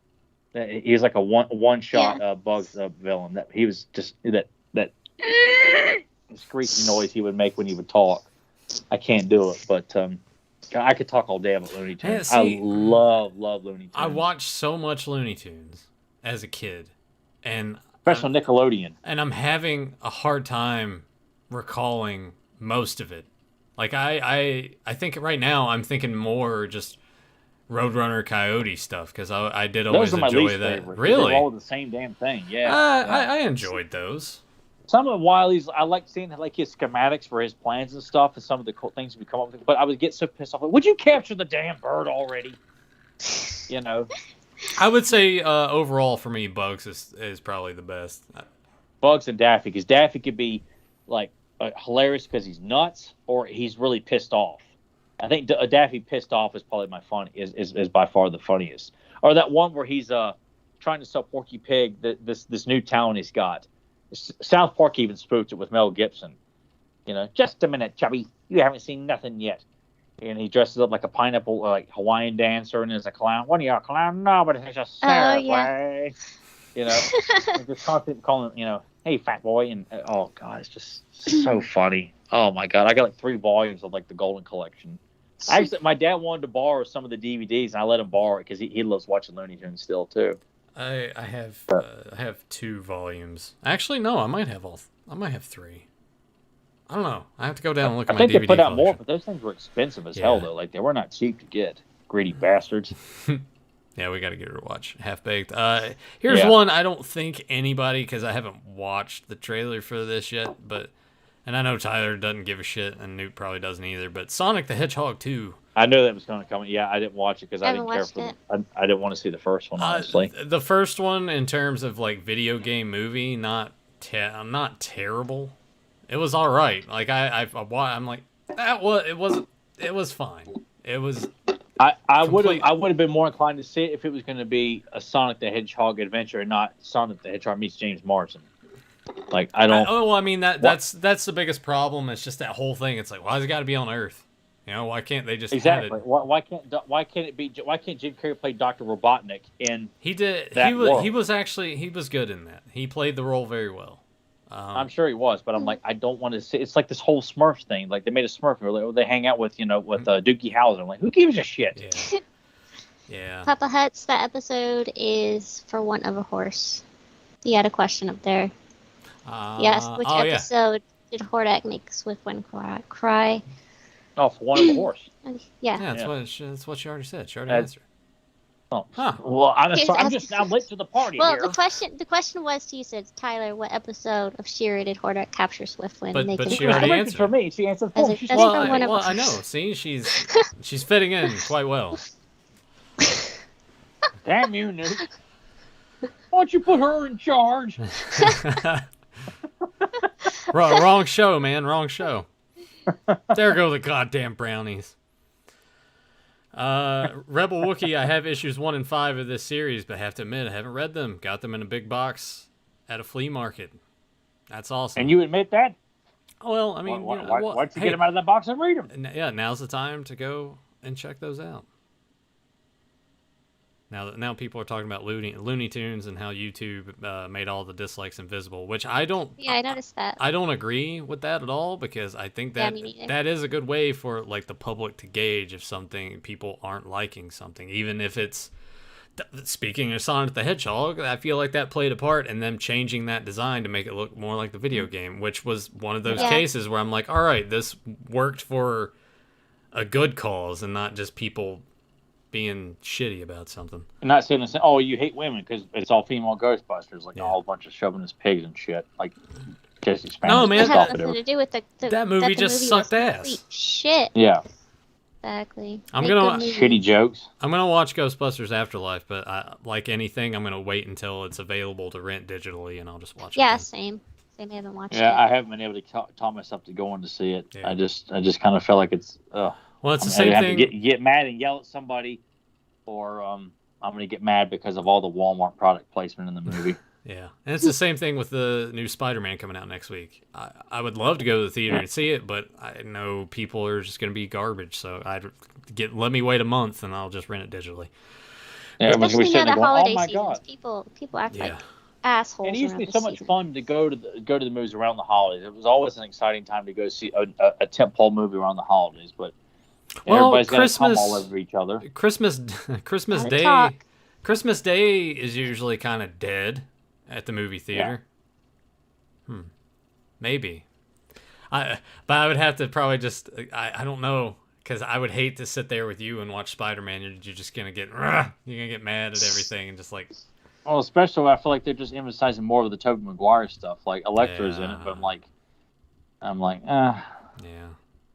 He's like a one shot Bugs villain. That he was just that. Squeaky noise he would make when he would talk. I can't do it, but I could talk all day about Looney Tunes. Yeah, I love Looney Tunes. I watched so much Looney Tunes as a kid, and especially Nickelodeon. And I'm having a hard time recalling most of it. Like I think right now I'm thinking more just Roadrunner Coyote stuff because I did always those are my enjoy least that. favorite. Really? They're all the same damn thing. Yeah. I enjoyed those. Some of Wiley's, I like seeing like his schematics for his plans and stuff, and some of the cool things we come up with. But I would get so pissed off. Like, would you capture the damn bird already? You know. I would say overall for me, Bugs is probably the best. Bugs and Daffy, because Daffy could be like hilarious because he's nuts, or he's really pissed off. I think Daffy pissed off is probably my fun is by far the funniest. Or that one where he's trying to sell Porky Pig this new town he's got. South Park even spooked it with Mel Gibson. You know, just a minute, Chubby, you haven't seen nothing yet. And he dresses up like a pineapple, like Hawaiian dancer, and is a clown. What are you, a clown? No, but it's just way. You know, just constantly calling, you know, hey, fat boy, and oh god, it's just so funny. Oh my god, I got like 3 volumes of like the Golden Collection. Actually, my dad wanted to borrow some of the DVDs, and I let him borrow it because he loves watching Looney Tunes still too. I have 2 volumes. Actually, no, I might have 3. I don't know. I have to go down and look at my DVD. I think they put out collection. more, but those things were expensive as hell though. Like they were not cheap to get. Greedy bastards. Yeah, we got to get her to watch Half Baked. Here's one I don't think anybody, because I haven't watched the trailer for this yet, and I know Tyler doesn't give a shit, and Newt probably doesn't either. But Sonic the Hedgehog 2. I knew that was going to come. Yeah, I didn't watch it because I didn't care for it. I didn't want to see the first one, honestly. The first one, in terms of like video game movie, not terrible. It was all right. Like I'm like it was fine. It was. I would have been more inclined to see it if it was going to be a Sonic the Hedgehog adventure and not Sonic the Hedgehog meets James Marsden. Like I don't. I mean that's the biggest problem. It's just that whole thing. It's like, why's it got to be on Earth? You know, why can't they just exactly? Have it? Why can't Jim Carrey play Dr. Robotnik in? He did. He was good in that. He played the role very well. I'm sure he was, but I'm like, I don't want to see. It's like this whole Smurfs thing. Like they made a Smurf where they hang out with Doogie Howser. I'm like, who gives a shit? Yeah. Yeah. Papa Huts, that episode is For Want of a Horse. You had a question up there. Yes, which episode did Hordak make Swiftwind cry? Oh, For Want of a Horse. Yeah. That's what she already said. She already answered. Oh, huh. Well, I'm just now late to the party. Well, here. the question was to you, said Tyler, what episode of She-Ra did Hordak capture Swiftwind? But she already answered for me. She answered for me. Well, I know. See, she's fitting in quite well. Damn you, Newt! Why don't you put her in charge? Wrong show, man. Wrong show. There go the goddamn brownies. Rebel Wookiee, I have issues 1 and 5 of this series, but have to admit I haven't read them. Got them in a big box at a flea market. That's awesome. And you admit that? Well, I mean, why don't you get them out of that box and read them? Yeah, now's the time to go and check those out. Now people are talking about Looney Tunes and how YouTube made all the dislikes invisible, which I don't. Yeah, I noticed that. I don't agree with that at all because I think that that is a good way for like the public to gauge if people aren't liking something, even if it's. Speaking of Sonic the Hedgehog, I feel like that played a part in them changing that design to make it look more like the video game, which was one of those cases where I'm like, all right, this worked for a good cause and not just people being shitty about something. I'm not saying this. Oh, you hate women because it's all female Ghostbusters, like all a bunch of chauvinist pigs and shit. Like Jesse Spanish. No, man, it had nothing to do with that movie just sucked ass. Shit. Yeah. Exactly. Shitty jokes. I'm gonna watch Ghostbusters Afterlife, but like anything, I'm gonna wait until it's available to rent digitally, and I'll just watch it. Yeah, same. I haven't watched it. Yeah, I haven't been able to talk myself to going to see it. Yeah. I just kind of felt like it's. Well, it's the same thing. To get mad and yell at somebody, or I'm going to get mad because of all the Walmart product placement in the movie. Yeah, and it's the same thing with the new Spider-Man coming out next week. I would love to go to the theater and see it, but I know people are just going to be garbage. So let me wait a month and I'll just rent it digitally. Yeah, especially now the holiday seasons, people act like assholes. And it used to be so much fun to go to the movies around the holidays. It was always an exciting time to go see a tentpole movie around the holidays, but. Everybody's going to come all over each other. Christmas Day is usually kind of dead at the movie theater. Yeah. Maybe. But I would have to probably just I don't know because I would hate to sit there with you and watch Spider-Man. You're just gonna get mad at everything and just like. Well, especially when I feel like they're just emphasizing more of the Tobey Maguire stuff. Like Electro's in it, but I'm like, Yeah.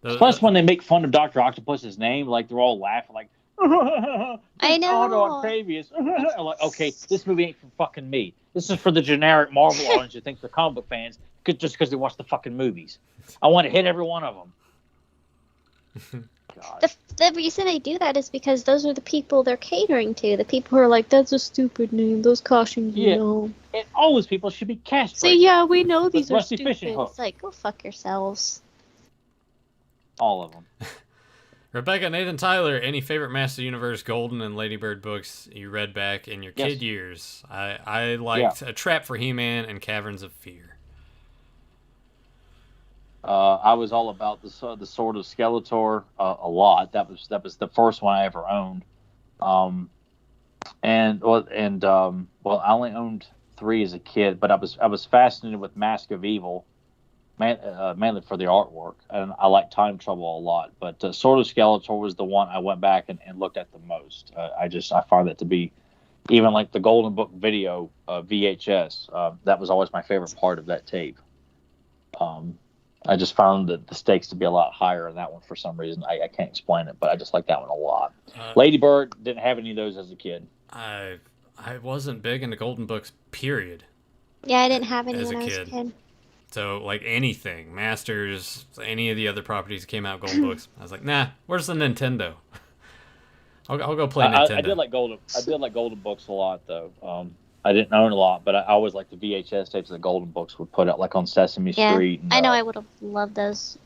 Plus, when they make fun of Dr. Octopus's name, like they're all laughing, like, I know. Otto Octavius. I'm like, okay, this movie ain't for fucking me. This is for the generic Marvel audience who thinks they're comic book fans just because they watch the fucking movies. I want to hit every one of them. The reason they do that is because those are the people they're catering to. The people who are like, that's a stupid name. Those costumes, you know. And all those people should be castrated. So yeah, we know these are Rusty stupid. Fishing Hook. It's like, go fuck yourselves. All of them. Rebecca, Nathan, Tyler, any favorite Master Universe Golden and Ladybird books you read back in your kid years? I liked A Trap for He-Man and Caverns of Fear. I was all about the Sword of Skeletor a lot. That was the first one I ever owned. I only owned 3 as a kid, but I was fascinated with Mask of Evil, mainly for the artwork, and I like Time Trouble a lot. But Sword of Skeletor was the one I went back and looked at the most. I find that to be, even like the Golden Book video VHS. That was always my favorite part of that tape. I just found the stakes to be a lot higher in that one for some reason. I can't explain it, but I just like that one a lot. Ladybird, didn't have any of those as a kid. I wasn't big into Golden Books, period. Yeah, I didn't have any as when a I was a kid. So, like, anything, Masters, any of the other properties that came out Golden Books, I was like, nah, where's the Nintendo? I'll go play Nintendo. I did like Golden Books a lot, though. I didn't own a lot, but I always liked the VHS tapes that Golden Books would put out, like on Sesame Street. And, I know I would have loved those.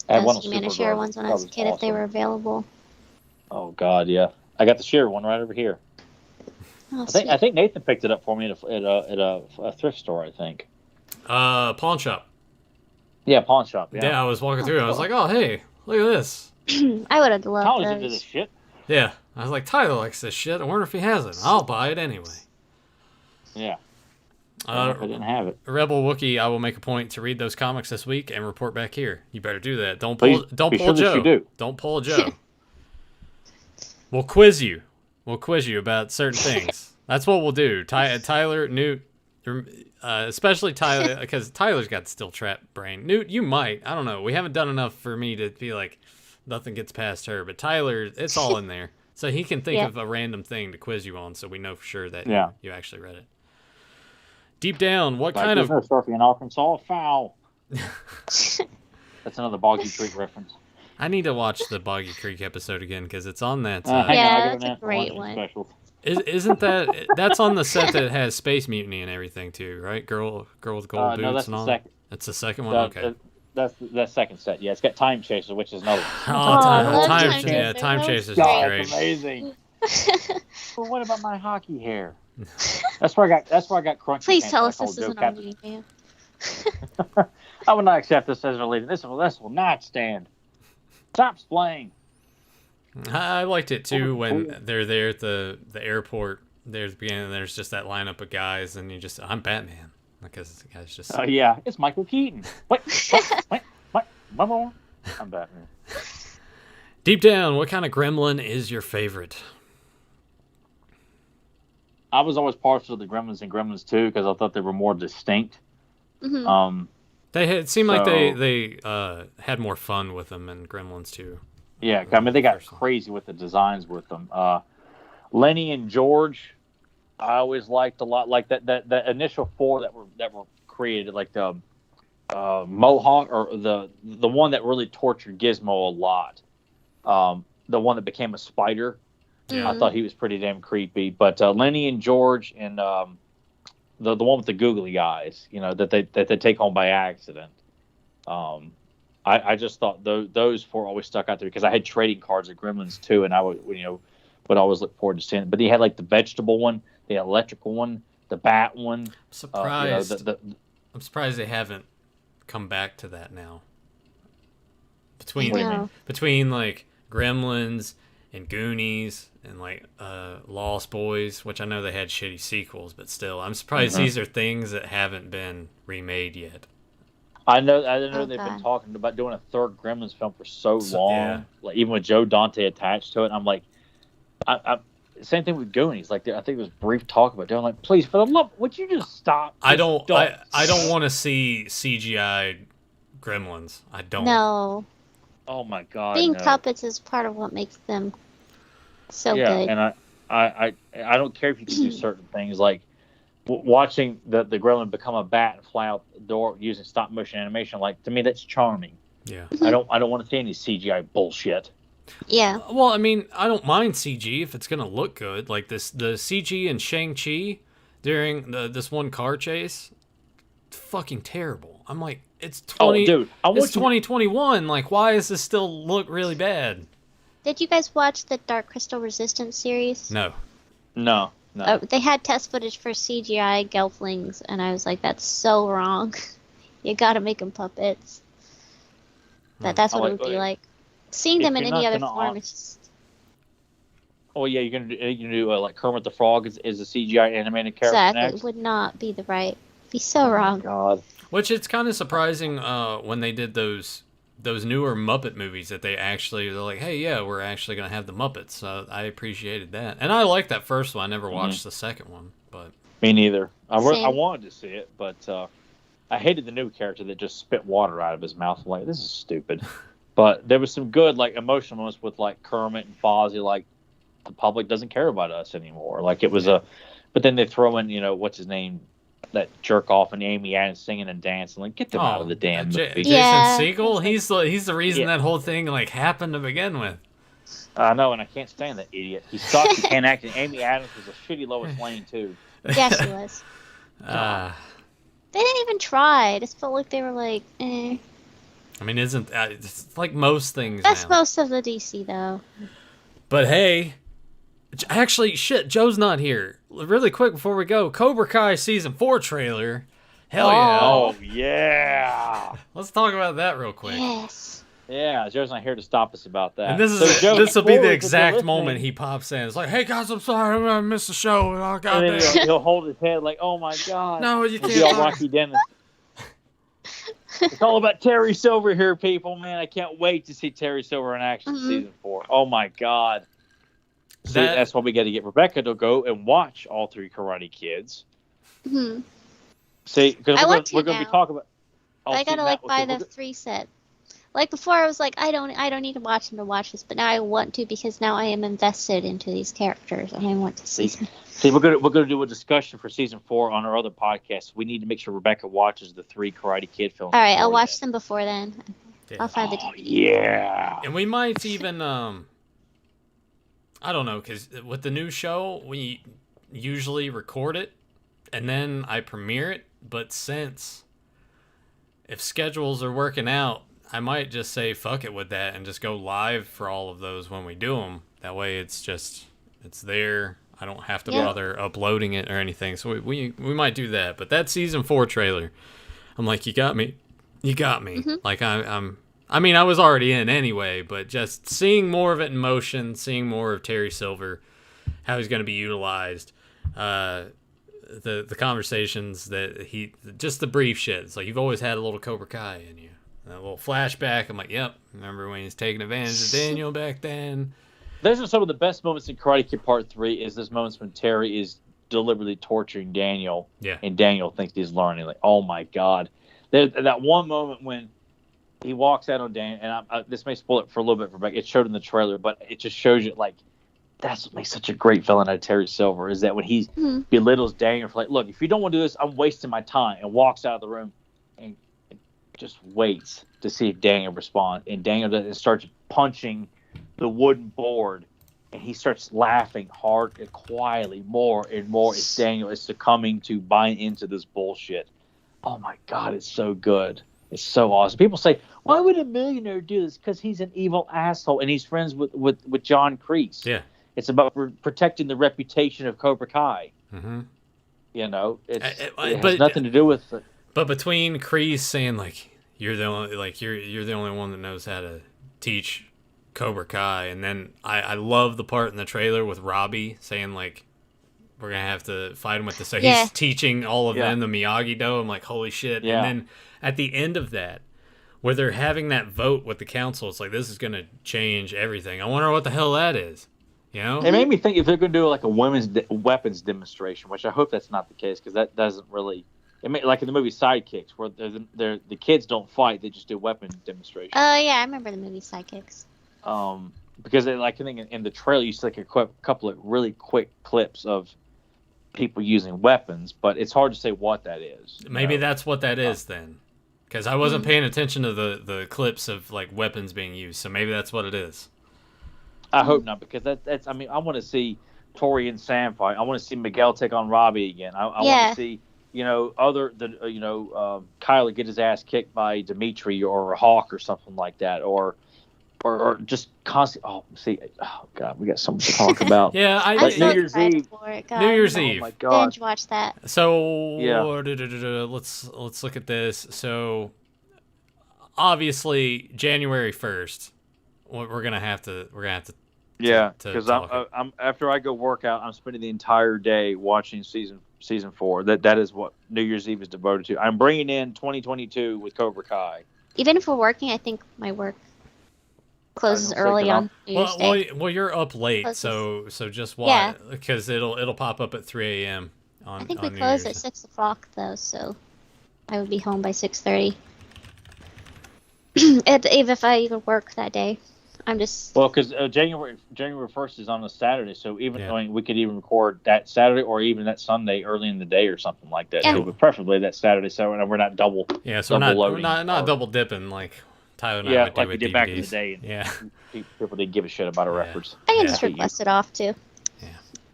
I had one of Share ones when I was a kid if they were available. Oh God, yeah! I got the Share one right over here. Oh, I think Nathan picked it up for me at a thrift store. I think. Pawn shop. Yeah, pawn shop. Yeah, I was walking through. Cool. I was like, oh hey, look at this. I would have loved Tyler's those. into this shit. Yeah, I was like, Tyler likes this shit. I wonder if he has it. I'll buy it anyway. Yeah. I didn't have it. Rebel Wookie, I will make a point to read those comics this week and report back here. You better do that. Don't pull Joe. Don't pull a Joe. We'll quiz you. We'll quiz you about certain things. That's what we'll do. Tyler, Newt, especially Tyler, because Tyler's got still trap brain. Newt, you might. I don't know. We haven't done enough for me to be like nothing gets past her. But Tyler, it's all in there. So he can think of a random thing to quiz you on so we know for sure that you actually read it. Deep down, what kind of... surfing in Arkansas, foul. That's another Boggy Creek reference. I need to watch the Boggy Creek episode again because it's on that. That's a great one. Isn't that... That's on the set that has Space Mutiny and everything too, right? Girl with gold boots and all that? That's the second one? Okay. That's the second set. Yeah, it's got Time Chaser, which is another one. Time Chaser is God, great. It's amazing. Well, what about my hockey hair? That's where I got crunchy. Please tell us this isn't our leading man. I will not accept this as our leading. This will not stand. Stop playing. I liked it too when they're there at the airport. There's the beginning. There's just that lineup of guys, and I'm Batman because the guy's just. Oh yeah, it's Michael Keaton. Wait. I'm Batman. Deep down, what kind of gremlin is your favorite? I was always partial to the Gremlins and Gremlins 2 because I thought they were more distinct. Mm-hmm. It seemed like they had more fun with them in Gremlins 2. Yeah, I mean they got crazy with the designs with them. Lenny and George, I always liked a lot. Like that initial 4 that were created, like the Mohawk or the one that really tortured Gizmo a lot. The one that became a spider. Yeah. I thought he was pretty damn creepy. But Lenny and George and the one with the googly eyes, that they take home by accident. I just thought those 4 always stuck out there because I had trading cards at Gremlins 2, and I would always look forward to seeing it. But he had like the vegetable one, the electrical one, the bat one. I'm surprised. I'm surprised they haven't come back to that now. Between like Gremlins and Goonies and like Lost Boys, which I know they had shitty sequels, but still, I'm surprised these are things that haven't been remade yet. I know they've God. been talking about doing a third Gremlins film for so long, like even with Joe Dante attached to it. I'm like, same thing with Goonies. Like I think there was brief talk about doing. Like, please, for the love, would you just stop? I don't want to see CGI Gremlins. I don't. No. Oh my God. Being no. puppets is part of what makes them so good. Yeah, and I don't care if you can do certain things like watching the gremlin become a bat and fly out the door using stop motion animation. Like, to me, that's charming. Yeah. I don't want to see any CGI bullshit. Yeah. Well, I mean, I don't mind CG if it's gonna look good. Like the CG in Shang-Chi during this one car chase, fucking terrible. I'm like, it's 2021. Like, why does this still look really bad? Did you guys watch the Dark Crystal Resistance series? No. They had test footage for CGI Gelflings, and I was like, that's so wrong. You gotta make them puppets. That's what it would be like. Seeing them in any other form is just... Oh yeah, you're gonna do like Kermit the Frog is a CGI animated character. Exactly, next? It would not be the right. Be so wrong. God. Which it's kind of surprising when they did those newer Muppet movies that they're like, hey, yeah, we're actually gonna have the Muppets. So I appreciated that, and I liked that first one. I never watched the second one, but me neither. I wanted to see it, but I hated the new character that just spit water out of his mouth. I'm like, this is stupid. But there was some good, like, emotional moments with, like, Kermit and Fozzie. Like, the public doesn't care about us anymore. Like, it was but then they throw in, what's his name, that jerk off, and Amy Adams singing and dancing. Like, get them out of the damn movie. Jason Segel, he's the reason that whole thing like happened to begin with. I know, and I can't stand that idiot. He sucks. He can't act. And Amy Adams was a shitty Lois Lane too. Yeah, she was. They didn't even try. It just felt like they were like, eh. I mean, it's like most things. That's now. most of the DC though. But hey, actually, shit, Joe's not here. Really quick before we go, Cobra Kai season 4 trailer. Hell yeah! Oh yeah! Let's talk about that real quick. Yes. Yeah, Joe's not here to stop us about that. And this will be the exact moment he pops in. It's like, hey guys, I'm sorry, I'm gonna miss the show. Oh goddamn! He'll hold his head like, oh my god. No, you can't. Be all Rocky Dennis. It's all about Terry Silver here, people. Man, I can't wait to see Terry Silver in action season 4. Oh my god. See, that's why we got to get Rebecca to go and watch all 3 Karate Kids. Mm-hmm. See, because we're going to be talking about. I gotta buy the 3 set. Like before, I was like, I don't need to watch them to watch this, but now I want to because now I am invested into these characters and I want to see them. See, we're gonna do a discussion for season 4 on our other podcast. We need to make sure Rebecca watches the 3 Karate Kid films. All right, I'll watch them before then. Yeah. I'll find the DVD. Yeah. And we might even I don't know, because with the new show, we usually record it and then I premiere it. But since if schedules are working out, I might just say fuck it with that and just go live for all of those when we do them. That way it's there. I don't have to bother uploading it or anything. So we might do that. But that season 4 trailer, I'm like, you got me. Mm-hmm. Like I mean, I was already in anyway, but just seeing more of it in motion, seeing more of Terry Silver, how he's going to be utilized, the conversations that just the brief shit. It's like, you've always had a little Cobra Kai in you. A little flashback. I'm like, yep. Remember when he's taking advantage of Daniel back then? Those are some of the best moments in Karate Kid Part 3 is those moments when Terry is deliberately torturing Daniel. Yeah. And Daniel thinks he's learning. Like, oh my God. There's that one moment when he walks out on Daniel, and this may spoil it for a little bit, Rebecca. It showed in the trailer, but it just shows you, like, that's what makes such a great villain out of Terry Silver, is that when he belittles Daniel for, like, look, if you don't want to do this, I'm wasting my time, and walks out of the room and just waits to see if Daniel responds. And Daniel starts punching the wooden board, and he starts laughing hard and quietly more and more as Daniel is succumbing to buying into this bullshit. Oh, my God, it's so good. It's so awesome. People say, why would a millionaire do this? Because he's an evil asshole, and he's friends with John Kreese. Yeah. It's about protecting the reputation of Cobra Kai. Mm-hmm. It has nothing to do with it. But between Kreese saying, like, you're the only one that knows how to teach Cobra Kai, and then I love the part in the trailer with Robbie saying, like, we're gonna have to fight him with this. So Yeah. he's teaching all of them the Miyagi-Do. I'm like, holy shit! Yeah. And then at the end of that, where they're having that vote with the council, it's like this is gonna change everything. I wonder what the hell that is. You know? It made me think if they're going to do like a women's weapons demonstration, which I hope that's not the case because that doesn't really. Like in the movie Sidekicks, where the kids don't fight; they just do weapon demonstrations. Oh yeah, I remember the movie Sidekicks. Because I think in the trailer you see like a couple of really quick clips of people using weapons, but it's hard to say what that is. Maybe that's what that is then, because I wasn't paying attention to the clips of like weapons being used. So maybe that's what it is. I hope not, because that's. I mean, I want to see Tori and Sam fight. I want to see Miguel take on Robbie again. I want to see, Kyler get his ass kicked by Dimitri or Hawk or something like that, or just constant. Oh God, we got something to talk about. Yeah, I'm so New Year's excited Eve. for it, God. New Year's Oh Eve. my God. Binge watch that. So Yeah. let's look at this. So obviously January 1st, we're gonna have to. Yeah, to because talk I'm after I go work out, I'm spending the entire day watching season 4. That is what New Year's Eve is devoted to. I'm bringing in 2022 with Cobra Kai. Even if we're working, I think my work closes I don't early think on New Year's Day. Well, you're up late, Closes. so just Yeah. watch because it'll pop up at 3 a.m. on. I think on we New close Year's. at 6 o'clock though, so I would be home by 6:30. Even if I even work that day, I'm just. Well, because January 1st is on a Saturday, so even Yeah. I mean, we could even record that Saturday or even that Sunday early in the day or something like that. Yeah. But preferably that Saturday, so we're not double. Yeah, so double we're loading not or- double dipping like Tyler and I Yeah, would do like we with did DVDs. back in the day. And Yeah. people didn't give a shit about our Yeah. efforts. I can Yeah. just request it off too. Yeah.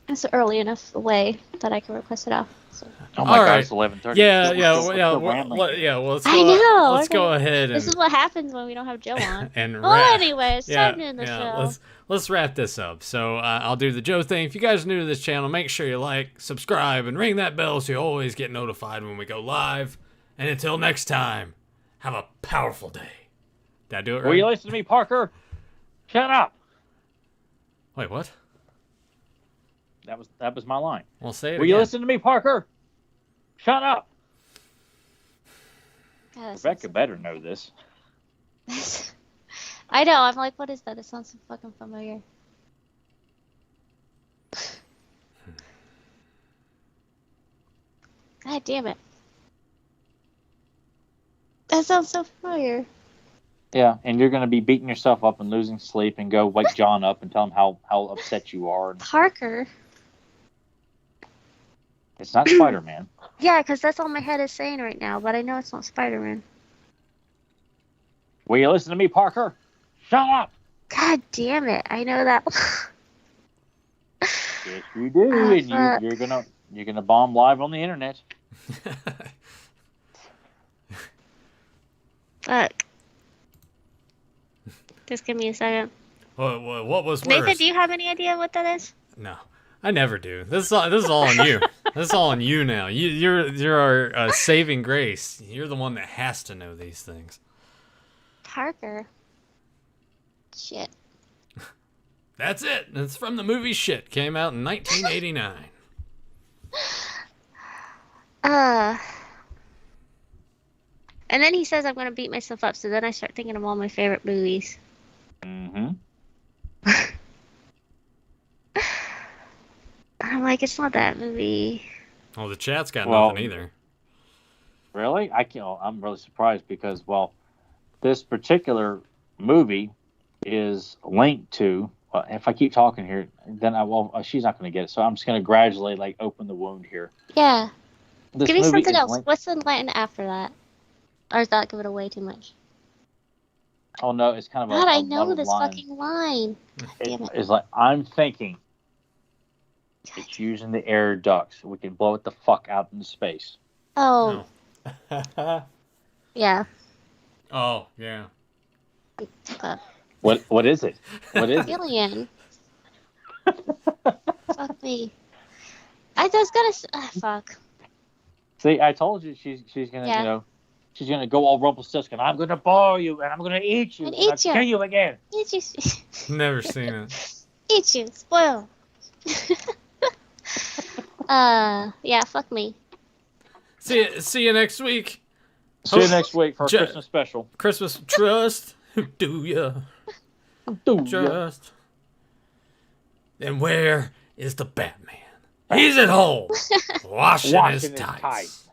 It's early enough away that I can request it off. So. Oh my All God, right. it's 11:30. Yeah, We're yeah, still yeah. rambling. Well, let's I go. know, Let's go okay. ahead and This is what happens when we don't have Joe on. and Well, wrap. anyway, it's time to end the show. Let's wrap this up. So I'll do the Joe thing. If you guys are new to this channel, make sure you like, subscribe, and ring that bell so you always get notified when we go live. And until next time, have a powerful day. Did I do it right? Will you listen to me, Parker? Shut up. Wait, what? That was my line. Well, say it Will you again. listen to me, Parker? Shut up. God, that Rebecca better know this. sounds- I know. I'm like, what is that? It sounds so fucking familiar. God damn it. That sounds so familiar. Yeah, and you're going to be beating yourself up and losing sleep and go wake John up and tell him how upset you are. Parker. It's not Spider-Man. Yeah, because that's all my head is saying right now, but I know it's not Spider-Man. Will you listen to me, Parker? Shut up. God damn it. I know that. Yes, you do, Oh, and fuck. you're gonna bomb live on the internet. Fuck. Just give me a second. what was worse? Nathan, do you have any idea what that is? No, I never do. This is all on you. This is all on you now. You're our saving grace. You're the one that has to know these things. Parker. Shit. That's it. It's from the movie Shit. Came out in 1989. And then he says I'm gonna beat myself up, so then I start thinking of all my favorite movies. Mm-hmm. I'm like, it's not that movie. Well, the chat's got Well, nothing either. Really? I'm really surprised because, well, this particular movie is linked to. Well, if I keep talking here, then she's not going to get it. So I'm just going to gradually open the wound here. Yeah. This Give me movie something is else. linked- What's the line after that? Or does that give it away too much? Oh no, it's kind of God, a I know muddled this line. fucking line. God damn it. It's like I'm thinking it's using the air ducts. We can blow it the fuck out into space. Oh, Oh. yeah. Oh, yeah. What is it? What is it? Alien. Fuck me. I was gonna. Fuck. See, I told you she's gonna Yeah. she's gonna go all Rumpelstiltskin. I'm gonna borrow you and I'm gonna eat you And and eat I'll you. kill you again. Eat you. Never seen it. Eat you. Spoil. Yeah, fuck me. See you next week. See you next week for our Christmas special. Christmas trust. Do ya? Trust. And where is the Batman? He's at home washing his tights.